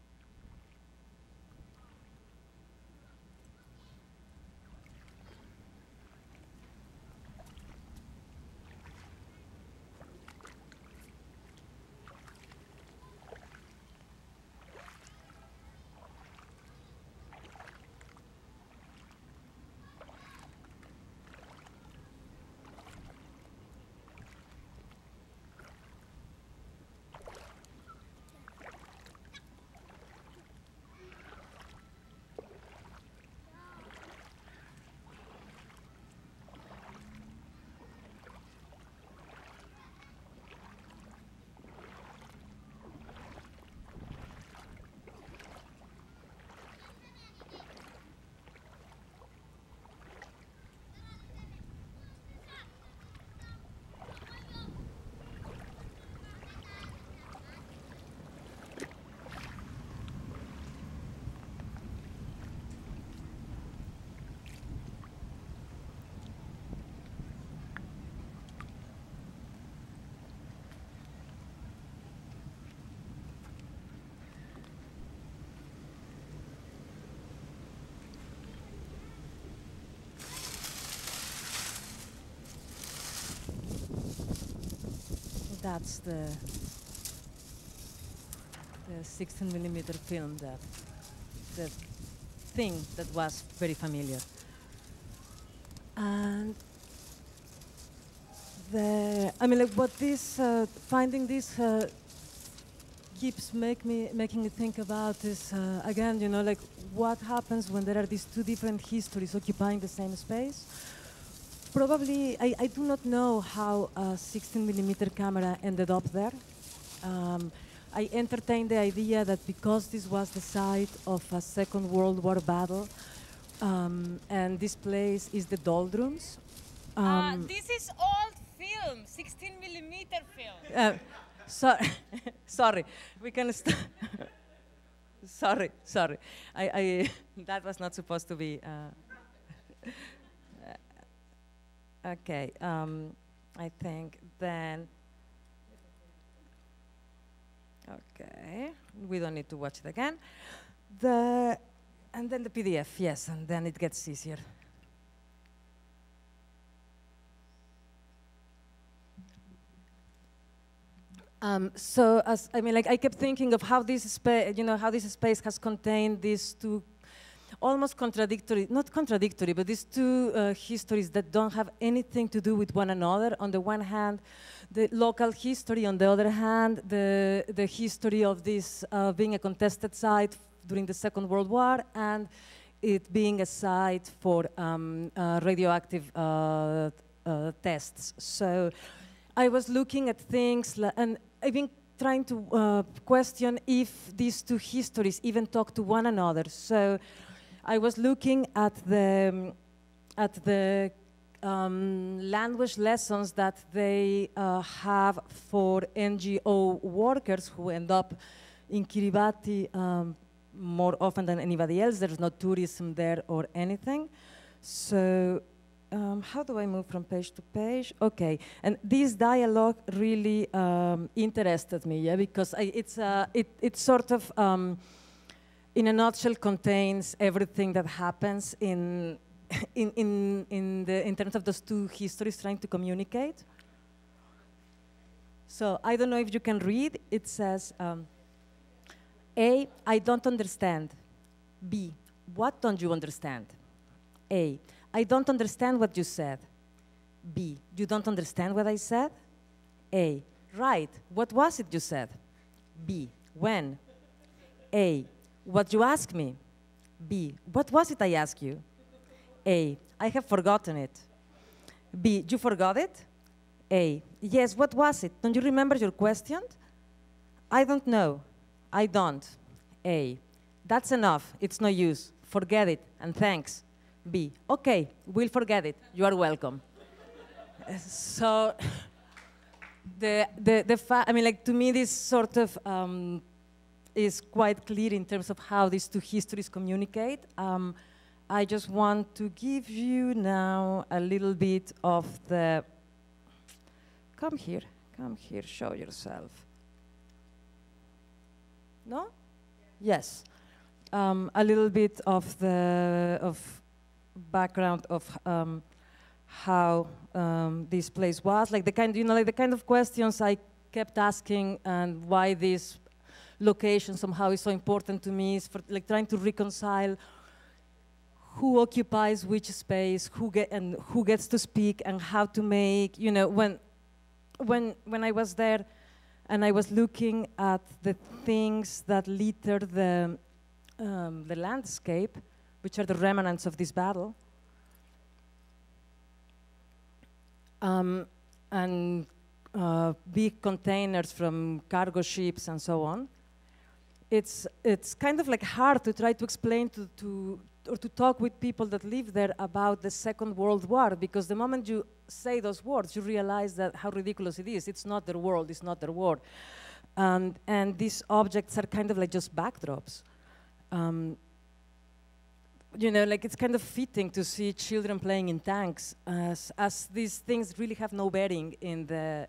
That's the 16mm film, the thing that was very familiar. And I mean, like what this finding this keeps making me think about is again, you know, like what happens when there are these two different histories occupying the same space. Probably, I do not know how a 16mm camera ended up there. I entertained the idea that because this was the site of a Second World War battle, and this place is the doldrums. This is old film, 16mm film. Sorry, we can start. sorry. That was not supposed to be. Okay, I think then. Okay, we don't need to watch it again. And then the PDF, yes, and then it gets easier. So, I kept thinking of how this space, how this space has contained these two, almost contradictory, not contradictory, but these two histories that don't have anything to do with one another. On the one hand, the local history, on the other hand, the history of this being a contested site during the Second World War, and it being a site for radioactive tests. So I was looking at things, and I've been trying to question if these two histories even talk to one another. So I was looking at the language lessons that they have for NGO workers who end up in Kiribati more often than anybody else. There's no tourism there or anything. So how do I move from page to page? Okay, and this dialogue really interested me, yeah, because it sort of, in a nutshell, contains everything that happens in terms of those two histories trying to communicate. So I don't know if you can read. It says, A, I don't understand. B, what don't you understand? A, I don't understand what you said. B, you don't understand what I said? A, right, what was it you said? B, when? A, what you asked me? B, what was it I asked you? A, I have forgotten it. B, you forgot it? A, yes, what was it? Don't you remember your question? I don't know. I don't. A, that's enough, it's no use. Forget it, and thanks. B, okay, we'll forget it. You are welcome. So, I mean, like, to me, this sort of is quite clear in terms of how these two histories communicate. I just want to give you now a little bit of the, come here, show yourself. No? Yes. A little bit of the background of how this place was, like the kind, like the kind of questions I kept asking, and why this location somehow is so important to me, is for like trying to reconcile who occupies which space, who gets to speak, and how to make, when I was there and I was looking at the things that litter the landscape, which are the remnants of this battle, and big containers from cargo ships and so on. It's kind of like hard to try to explain or to talk with people that live there about the Second World War, because the moment you say those words, you realize that how ridiculous it is. It's not their world, it's not their war. And these objects are kind of like just backdrops. Like it's kind of fitting to see children playing in tanks, as these things really have no bearing in the,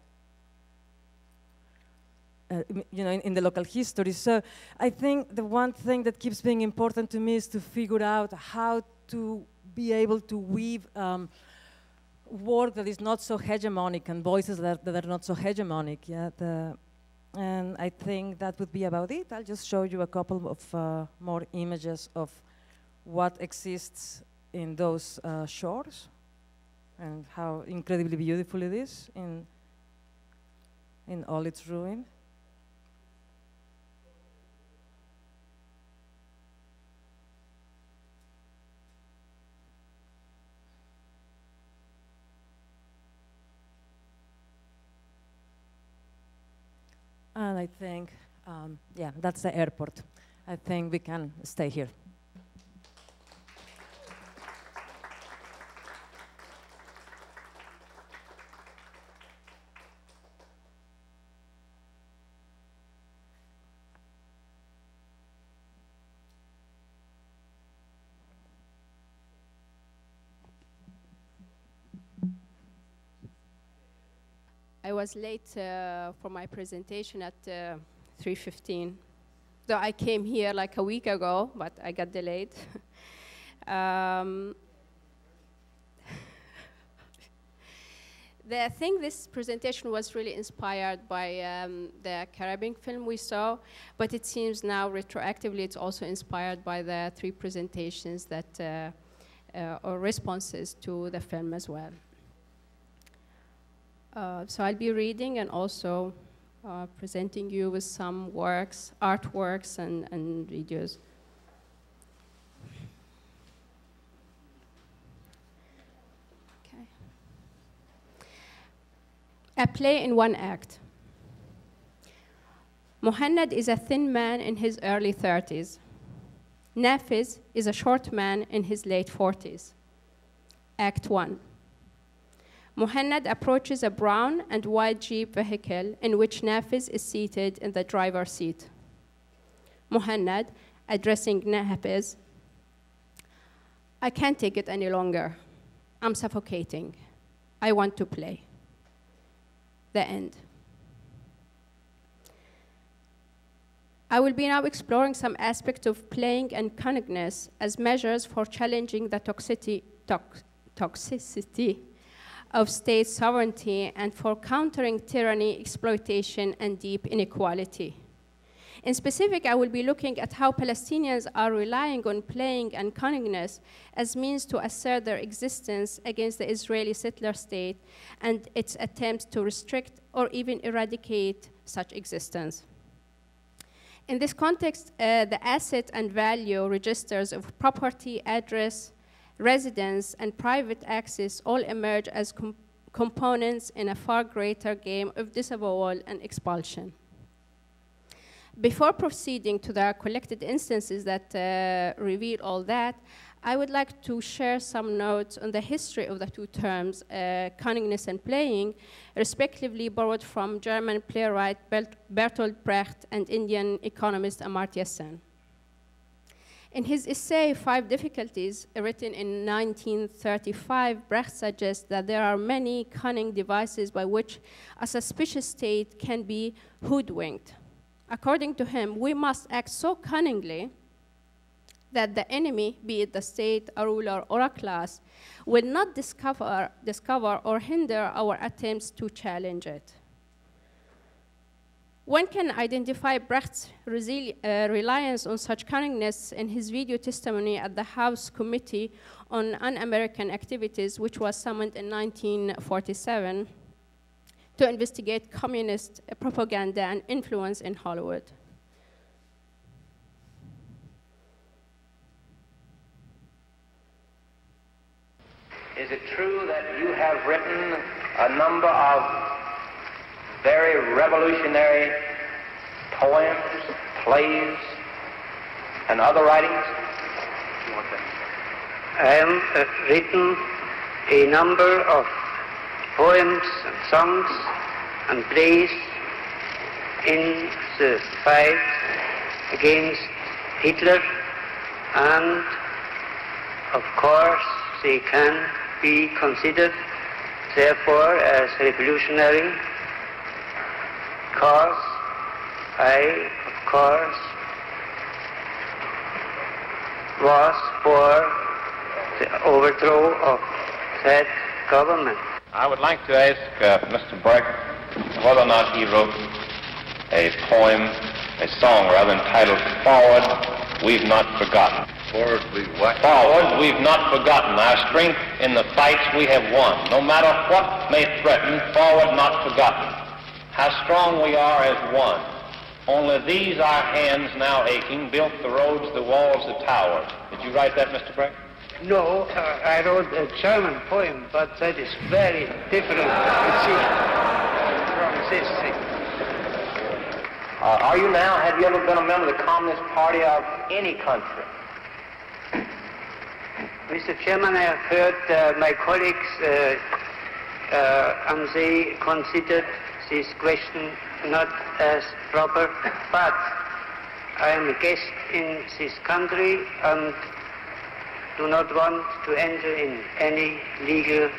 in the local history. So I think the one thing that keeps being important to me is to figure out how to be able to weave work that is not so hegemonic and voices that are not so hegemonic. Yeah, and I think that would be about it. I'll just show you a couple of more images of what exists in those shores and how incredibly beautiful it is in all its ruin. And I think, yeah, that's the airport. I think we can stay here. I was late for my presentation at 3:15. So I came here like a week ago, but I got delayed. I think this presentation was really inspired by the Caribbean film we saw, but it seems now retroactively it's also inspired by the 3 presentations that or responses to the film as well. So I'll be reading and also presenting you with some works, artworks and videos. Okay. A play in 1 act. Muhannad is a thin man in his early 30s. Nafiz is a short man in his late 40s. Act 1. Muhannad approaches a brown and white Jeep vehicle in which Nafiz is seated in the driver's seat. Muhannad, addressing Nafiz, "I can't take it any longer. I'm suffocating. I want to play." The end. I will be now exploring some aspects of playing and cunningness as measures for challenging the toxicity of state sovereignty and for countering tyranny, exploitation, and deep inequality. In specific, I will be looking at how Palestinians are relying on playing and cunningness as means to assert their existence against the Israeli settler state and its attempts to restrict or even eradicate such existence. In this context, the asset and value registers of property, address, residence, and private access all emerge as components in a far greater game of disavowal and expulsion. Before proceeding to the collected instances that reveal all that, I would like to share some notes on the history of the 2 terms, cunningness and playing, respectively borrowed from German playwright Bertolt Brecht and Indian economist Amartya Sen. In his essay, 5 Difficulties, written in 1935, Brecht suggests that there are many cunning devices by which a suspicious state can be hoodwinked. According to him, we must act so cunningly that the enemy, be it the state, a ruler, or a class, will not discover or hinder our attempts to challenge it. One can identify Brecht's reliance on such cunningness in his video testimony at the House Committee on Un-American Activities, which was summoned in 1947 to investigate communist propaganda and influence in Hollywood. Is it true that you have written a number of very revolutionary poems, plays, and other writings? I have written a number of poems and songs and plays in the fight against Hitler, and of course they can be considered therefore as revolutionary, because I, of course, was for the overthrow of that government. I would like to ask Mr. Brecht whether or not he wrote a poem, a song rather, entitled Forward, We've Not Forgotten. Forward, we've what? Forward, we've not forgotten. Our strength in the fights we have won. No matter what may threaten, forward, not forgotten. How strong we are as one. Only these our hands now aching built the roads, the walls, the towers. Did you write that, Mr. Brecht? No, I wrote a German poem, but that is very different, you see, from this thing. Are you now, have you ever been a member of the Communist Party of any country? Mr. Chairman, I have heard my colleagues and they considered this question not as proper, but I am a guest in this country and do not want to enter in any legal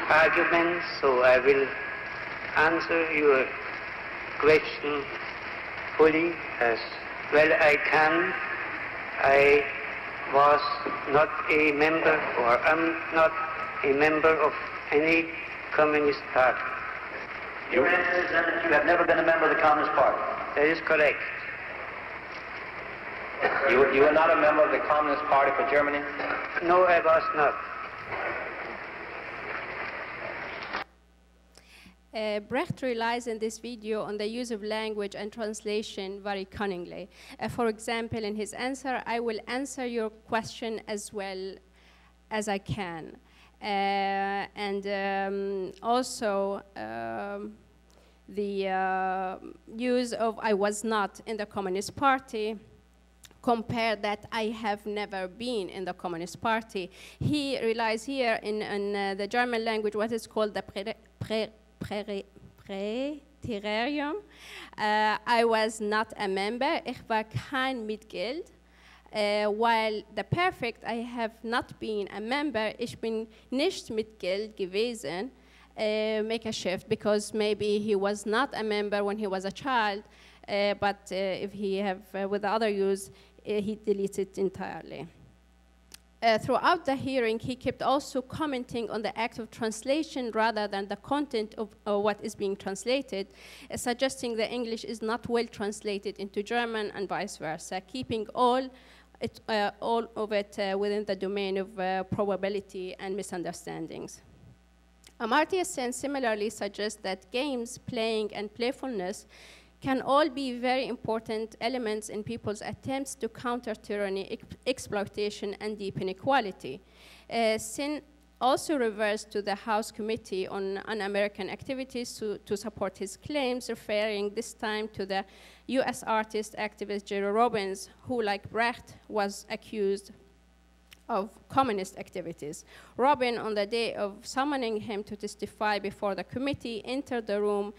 arguments, so I will answer your question fully as well I can. I was not a member, or am not a member of any Communist Party. Your answer is then that you have never been a member of the Communist Party. That is correct. You are not a member of the Communist Party for Germany? No, I was not. Brecht relies in this video on the use of language and translation very cunningly. For example, in his answer, I will answer your question as well as I can. Also, the use of I was not in the Communist Party, compare that I have never been in the Communist Party. He relies here in the German language what is called the Präterium. I was not a member, ich war kein Mitglied. While the perfect, I have not been a member, ich bin nicht Mitglied gewesen, make a shift because maybe he was not a member when he was a child, but if he have with the other use, he deletes it entirely. Throughout the hearing, he kept also commenting on the act of translation rather than the content of what is being translated, suggesting the English is not well translated into German and vice versa, keeping all of it within the domain of probability and misunderstandings. Amartya Sen similarly suggests that games, playing, and playfulness can all be very important elements in people's attempts to counter tyranny, exploitation, and deep inequality. Sen also refers to the House Committee on Un-American Activities to support his claims, referring this time to the US artist activist Jerry Robbins, who, like Brecht, was accused of communist activities. Robin, on the day of summoning him to testify before the committee, entered the room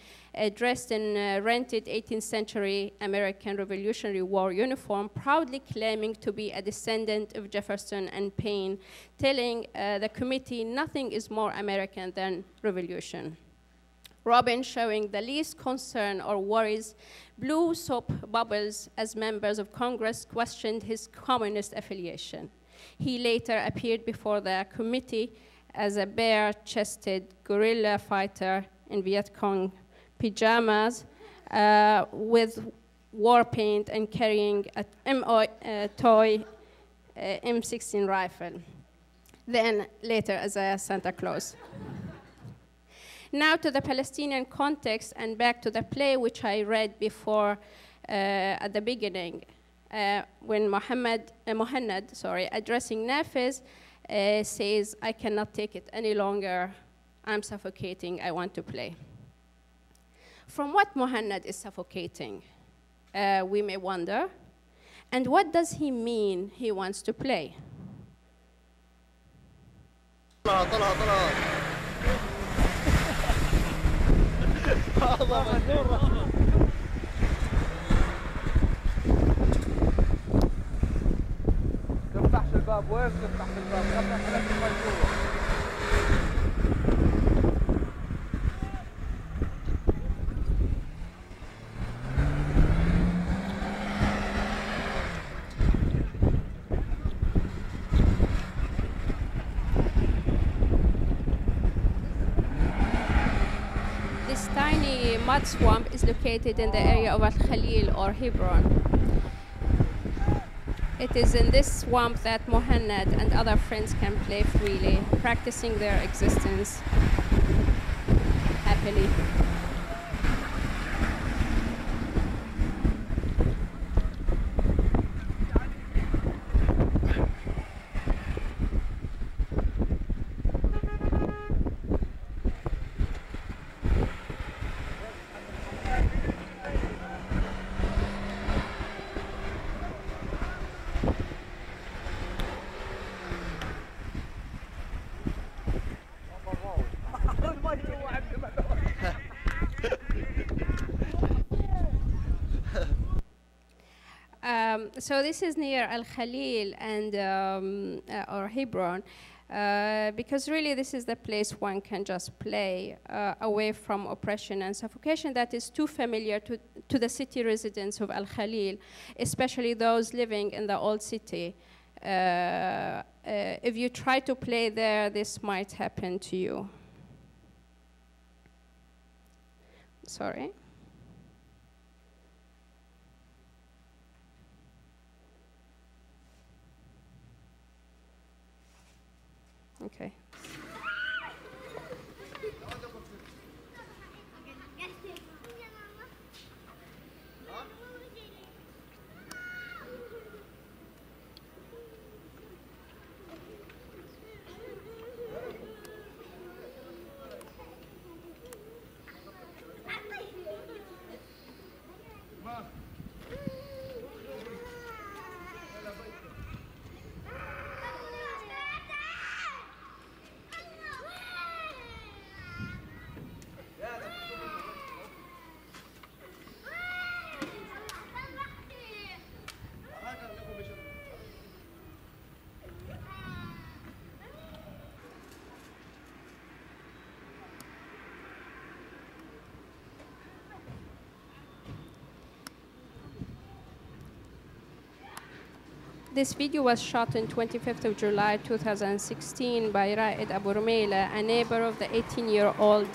dressed in rented 18th century American Revolutionary War uniform, proudly claiming to be a descendant of Jefferson and Paine, telling the committee nothing is more American than revolution. Robin, showing the least concern or worries, blew soap bubbles as members of Congress questioned his communist affiliation. He later appeared before the committee as a bare-chested guerrilla fighter in Viet Cong pajamas with war paint and carrying a toy M16 rifle, then later as a Santa Claus. Now to the Palestinian context and back to the play which I read before at the beginning. When Mohannad, addressing Nafez, says, I cannot take it any longer, I'm suffocating, I want to play. From what Mohannad is suffocating, we may wonder, and what does he mean he wants to play? الباب وين تفتح الباب؟ يلا خليك المجهول. This tiny mud swamp is located in the area of Al-Khalil or Hebron. It is in this swamp that Mohannad and other friends can play freely, practicing their existence happily. So this is near Al-Khalil and or Hebron, because really this is the place one can just play away from oppression and suffocation that is too familiar to the city residents of Al-Khalil, especially those living in the old city. If you try to play there, this might happen to you. Sorry. Okay. This video was shot on 25th of July 2016 by Raed Abu Rumeila, a neighbor of the 18-year-old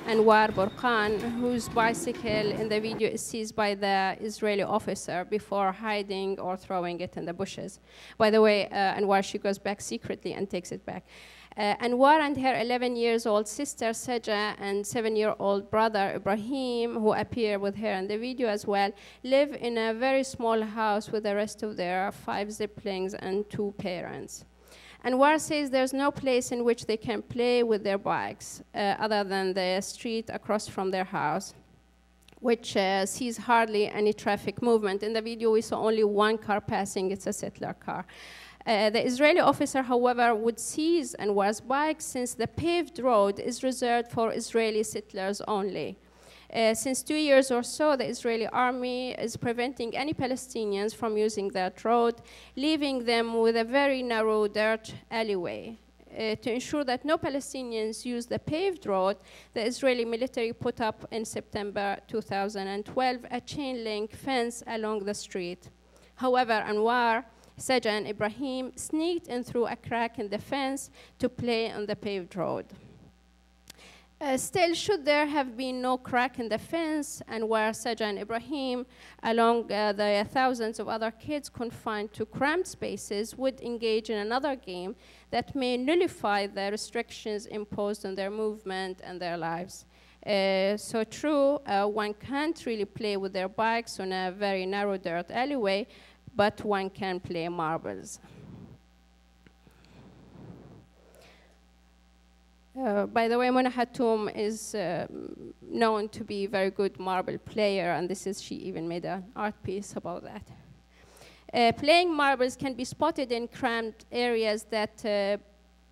Anwar Burqan, whose bicycle in the video is seized by the Israeli officer before hiding or throwing it in the bushes. By the way, Anwar, she goes back secretly and takes it back. Anwar and her 11-year-old sister Saja and 7-year-old brother Ibrahim, who appear with her in the video as well, live in a very small house with the rest of their 5 siblings and 2 parents. Anwar says there's no place in which they can play with their bikes other than the street across from their house, which sees hardly any traffic movement. In the video, we saw only 1 car passing. It's a settler car. The Israeli officer, however, would seize Anwar's bike since the paved road is reserved for Israeli settlers only. Since 2 years or so, the Israeli army is preventing any Palestinians from using that road, leaving them with a very narrow dirt alleyway. To ensure that no Palestinians use the paved road, the Israeli military put up in September 2012 a chain-link fence along the street. However, Anwar, Saja and Ibrahim sneaked in through a crack in the fence to play on the paved road. Still, should there have been no crack in the fence, Anwar, Saja and Ibrahim, along the thousands of other kids confined to cramped spaces, would engage in another game that may nullify the restrictions imposed on their movement and their lives. So true, one can't really play with their bikes on a very narrow dirt alleyway, but one can play marbles. By the way, Mona Hatoum is known to be a very good marble player, and she even made an art piece about that. Playing marbles can be spotted in cramped areas that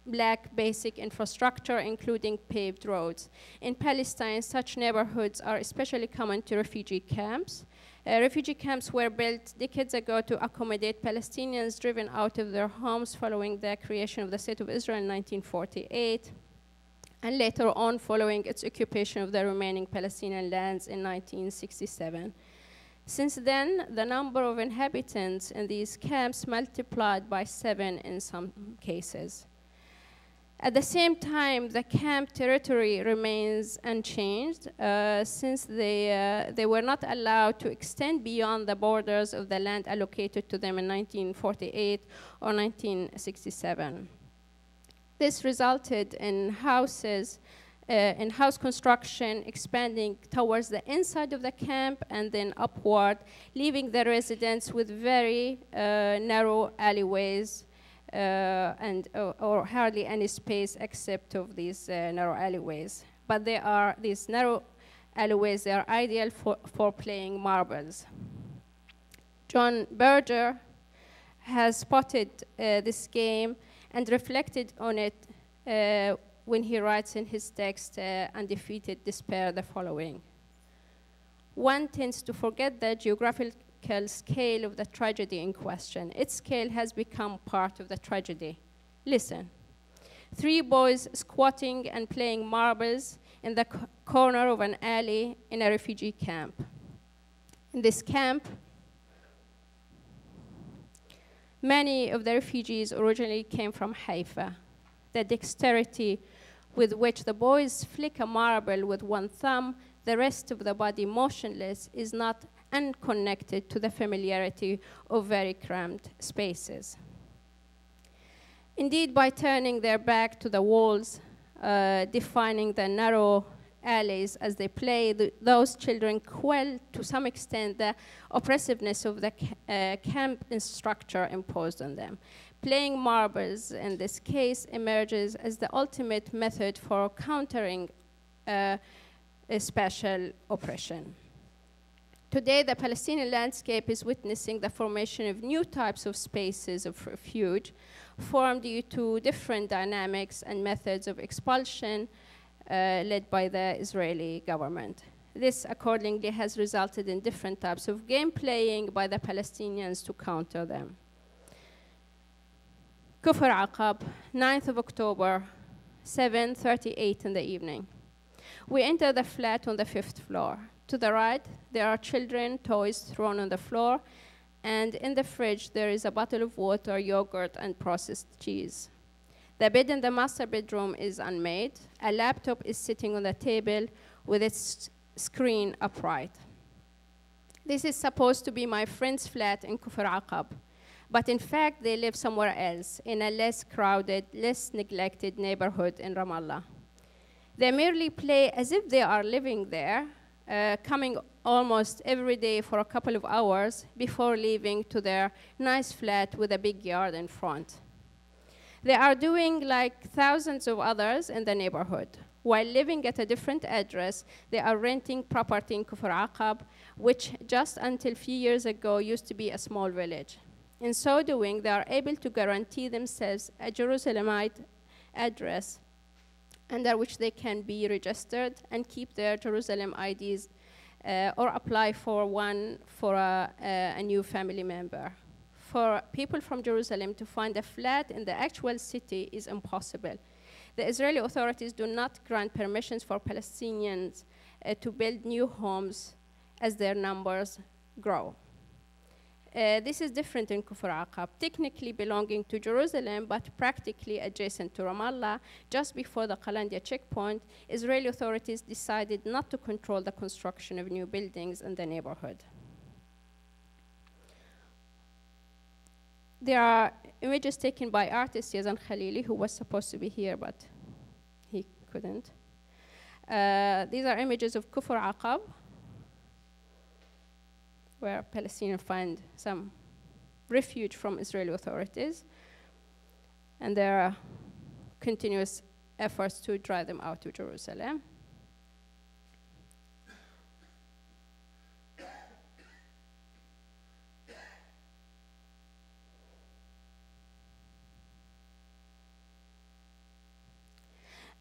lack basic infrastructure, including paved roads. In Palestine, such neighborhoods are especially common to refugee camps. Refugee camps were built decades ago to accommodate Palestinians driven out of their homes following the creation of the State of Israel in 1948, and later on following its occupation of the remaining Palestinian lands in 1967. Since then, the number of inhabitants in these camps multiplied by 7 in some cases. At the same time, the camp territory remains unchanged since they were not allowed to extend beyond the borders of the land allocated to them in 1948 or 1967. This resulted in house construction expanding towards the inside of the camp and then upward, leaving the residents with very narrow alleyways or hardly any space except of these narrow alleyways. But these narrow alleyways, they are ideal for playing marbles. John Berger has spotted this game and reflected on it when he writes in his text, Undefeated Despair, the following. One tends to forget the geographical scale of the tragedy in question. Its scale has become part of the tragedy. Listen. 3 boys squatting and playing marbles in the corner of an alley in a refugee camp. In this camp, many of the refugees originally came from Haifa. The dexterity with which the boys flick a marble with one thumb the rest of the body motionless is not unconnected to the familiarity of very cramped spaces. Indeed, by turning their back to the walls, defining the narrow alleys as they play, those children quell to some extent the oppressiveness of the camp structure imposed on them. Playing marbles in this case emerges as the ultimate method for countering a special oppression. Today, the Palestinian landscape is witnessing the formation of new types of spaces of refuge formed due to different dynamics and methods of expulsion led by the Israeli government. This accordingly has resulted in different types of game playing by the Palestinians to counter them. Kufr Aqab, 9th of October, 7:38 in the evening. We enter the flat on the 5th floor. To the right, there are children, toys thrown on the floor, and in the fridge, there is a bottle of water, yogurt, and processed cheese. The bed in the master bedroom is unmade. A laptop is sitting on the table with its screen upright. This is supposed to be my friend's flat in Kufr Aqab, but in fact, they live somewhere else, in a less crowded, less neglected neighborhood in Ramallah. They merely play as if they are living there, coming almost every day for a couple of hours before leaving to their nice flat with a big yard in front. They are doing like thousands of others in the neighborhood. While living at a different address, they are renting property in Kufr Aqab, which just until a few years ago used to be a small village. In so doing, they are able to guarantee themselves a Jerusalemite address under which they can be registered and keep their Jerusalem IDs or apply for one for a new family member. For people from Jerusalem to find a flat in the actual city is impossible. The Israeli authorities do not grant permissions for Palestinians to build new homes as their numbers grow. This is different in Kufr Aqab, technically belonging to Jerusalem, but practically adjacent to Ramallah. Just before the Qalandia checkpoint, Israeli authorities decided not to control the construction of new buildings in the neighborhood. There are images taken by artist Yazan Khalili, who was supposed to be here, but he couldn't. These are images of Kufr Aqab, where Palestinians find some refuge from Israeli authorities, and there are continuous efforts to drive them out of Jerusalem.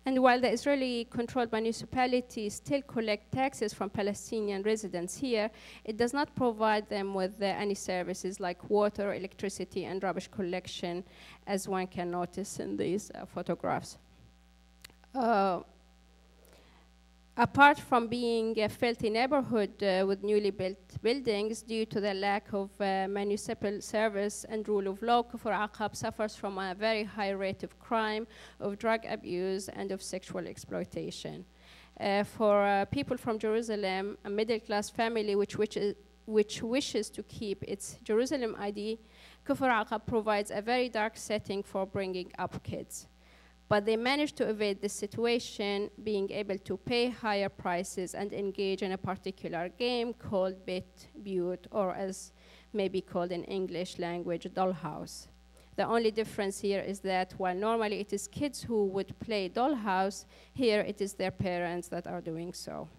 And while the Israeli-controlled municipalities still collect taxes from Palestinian residents here, it does not provide them with any services like water, electricity, and rubbish collection, as one can notice in these photographs. Apart from being a filthy neighborhood with newly built buildings, due to the lack of municipal service and rule of law, Kufr Aqab suffers from a very high rate of crime, of drug abuse, and of sexual exploitation. For people from Jerusalem, a middle-class family which wishes to keep its Jerusalem ID, Kufr Aqab provides a very dark setting for bringing up kids. But they managed to evade this situation, being able to pay higher prices and engage in a particular game called Bet Butte, or as may be called in English language, dollhouse. The only difference here is that while normally it is kids who would play dollhouse, here it is their parents that are doing so.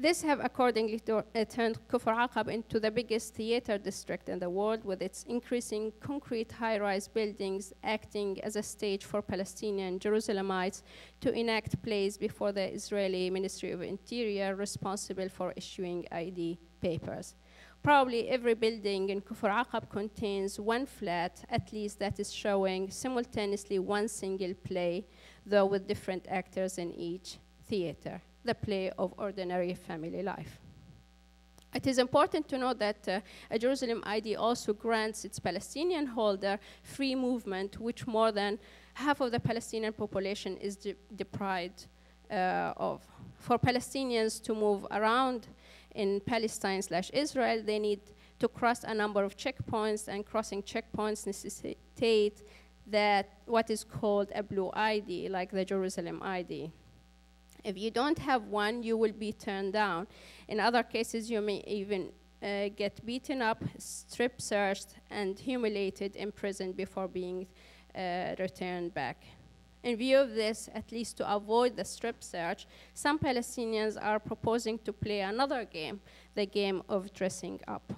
This have accordingly turned Kufr Aqab into the biggest theater district in the world, with its increasing concrete high-rise buildings acting as a stage for Palestinian Jerusalemites to enact plays before the Israeli Ministry of Interior, responsible for issuing ID papers. Probably every building in Kufr Aqab contains one flat, at least, that is showing simultaneously one single play, though with different actors in each theater. The play of ordinary family life. It is important to note that a Jerusalem ID also grants its Palestinian holder free movement, which more than half of the Palestinian population is deprived for Palestinians to move around in Palestine/Israel, they need to cross a number of checkpoints, and crossing checkpoints necessitate that what is called a blue ID, like the Jerusalem ID. If you don't have one, you will be turned down. In other cases, you may even get beaten up, strip searched, and humiliated, imprisoned before being returned back. In view of this, at least to avoid the strip search, some Palestinians are proposing to play another game, the game of dressing up.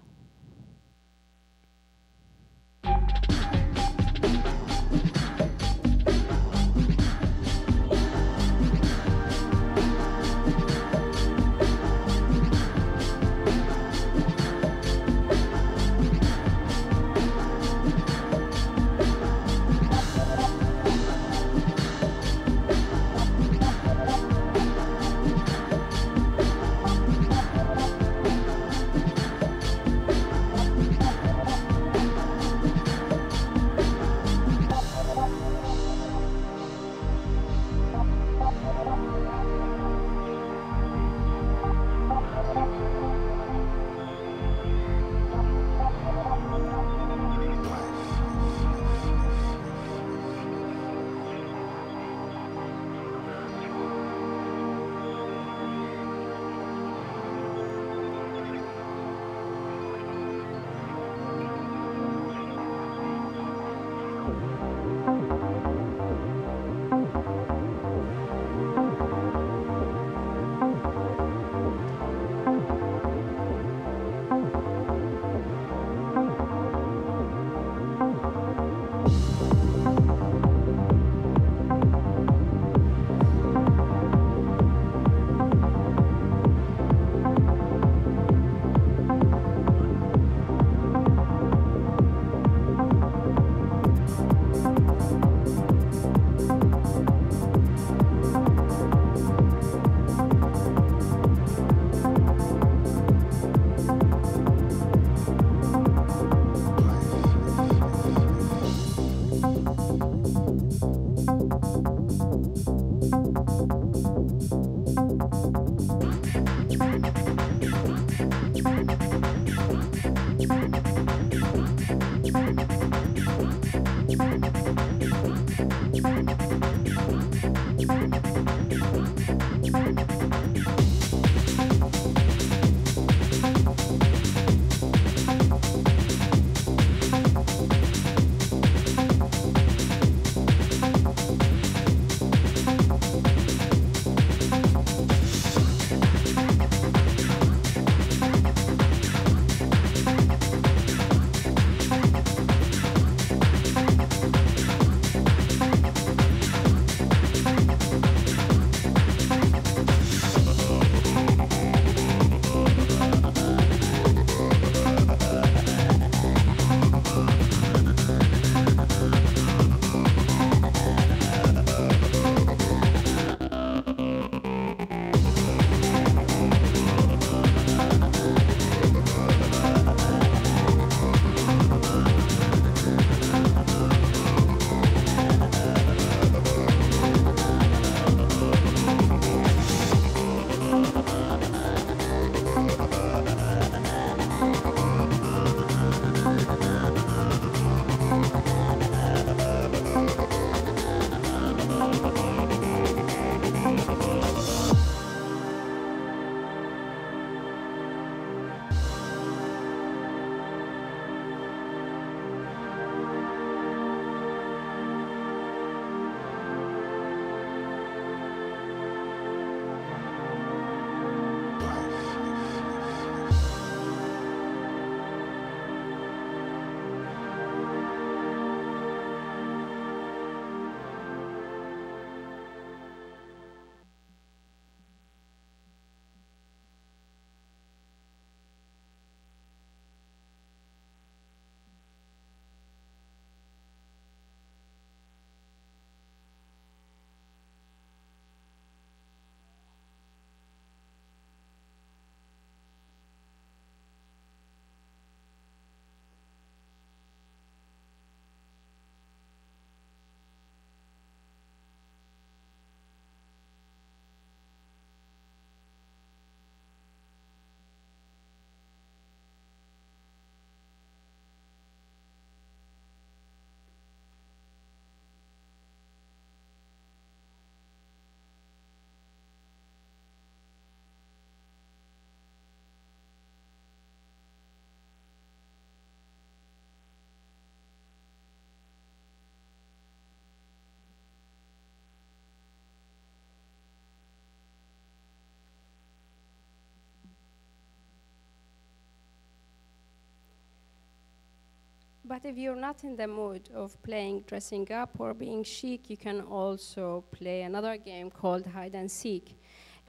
But if you're not in the mood of playing dressing up or being chic, you can also play another game called hide and seek,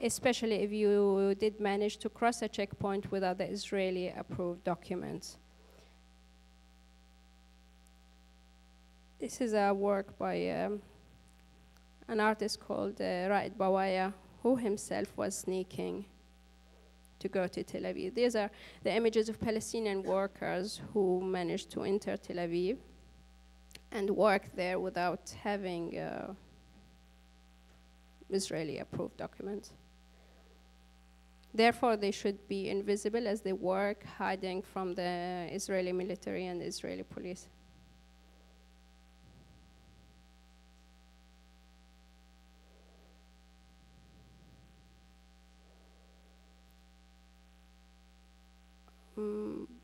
especially if you did manage to cross a checkpoint without the Israeli approved documents. This is a work by an artist called Raed Bawaya, who himself was sneaking to go to Tel Aviv. These are the images of Palestinian workers who managed to enter Tel Aviv and work there without having Israeli approved documents. Therefore, they should be invisible as they work, hiding from the Israeli military and the Israeli police.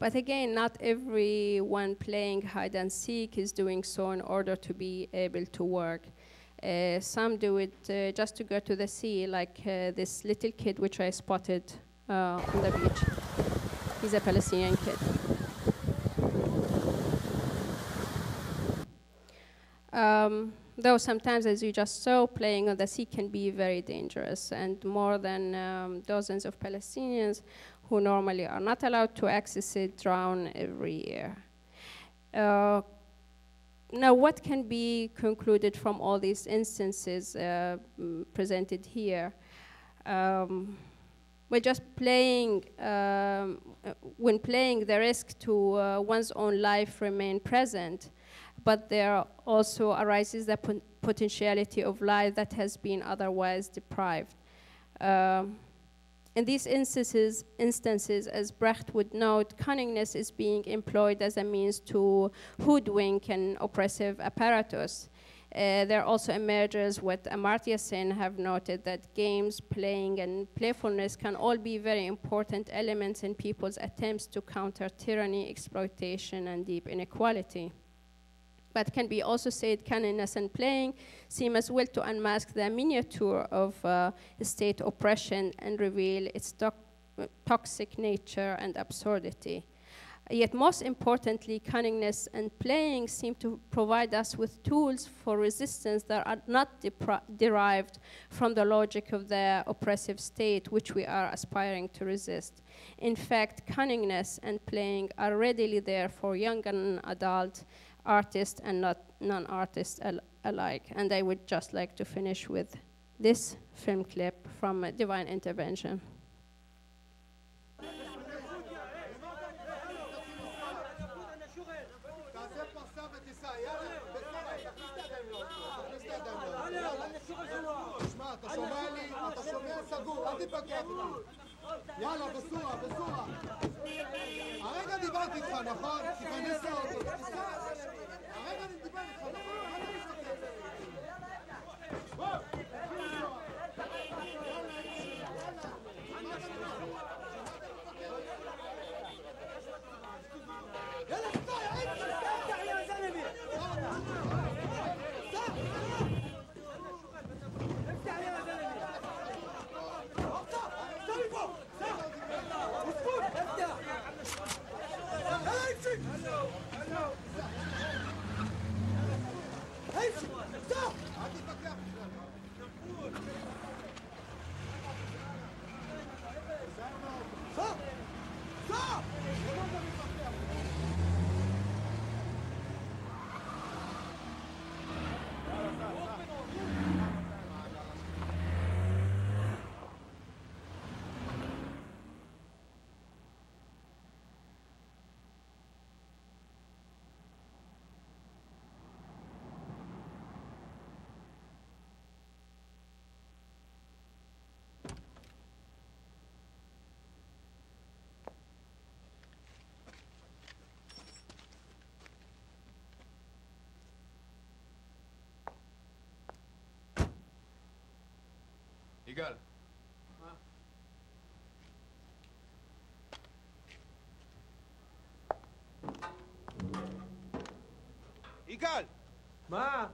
But again, not everyone playing hide and seek is doing so in order to be able to work. Some do it just to go to the sea, like this little kid which I spotted on the beach. He's a Palestinian kid. Though sometimes, as you just saw, playing on the sea can be very dangerous, and more than dozens of Palestinians who normally are not allowed to access it drown every year. Now, what can be concluded from all these instances presented here? We're just playing, when playing, the risk to one's own life remain present, but there also arises the potentiality of life that has been otherwise deprived. In these instances, as Brecht would note, cunningness is being employed as a means to hoodwink an oppressive apparatus. There also emerges what Amartya Sen have noted, that games, playing, and playfulness can all be very important elements in people's attempts to counter tyranny, exploitation, and deep inequality. But can be also said cunningness and playing seem as well to unmask the miniature of state oppression and reveal its toxic nature and absurdity. Yet most importantly, cunningness and playing seem to provide us with tools for resistance that are not derived from the logic of the oppressive state which we are aspiring to resist. In fact, cunningness and playing are readily there for young and adult artists and not non-artists alike. And I would just like to finish with this film clip from Divine Intervention. יאללה, בסורה, בסורה. הרגע דיברתי איתך, נכון? תיכנס לאוטו. הרגע אני דיבר איתך, נכון? מה אתה מסתכל? יאללה, סטוי, הייתי מסתכל יא זלמי. יגאל. יגאל! מה?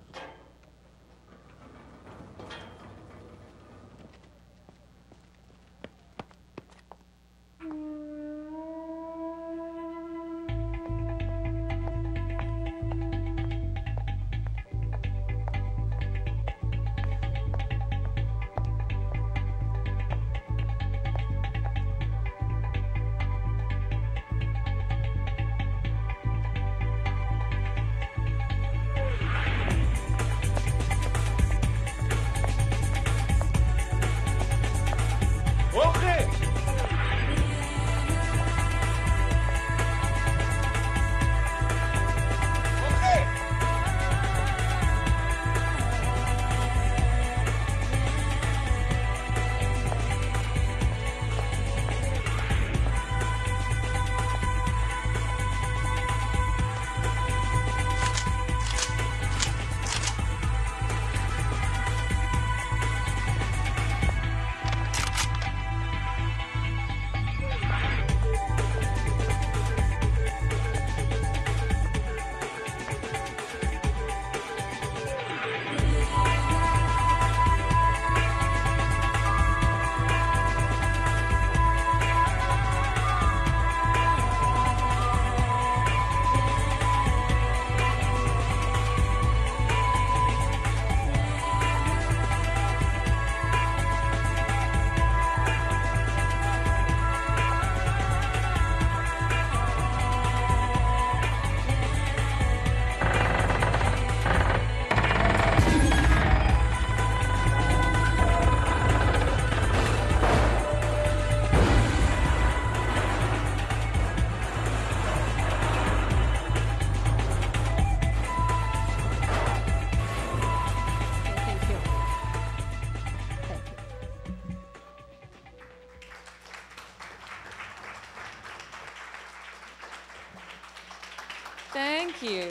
Thank you.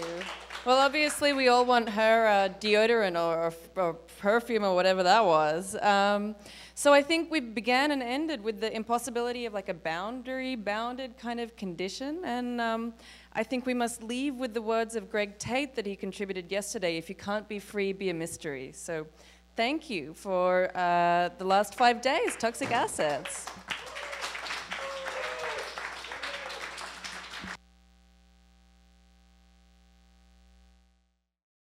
Well, obviously, we all want her deodorant or perfume or whatever that was. So I think we began and ended with the impossibility of like a boundary-bounded kind of condition. And I think we must leave with the words of Greg Tate that he contributed yesterday, if you can't be free, be a mystery. So thank you for the last 5 days, Toxic Assets.